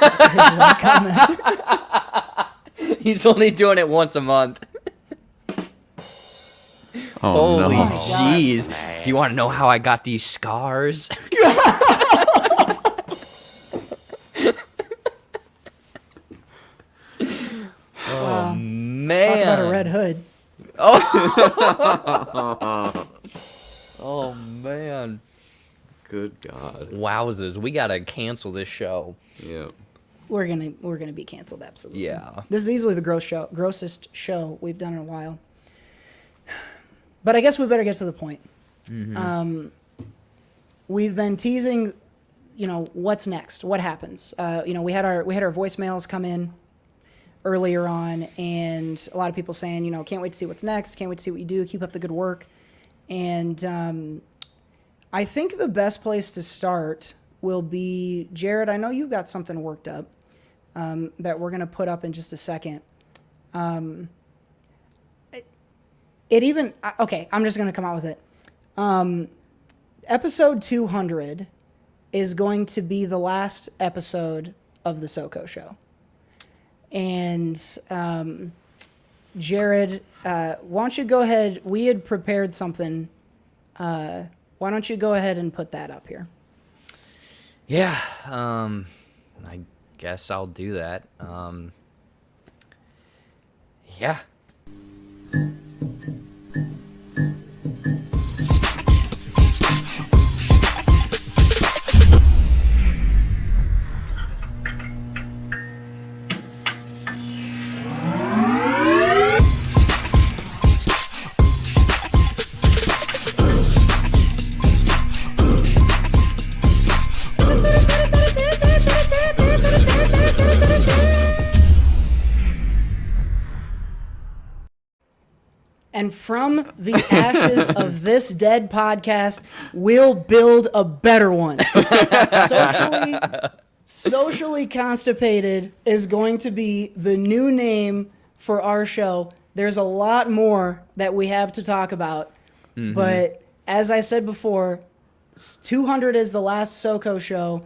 comment. He's only doing it once a month. Oh, Holy no. jeez. Do you want to know how I got these scars? Wow. Man. Talk about a red hood. Oh, man. Good God. Wowzers. We got to cancel this show. Yeah. We're gonna be canceled, absolutely. Yeah. This is easily the grossest show we've done in a while. But I guess we better get to the point. We've been teasing, what's next, what happens. We had our voicemails come in earlier on, and a lot of people saying, can't wait to see what's next, can't wait to see what you do, keep up the good work. And I think the best place to start will be, Jared, I know you've got something worked up that we're going to put up in just a second. Okay, I'm just going to come out with it. Episode 200 is going to be the last episode of the SOCO Show. And Jared, why don't you go ahead? We had prepared something. Why don't you go ahead and put that up here? Yeah. I guess I'll do that. Yeah. And from the ashes of this dead podcast, we'll build a better one. Socially Constipated is going to be the new name for our show. There's a lot more that we have to talk about. But as I said before, 200 is the last SOCO show,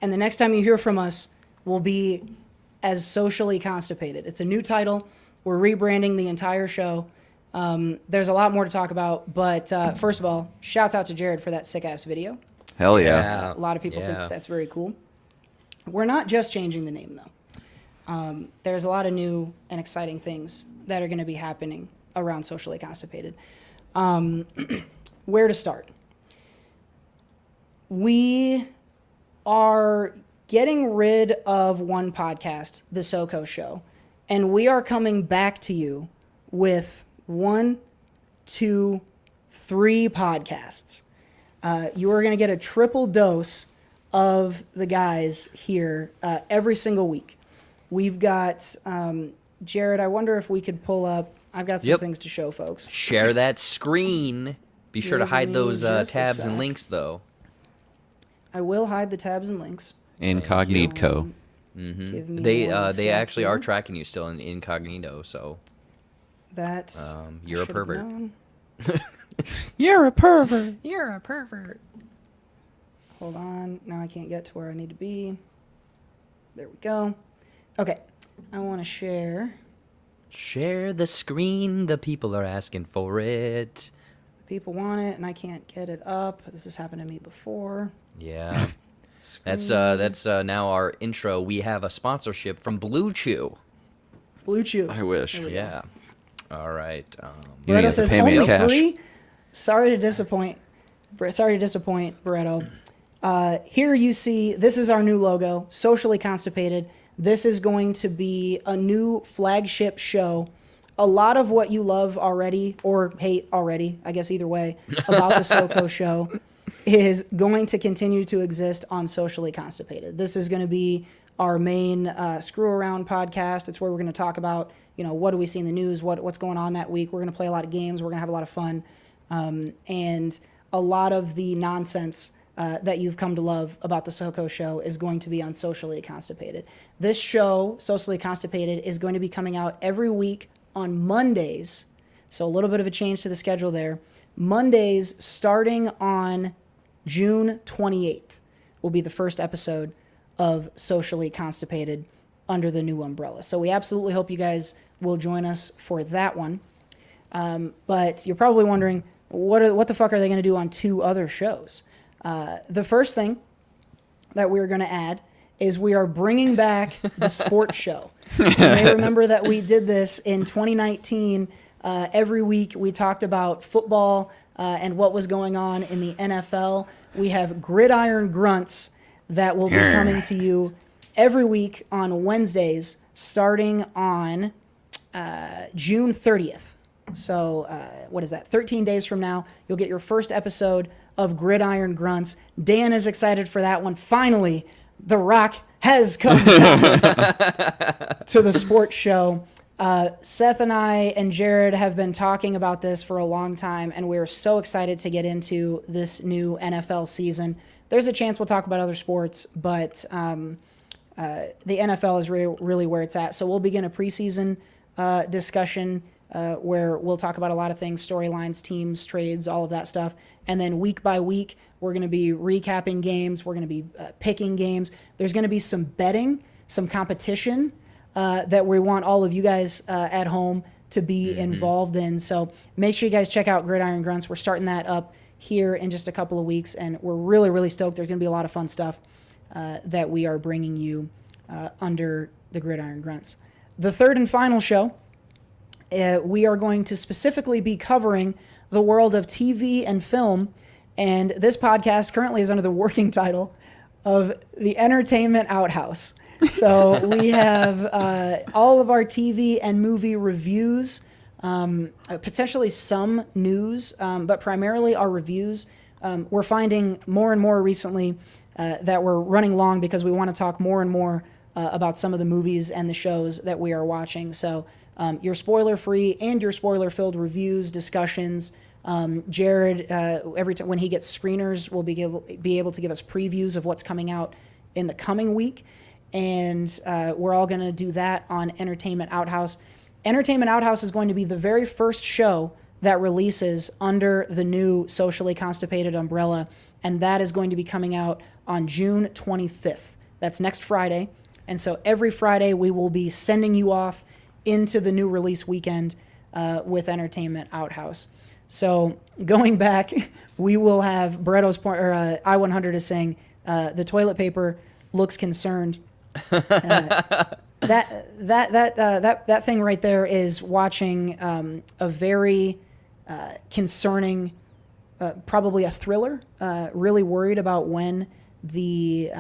and the next time you hear from us will be as Socially Constipated. It's a new title. We're rebranding the entire show. There's a lot more to talk about, but first of all, shouts out to Jared for that sick-ass video. Hell yeah. A lot of people think that's very cool. We're not just changing the name, though. There's a lot of new and exciting things that are going to be happening around Socially Constipated. Where to start? We are getting rid of one podcast, The SOCO Show, and we are coming back to you with 1, 2, 3 podcasts. You are going to get a triple dose of the guys here every single week. We've got, Jared, I wonder if we could pull up, I've got some things to show folks. Share that screen. Be sure to hide those tabs and links, though. I will hide the tabs and links. Incognito. They actually are tracking you still in incognito, so that's you're a pervert. You're a pervert. You're a pervert. Hold on. Now I can't get to where I need to be. There we go. Okay. I want to share. Share the screen. The people are asking for it. The people want it, and I can't get it up. This has happened to me before. Yeah. That's now our intro. We have a sponsorship from Blue Chew. Blue Chew. I wish. Yeah. All right. Loretto says only 3. Sorry to disappoint. Barretto. Here you see, this is our new logo, Socially Constipated. This is going to be a new flagship show. A lot of what you love already, or hate already, I guess either way, about the SOCO show is going to continue to exist on Socially Constipated. This is going to be our main screw around podcast. It's where we're going to talk about, what do we see in the news, what's going on that week. We're going to play a lot of games. We're going to have a lot of fun. And a lot of the nonsense that you've come to love about the SOCO show is going to be on Socially Constipated. This show, Socially Constipated, is going to be coming out every week on Mondays. So a little bit of a change to the schedule there. Mondays, starting on June 28th, will be the first episode of Socially Constipated under the new umbrella. So we absolutely hope you guys will join us for that one. But you're probably wondering, what the fuck are they going to do on 2 other shows? The first thing that we're going to add is we are bringing back the sports show. You may remember that we did this in 2019. Every week we talked about football and what was going on in the NFL. We have Gridiron Grunts that will be coming to you every week on Wednesdays starting on June 30th. So what is that? 13 days from now, you'll get your first episode of Gridiron Grunts. Dan is excited for that one. Finally, The Rock has come down to the sports show. Seth and I and Jared have been talking about this for a long time, and we're so excited to get into this new NFL season. There's a chance we'll talk about other sports, but the NFL is really where it's at. So we'll begin a preseason discussion where we'll talk about a lot of things, storylines, teams, trades, all of that stuff. And then week by week, we're going to be recapping games. We're going to be picking games. There's going to be some betting, some competition that we want all of you guys at home to be involved in. So make sure you guys check out Gridiron Grunts. We're starting that up here in just a couple of weeks, and we're really, really stoked. There's going to be a lot of fun stuff that we are bringing you under the Gridiron Grunts. The third and final show, we are going to specifically be covering the world of TV and film, and this podcast currently is under the working title of The Entertainment Outhouse. So we have all of our TV and movie reviews, potentially some news, but primarily our reviews. We're finding more and more recently that we're running long because we want to talk more and more about some of the movies and the shows that we are watching. So your spoiler-free and your spoiler-filled reviews, discussions. Jared, every time when he gets screeners, will be able to give us previews of what's coming out in the coming week. And we're all going to do that on Entertainment Outhouse. Entertainment Outhouse is going to be the very first show that releases under the new Socially Constipated umbrella, and that is going to be coming out on June 25th. That's next Friday. And so every Friday we will be sending you off into the new release weekend with Entertainment Outhouse. So going back, we will have Beretto's point, or I100 is saying the toilet paper looks concerned. That thing right there is watching a very concerning, probably a thriller. Really worried about when the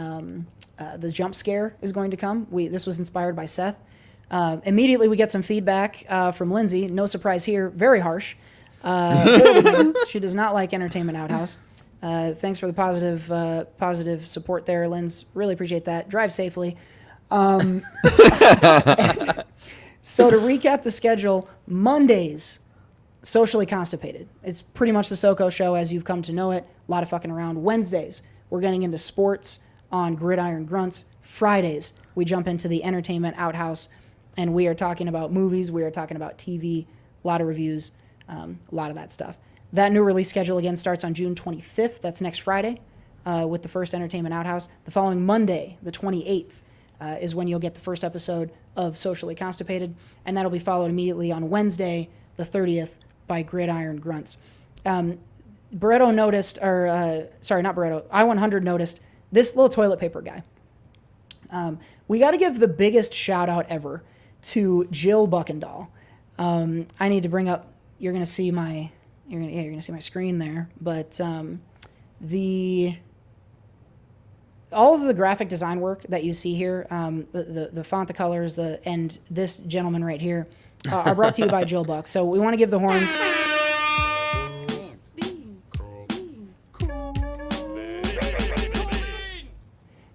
jump scare is going to come. This was inspired by Seth. Immediately we get some feedback from Lindsay. No surprise here. Very harsh. She does not like Entertainment Outhouse. Thanks for the positive support there, Linz. Really appreciate that. Drive safely. So to recap the schedule, Mondays, Socially Constipated. It's pretty much the SOCO show as you've come to know it. A lot of fucking around. Wednesdays, we're getting into sports on Gridiron Grunts. Fridays, we jump into the Entertainment Outhouse, and we are talking about movies. We are talking about TV, a lot of reviews, a lot of that stuff. That new release schedule, again, starts on June 25th. That's next Friday with the first Entertainment Outhouse. The following Monday, the 28th, is when you'll get the first episode of Socially Constipated, and that'll be followed immediately on Wednesday, the 30th, by Gridiron Grunts. Beretto noticed, or sorry, not Beretto, I100 noticed this little toilet paper guy. We got to give the biggest shout out ever to Jill Buckendahl. I need to bring up. You're gonna see my screen there, but all of the graphic design work that you see here, the font, the colors, and this gentleman right here are brought to you by Jill Buck. So we want to give the horns.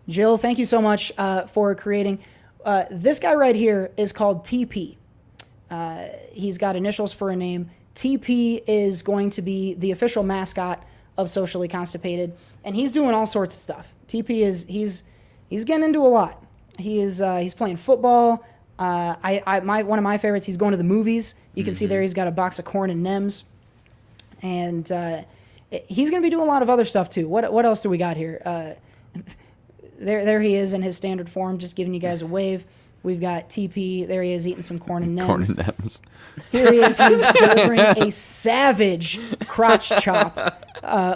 Jill, thank you so much for creating. This guy right here is called TP. He's got initials for a name. TP is going to be the official mascot of Socially Constipated, and he's doing all sorts of stuff. TP he's getting into a lot. He's playing football. One of my favorites. He's going to the movies. You can see there he's got a box of corn and Nems, and he's going to be doing a lot of other stuff too. What else do we got here? There he is in his standard form, just giving you guys a wave. We've got TP. There he is eating some corn and Nems. Corn and Nems. Here he is. He's delivering a savage crotch chop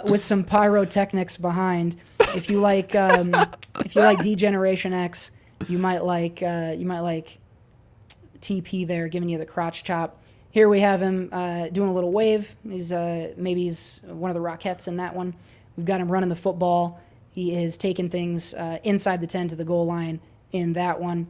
with some pyrotechnics behind. If you like Degeneration X, you might like TP there giving you the crotch chop. Here we have him doing a little wave. He's maybe he's one of the Rockettes in that one. We've got him running the football. He is taking things inside the 10 to the goal line in that one.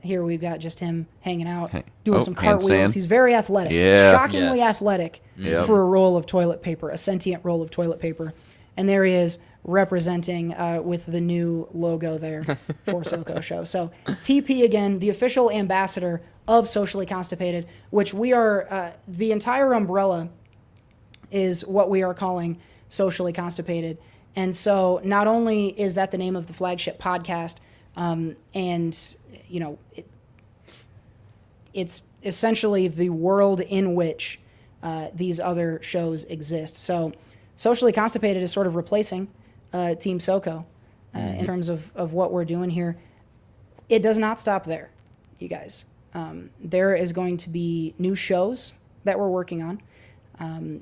Here we've got just him hanging out, doing some cartwheels. He's very athletic, shockingly athletic for a roll of toilet paper, a sentient roll of toilet paper. And there he is representing with the new logo there for SOCO Show. So TP, again, the official ambassador of Socially Constipated, which we are, the entire umbrella is what we are calling Socially Constipated. And so not only is that the name of the flagship podcast, and you know, it's essentially the world in which these other shows exist. So Socially Constipated is sort of replacing Team SOCO in terms of what we're doing here. It does not stop there, you guys. There is going to be new shows that we're working on.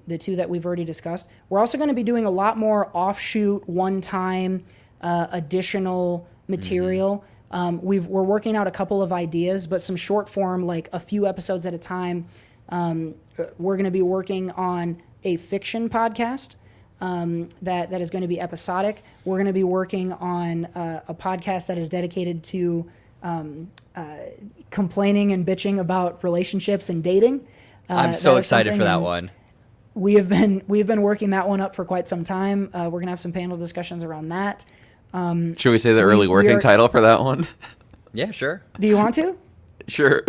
The two that we've already discussed. We're also going to be doing a lot more offshoot, one-time, additional material. We're working out a couple of ideas, but some short form, like a few episodes at a time. We're going to be working on a fiction podcast that is going to be episodic. We're going to be working on a podcast that is dedicated to complaining and bitching about relationships and dating. I'm so excited for that one. We've been working that one up for quite some time. We're going to have some panel discussions around that. Should we say the early working title for that one? Yeah, sure. Do you want to? Sure.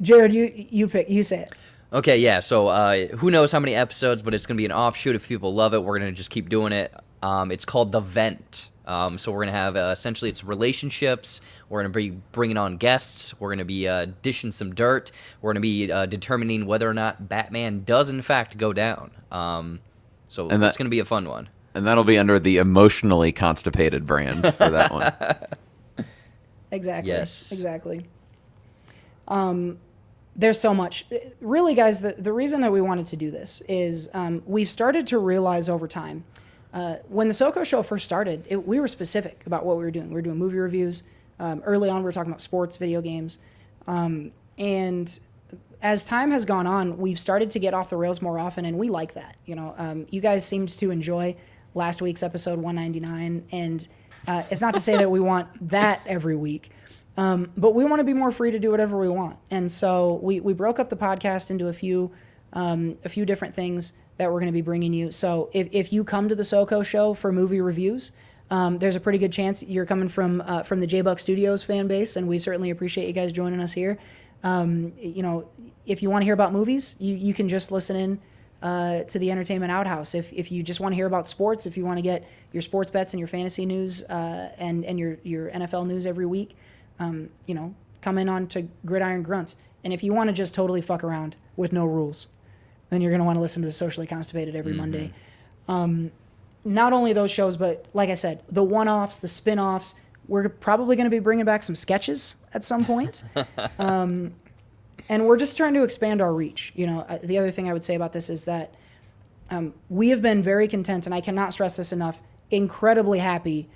Jared, you say it. Okay, yeah. So who knows how many episodes, but it's going to be an offshoot. If people love it, we're going to just keep doing it. It's called The Vent. So we're going to have essentially it's relationships. We're going to be bringing on guests. We're going to be dishing some dirt. We're going to be determining whether or not Batman does in fact go down. So that's going to be a fun one. And that'll be under the emotionally constipated brand for that one. Exactly. Yes. Exactly. There's so much. Really, guys, the reason that we wanted to do this is we've started to realize over time, when the SOCO Show first started, we were specific about what we were doing. We were doing movie reviews. Early on, we were talking about sports, video games. And as time has gone on, we've started to get off the rails more often, and we like that. You guys seemed to enjoy last week's episode 199, and it's not to say that we want that every week, but we want to be more free to do whatever we want. And so we broke up the podcast into a few different things that we're going to be bringing you. So if you come to the SOCO Show for movie reviews, there's a pretty good chance you're coming from the J-Buck Studios fan base, and we certainly appreciate you guys joining us here. If you want to hear about movies, you can just listen in to the Entertainment Outhouse. If you just want to hear about sports, if you want to get your sports bets and your fantasy news and your NFL news every week, come in on to Gridiron Grunts. And if you want to just totally fuck around with no rules, then you're going to want to listen to the Socially Constipated every Monday. Not only those shows, but like I said, the one-offs, the spin-offs. We're probably going to be bringing back some sketches at some point. And we're just trying to expand our reach. The other thing I would say about this is that we have been very content, and I cannot stress this enough, incredibly happy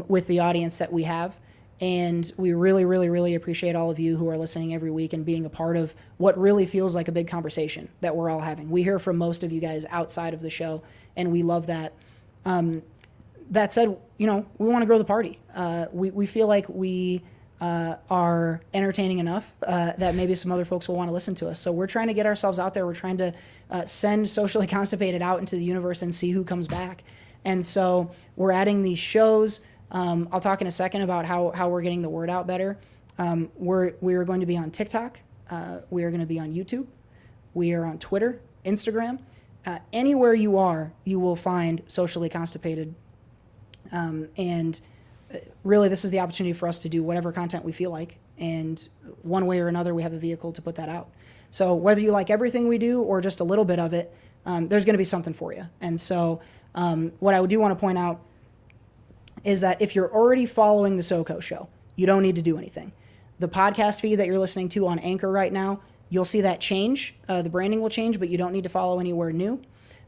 with the audience that we have. And we really, really, really appreciate all of you who are listening every week and being a part of what really feels like a big conversation that we're all having. We hear from most of you guys outside of the show, and we love that. That said, we want to grow the party. We feel like we are entertaining enough that maybe some other folks will want to listen to us. So we're trying to get ourselves out there. We're trying to send Socially Constipated out into the universe and see who comes back. And so we're adding these shows. I'll talk in a second about how we're getting the word out better. We're going to be on TikTok. We are going to be on YouTube. We are on Twitter, Instagram. Anywhere you are, you will find Socially Constipated. And really, this is the opportunity for us to do whatever content we feel like. And one way or another, we have a vehicle to put that out. So whether you like everything we do or just a little bit of it, there's going to be something for you. And so what I do want to point out is that if you're already following the SOCO Show, you don't need to do anything. The podcast feed that you're listening to on Anchor right now, you'll see that change. The branding will change, but you don't need to follow anywhere new.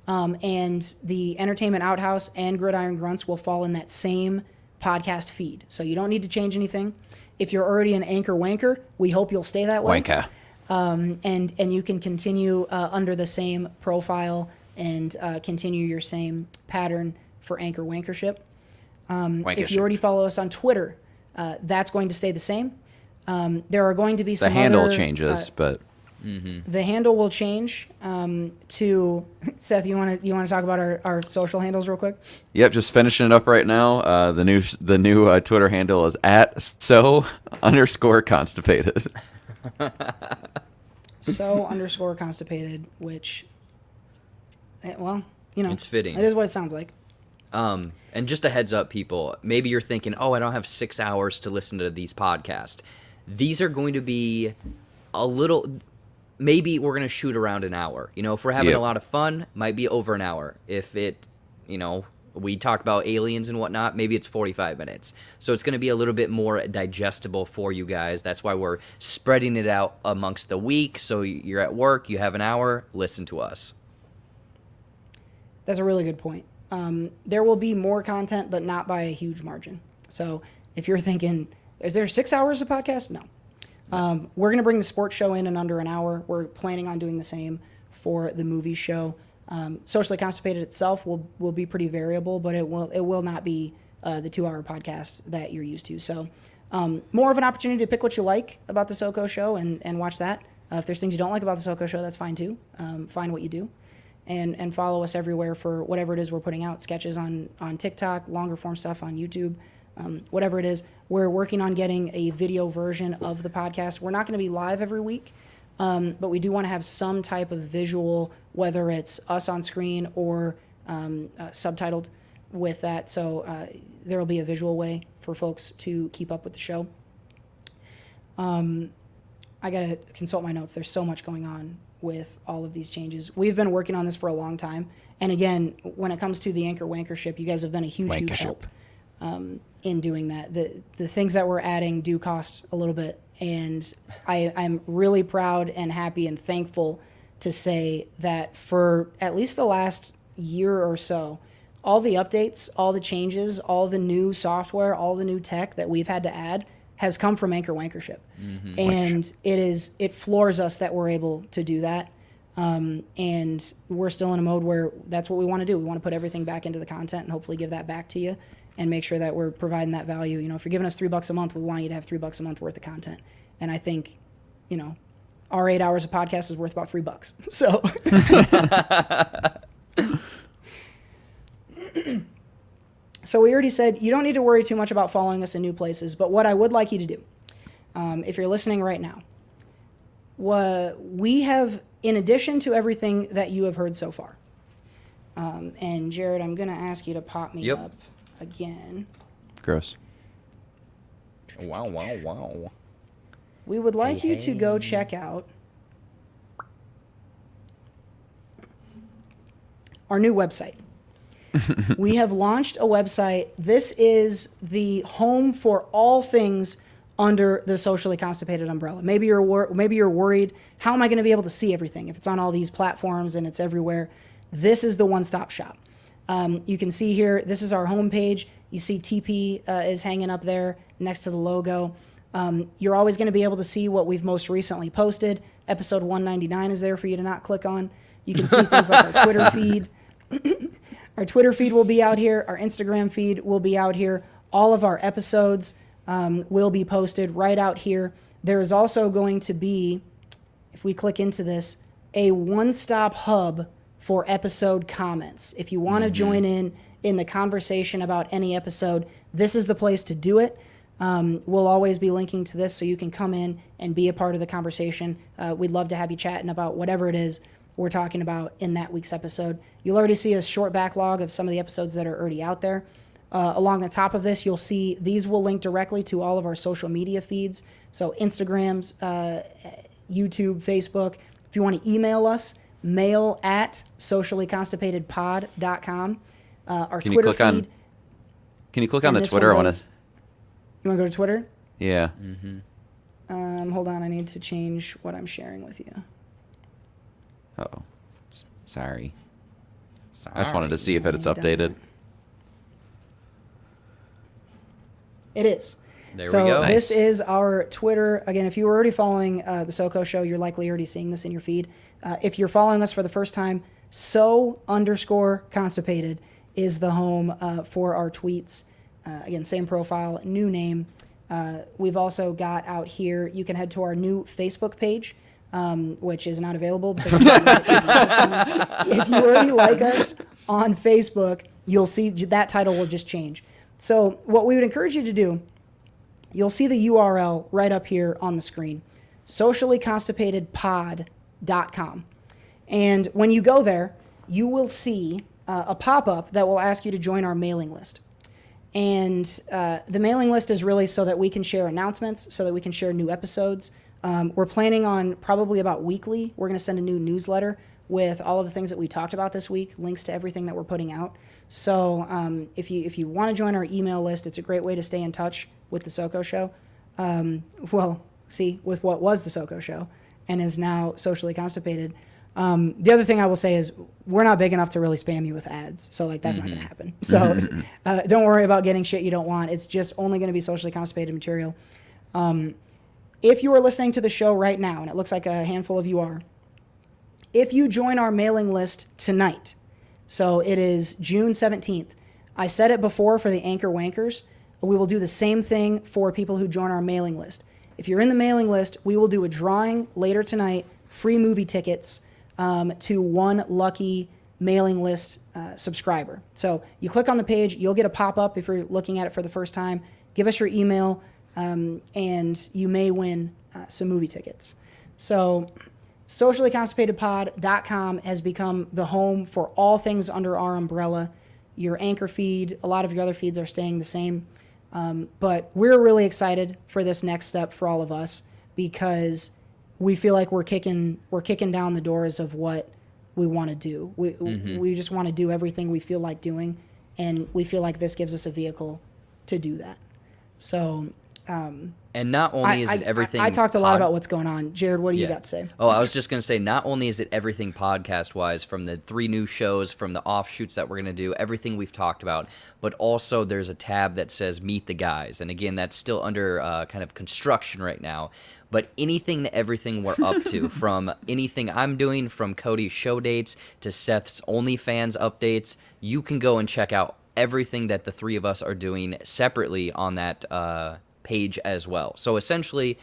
And the Entertainment Outhouse and Gridiron Grunts will fall in that same podcast feed. So you don't need to change anything. If you're already an Anchor Wanker, we hope you'll stay that way. Wanker. And you can continue under the same profile and continue your same pattern for Anchor Wankership. If you already follow us on Twitter, that's going to stay the same. There are going to be some the handle other, changes, but the handle will change to Seth. You want to talk about our social handles real quick? Yep, just finishing it up right now. The new Twitter handle is @so_constipated. So_constipated, which, well, it's fitting. It is what it sounds like. And just a heads up, people, maybe you're thinking, oh, I don't have 6 hours to listen to these podcasts. These are going to be a little, maybe we're going to shoot around an hour. If we're having a lot of fun, might be over an hour. If we talk about aliens and whatnot, maybe it's 45 minutes. So it's going to be a little bit more digestible for you guys. That's why we're spreading it out amongst the week. So you're at work, you have an hour, listen to us. That's a really good point. There will be more content, but not by a huge margin. So if you're thinking, is there 6 hours of podcast? No. We're going to bring the sports show in under an hour. We're planning on doing the same for the movie show. Socially Constipated itself will be pretty variable, but it will not be the 2-hour podcast that you're used to. So more of an opportunity to pick what you like about the SOCO Show and watch that. If there's things you don't like about the SOCO Show, that's fine too. Find what you do. And follow us everywhere for whatever it is we're putting out. Sketches on TikTok, longer form stuff on YouTube, whatever it is. We're working on getting a video version of the podcast. We're not going to be live every week, but we do want to have some type of visual, whether it's us on screen or subtitled, with that. So there will be a visual way for folks to keep up with the show. I got to consult my notes. There's so much going on with all of these changes. We've been working on this for a long time. And again, when it comes to the Anchor Wankership, you guys have been a huge help in doing that. The things that we're adding do cost a little bit. And I'm really proud and happy and thankful to say that for at least the last year or so, all the updates, all the changes, all the new software, all the new tech that we've had to add has come from Anchor Wankership. And it floors us that we're able to do that. And we're still in a mode where that's what we want to do. We want to put everything back into the content and hopefully give that back to you and make sure that we're providing that value. You know, if you're giving us $3 a month, we want you to have $3 a month worth of content. And I think, you know, our 8 hours of podcast is worth about $3. So, so we already said you don't need to worry too much about following us in new places. But what I would like you to do, if you're listening right now, we have, in addition to everything that you have heard so far, and Jared, I'm going to ask you to pop me up again. Gross. Wow. We would like you to go check out our new website. We have launched a website. This is the home for all things under the Socially Constipated umbrella. Maybe you're worried, how am I going to be able to see everything if it's on all these platforms and it's everywhere? This is the one-stop shop. You can see here, this is our homepage. You see TP is hanging up there next to the logo. You're always going to be able to see what we've most recently posted. Episode 199 is there for you to not click on. You can see things like our Twitter feed. Our Twitter feed will be out here. Our Instagram feed will be out here. All of our episodes will be posted right out here. There is also going to be, if we click into this, a one-stop hub for episode comments. If you want to join in the conversation about any episode, this is the place to do it. We'll always be linking to this so you can come in and be a part of the conversation. We'd love to have you chatting about whatever it is we're talking about in that week's episode. You'll already see a short backlog of some of the episodes that are already out there. Along the top of this, you'll see these will link directly to all of our social media feeds. So Instagrams, YouTube, Facebook. If you want to email us, mail@sociallyconstipatedpod.com. Our Twitter feed. Can you click on the Twitter? You want to go to Twitter? Yeah. Hold on. I need to change what I'm sharing with you. Uh-oh. Sorry. I just wanted to see if it's updated. It is. There we go. This is our Twitter. Again, if you were already following the SOCO Show, you're likely already seeing this in your feed. If you're following us for the first time, _constipated is the home for our tweets. Again, same profile, new name. We've also got out here, you can head to our new Facebook page, which is not available because if you already like us on Facebook, you'll see that title will just change. So what we would encourage you to do, you'll see the URL right up here on the screen, sociallyconstipatedpod.com. And when you go there, you will see a pop-up that will ask you to join our mailing list. And the mailing list is really so that we can share announcements, so that we can share new episodes. We're planning on probably about weekly. We're going to send a new newsletter with all of the things that we talked about this week, links to everything that we're putting out. So if you want to join our email list, it's a great way to stay in touch with the SOCO Show. With what was the SOCO Show and is now Socially Constipated. The other thing I will say is we're not big enough to really spam you with ads. So that's not going to happen. So don't worry about getting shit you don't want. It's just only going to be Socially Constipated material. If you are listening to the show right now, and it looks like a handful of you are, if you join our mailing list tonight, so it is June 17th. I said it before for the Anchor Wankers. We will do the same thing for people who join our mailing list. If you're in the mailing list, we will do a drawing later tonight, free movie tickets to one lucky mailing list subscriber. So you click on the page, you'll get a pop-up if you're looking at it for the first time. Give us your email, and you may win some movie tickets. So sociallyconstipatedpod.com has become the home for all things under our umbrella. your Anchor feed, a lot of your other feeds are staying the same. But we're really excited for this next step for all of us because we feel like we're kicking down the doors of what we want to do. We just want to do everything we feel like doing, and we feel like this gives us a vehicle to do that. So, and not only is it everything... I talked a lot about what's going on. Jared, what do you got to say? Oh, I was just going to say, not only is it everything podcast-wise, from the 3 new shows, from the offshoots that we're going to do, everything we've talked about, but also there's a tab that says Meet the Guys. And again, that's still under kind of construction right now. But anything to everything we're up to, from anything I'm doing, from Cody's show dates to Seth's OnlyFans updates, you can go and check out everything that the 3 of us are doing separately on that page as well. So essentially,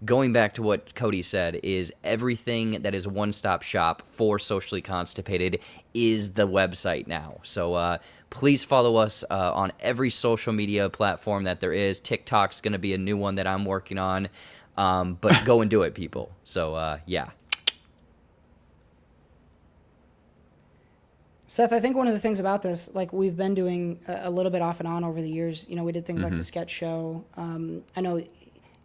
going back to what Cody said, is everything that is one-stop shop for Socially Constipated is the website now. So please follow us on every social media platform that there is. TikTok's going to be a new one that I'm working on, but go and do it, people. So yeah. Seth, I think one of the things about this, like we've been doing a little bit off and on over the years, you know, we did things like the sketch show. I know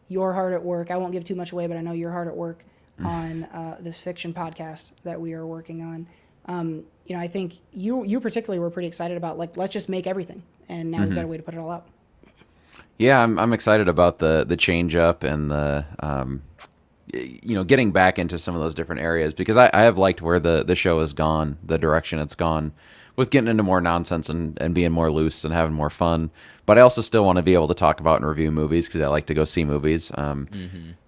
you're hard at work. I won't give too much away, but I know you're hard at work on this fiction podcast that we are working on. You know, I think you particularly were pretty excited about, like, let's just make everything. And now we've got a way to put it all out. Yeah, I'm excited about the change up and the you know, getting back into some of those different areas, because I have liked where the show has gone, the direction it's gone, with getting into more nonsense and being more loose and having more fun. But I also still want to be able to talk about and review movies, because I like to go see movies,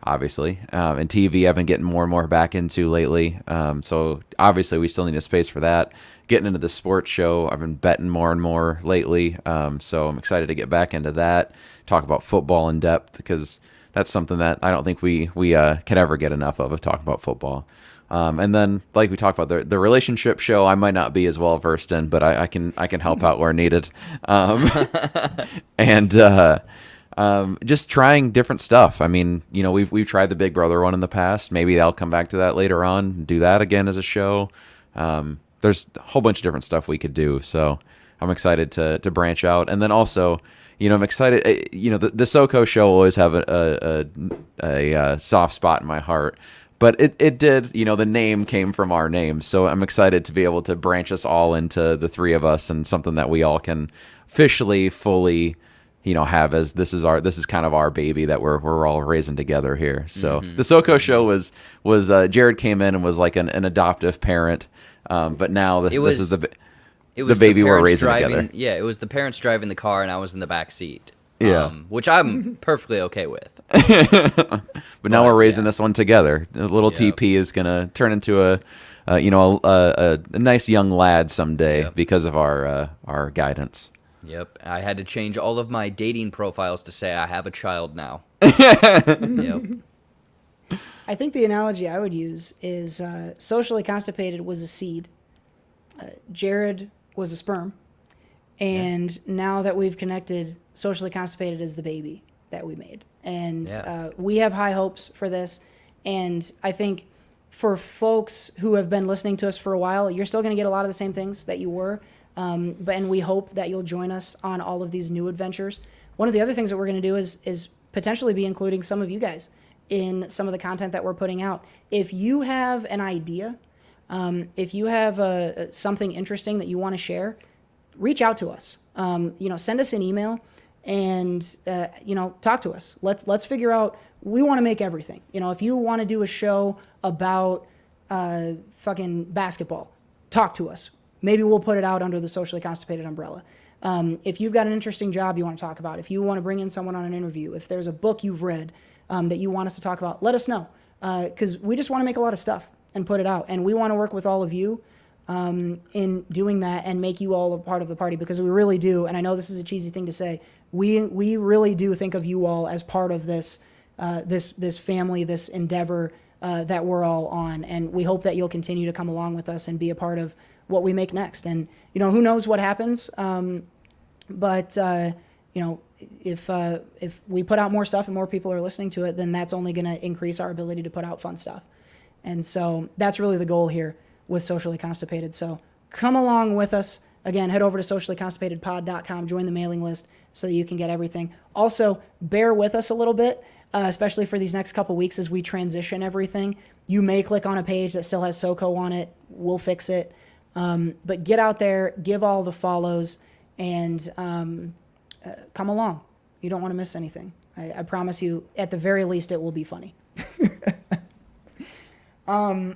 obviously. And TV I've been getting more and more back into lately. So obviously we still need a space for that. Getting into the sports show, I've been betting more and more lately. So I'm excited to get back into that, talk about football in depth, because that's something that I don't think we can ever get enough of talk about football. And then, like we talked about, the relationship show, I might not be as well versed in, but I can help out where needed. And just trying different stuff. I mean, you know, we've tried the Big Brother one in the past. Maybe I'll come back to that later on, do that again as a show. There's a whole bunch of different stuff we could do. So I'm excited to branch out. And then also, you know, I'm excited. You know, the SOCO show will always have a soft spot in my heart, but it did. You know, the name came from our name, so I'm excited to be able to branch us all into the 3 of us and something that we all can officially, fully, you know, have as this is kind of our baby that we're all raising together here. So the SOCO show was Jared came in and was like an adoptive parent, but now this is the. It was the baby we're raising together. Yeah, it was the parents driving the car, and I was in the back seat. Yeah, which I'm perfectly okay with. But now we're raising this one together. The little TP is gonna turn into a nice young lad someday because of our guidance. Yep, I had to change all of my dating profiles to say I have a child now. Yep. I think the analogy I would use is Socially Constipated was a seed. Jared was a sperm, and now that we've connected, Socially Constipated is the baby that we made, and we have high hopes for this. And I think for folks who have been listening to us for a while, you're still going to get a lot of the same things that you were, and we hope that you'll join us on all of these new adventures. One of the other things that we're going to do is potentially be including some of you guys in some of the content that we're putting out. If you have an idea, if you have something interesting that you want to share, reach out to us. You know, send us an email and you know, talk to us. Let's figure out. We want to make everything. You know, if you want to do a show about fucking basketball, talk to us. Maybe we'll put it out under the Socially Constipated umbrella. If you've got an interesting job you want to talk about, if you want to bring in someone on an interview, if there's a book you've read that you want us to talk about, let us know, because we just want to make a lot of stuff and put it out. And we want to work with all of you in doing that and make you all a part of the party, because we really do. And I know this is a cheesy thing to say. We really do think of you all as part of this this family, this endeavor that we're all on. And we hope that you'll continue to come along with us and be a part of what we make next. And, you know, who knows what happens. But you know, if we put out more stuff and more people are listening to it, then that's only going to increase our ability to put out fun stuff. And so that's really the goal here with Socially Constipated. So come along with us. Again, head over to sociallyconstipatedpod.com, join the mailing list so that you can get everything. Also, bear with us a little bit, especially for these next couple weeks as we transition everything. You may click on a page that still has SOCO on it. We'll fix it. But get out there, give all the follows, and come along. You don't want to miss anything. I promise you, at the very least, it will be funny. I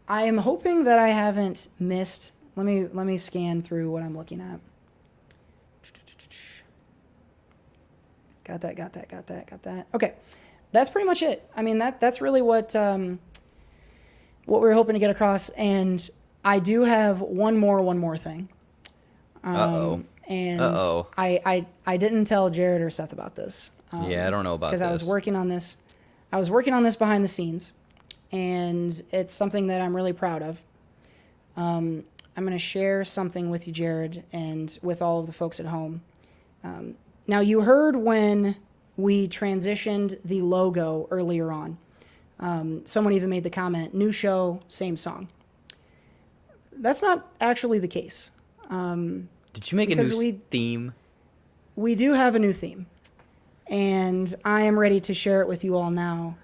am hoping that I haven't missed. Let me scan through what I'm looking at. Got that. Okay, that's pretty much it. I mean, that's really what we were hoping to get across. And I do have one more thing. And I didn't tell Jared or Seth about this. Yeah, I don't know about this. Because I was working on this. I was working on this behind the scenes, and it's something that I'm really proud of. I'm going to share something with you, Jared, and with all of the folks at home. Now, you heard when we transitioned the logo earlier on. Someone even made the comment, new show, same song. That's not actually the case. Did you make a new theme? We do have a new theme. And I am ready to share it with you all now,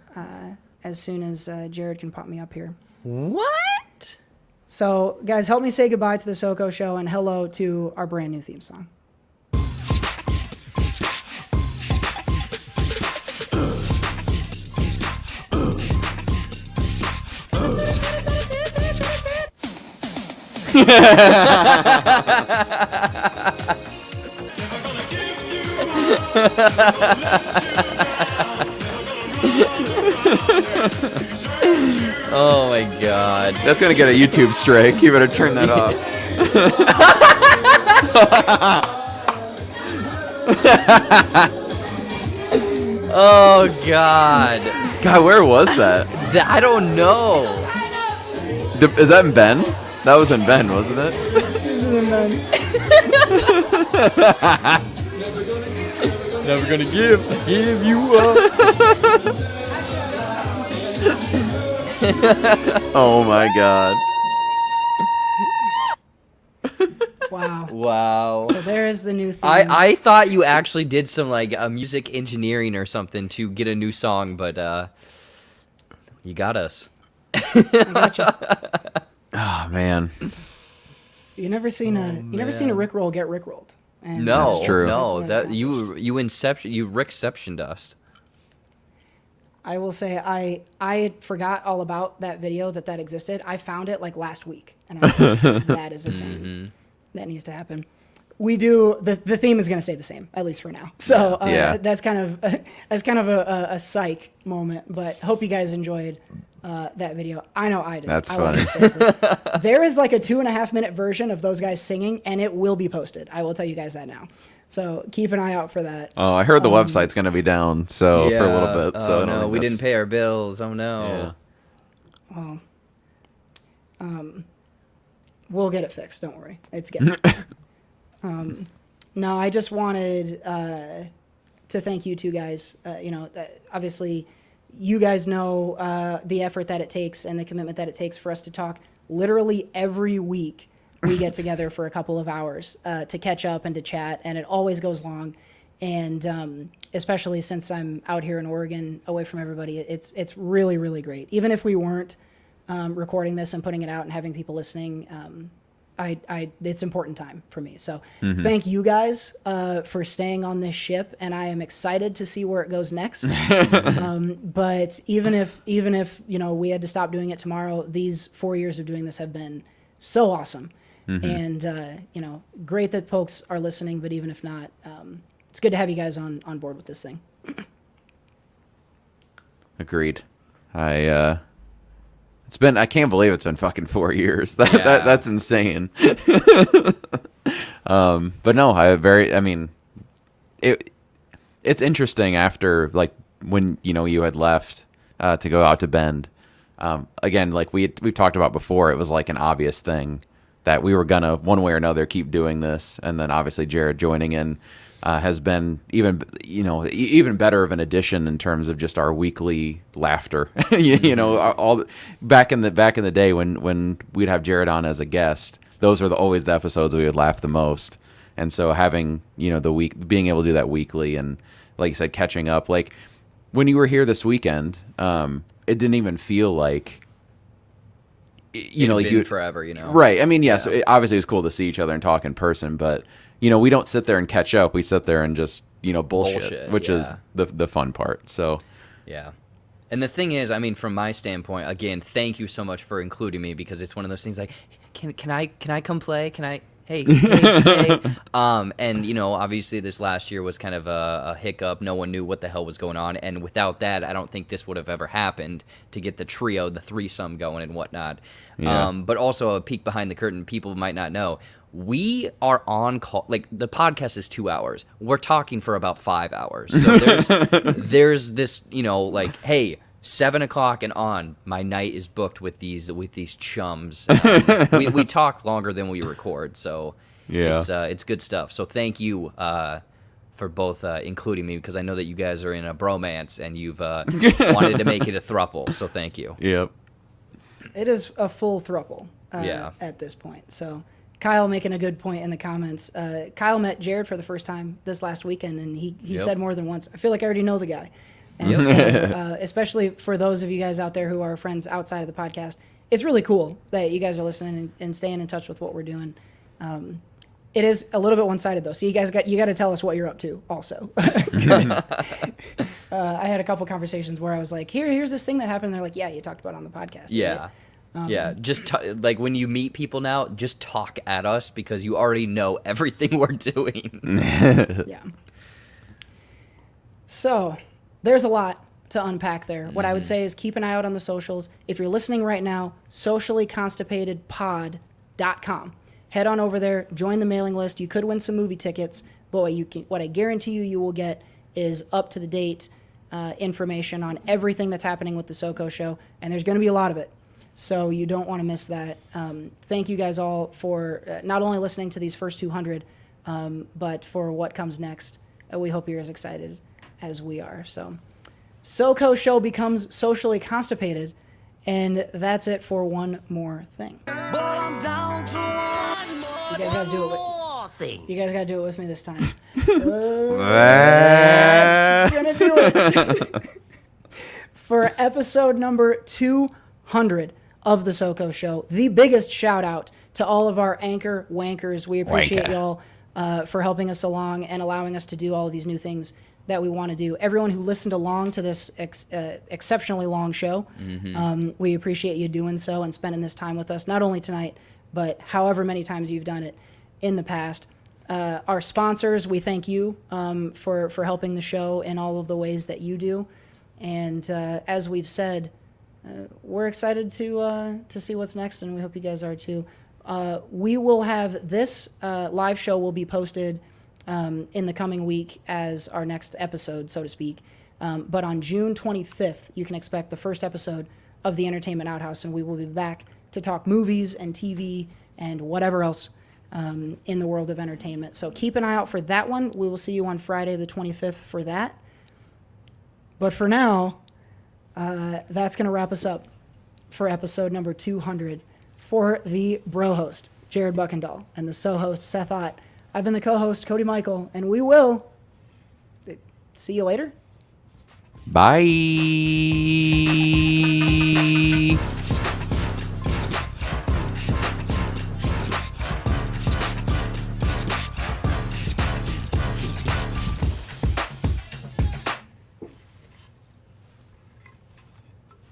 as soon as Jared can pop me up here. What? So, guys, help me say goodbye to the SOCO Show and hello to our brand new theme song. Oh my god. That's gonna get a YouTube strike. You better turn that off. Oh god. God, where was that? I don't know. Is that in Bend? That was in Bend, wasn't it? This is in Bend. Never gonna give you up. Oh my god. Wow. So there is the new theme. I thought you actually did some like music engineering or something to get a new song, but you got us. I got you. Oh man. You never seen a Rickroll get Rickrolled. And No, That's true. No, that you Rickceptioned us. I will say I forgot all about that video that existed. I found it like last week, and I was like, that is a thing that needs to happen. We do the theme is going to stay the same, at least for now. So that's kind of a psych moment, but hope you guys enjoyed that video. I know I did. That's I funny. There is like a 2.5-minute version of those guys singing, and it will be posted. I will tell you guys that now. So keep an eye out for that. Oh, I heard the website's going to be down for a little bit. So oh no, we didn't pay our bills. Oh no. Yeah. Well, we'll get it fixed. Don't worry. It's getting. No, I just wanted to thank you two guys. Obviously, you guys know the effort that it takes and the commitment that it takes for us to talk literally every week. We get together for a couple of hours to catch up and to chat, and it always goes long. And especially since I'm out here in Oregon, away from everybody, it's really, really great. Even if we weren't recording this and putting it out and having people listening, it's important time for me. So thank you guys for staying on this ship, and I am excited to see where it goes next. But even if we had to stop doing it tomorrow, these 4 years of doing this have been so awesome. And great that folks are listening, but even if not, it's good to have you guys on board with this thing. Agreed. I can't believe it's been fucking 4 years. That's insane. But no, it's interesting after like when you had left to go out to Bend. Again, like we've talked about before, it was like an obvious thing that we were gonna one way or another keep doing this, and then obviously Jared joining in has been even better of an addition in terms of just our weekly laughter. All back in the day when we'd have Jared on as a guest, those were always the episodes we would laugh the most. And so having, being able to do that weekly and, like you said, catching up. Like, when you were here this weekend, it didn't even feel like, like forever, Right. I mean, yes, obviously it was cool to see each other and talk in person, but, we don't sit there and catch up. We sit there and just, bullshit, which is the fun part. So, yeah. And the thing is, I mean, from my standpoint, again, thank you so much for including me, because it's one of those things like, can I come play? Can I? Hey. And obviously this last year was kind of a hiccup. No one knew what the hell was going on, and without that, I don't think this would have ever happened to get the trio, the threesome going and whatnot. Yeah. But also a peek behind the curtain, people might not know. We are on call. Like, the podcast is 2 hours. We're talking for about 5 hours. So there's this, like, hey, 7 o'clock and on, my night is booked with these chums. We talk longer than we record, so it's good stuff. So thank you for both including me, because I know that you guys are in a bromance and you've wanted to make it a throuple. So thank you. Yep. It is a full throuple at this point. So Kyle making a good point in the comments. Kyle met Jared for the first time this last weekend, and he said more than once, I feel like I already know the guy. And so, especially for those of you guys out there who are friends outside of the podcast, it's really cool that you guys are listening and staying in touch with what we're doing. It is a little bit one-sided though, so you got to tell us what you're up to also. I had a couple conversations where I was like, here's this thing that happened. And they're like, yeah, you talked about it on the podcast. Yeah. Just like when you meet people now, just talk at us, because you already know everything we're doing. Yeah. So there's a lot to unpack there. What I would say is keep an eye out on the socials. If you're listening right now, sociallyconstipatedpod.com. Head on over there, join the mailing list. You could win some movie tickets, but what I guarantee you will get is up-to-the-date information on everything that's happening with the SOCO Show, and there's going to be a lot of it. So you don't want to miss that. Thank you guys all for not only listening to these first 200, but for what comes next. We hope you're as excited as we are. So SOCO Show becomes socially constipated, and that's it for one more thing. But I'm down to one more. You guys gotta do it with, you guys gotta do it with me this time. That's gonna do it. For episode number 200 of the SOCO Show, the biggest shout out to all of our anchor wankers. We appreciate y'all for helping us along and allowing us to do all of these new things that we want to do. Everyone who listened along to this exceptionally long show, we appreciate you doing so and spending this time with us, not only tonight, but however many times you've done it in the past. Our sponsors, we thank you for helping the show in all of the ways that you do. And as we've said, we're excited to see what's next, and we hope you guys are too. We will have this live show will be posted in the coming week as our next episode, so to speak. But on June 25th, you can expect the first episode of the Entertainment Outhouse, and we will be back to talk movies and TV and whatever else in the world of entertainment. So keep an eye out for that one. We will see you on Friday the 25th for that. But for now, that's going to wrap us up for episode number 200. For the bro host, Jared Buckendahl, and the so-host, Seth Ott, I've been the co-host, Cody Michael, and we will see you later. Bye.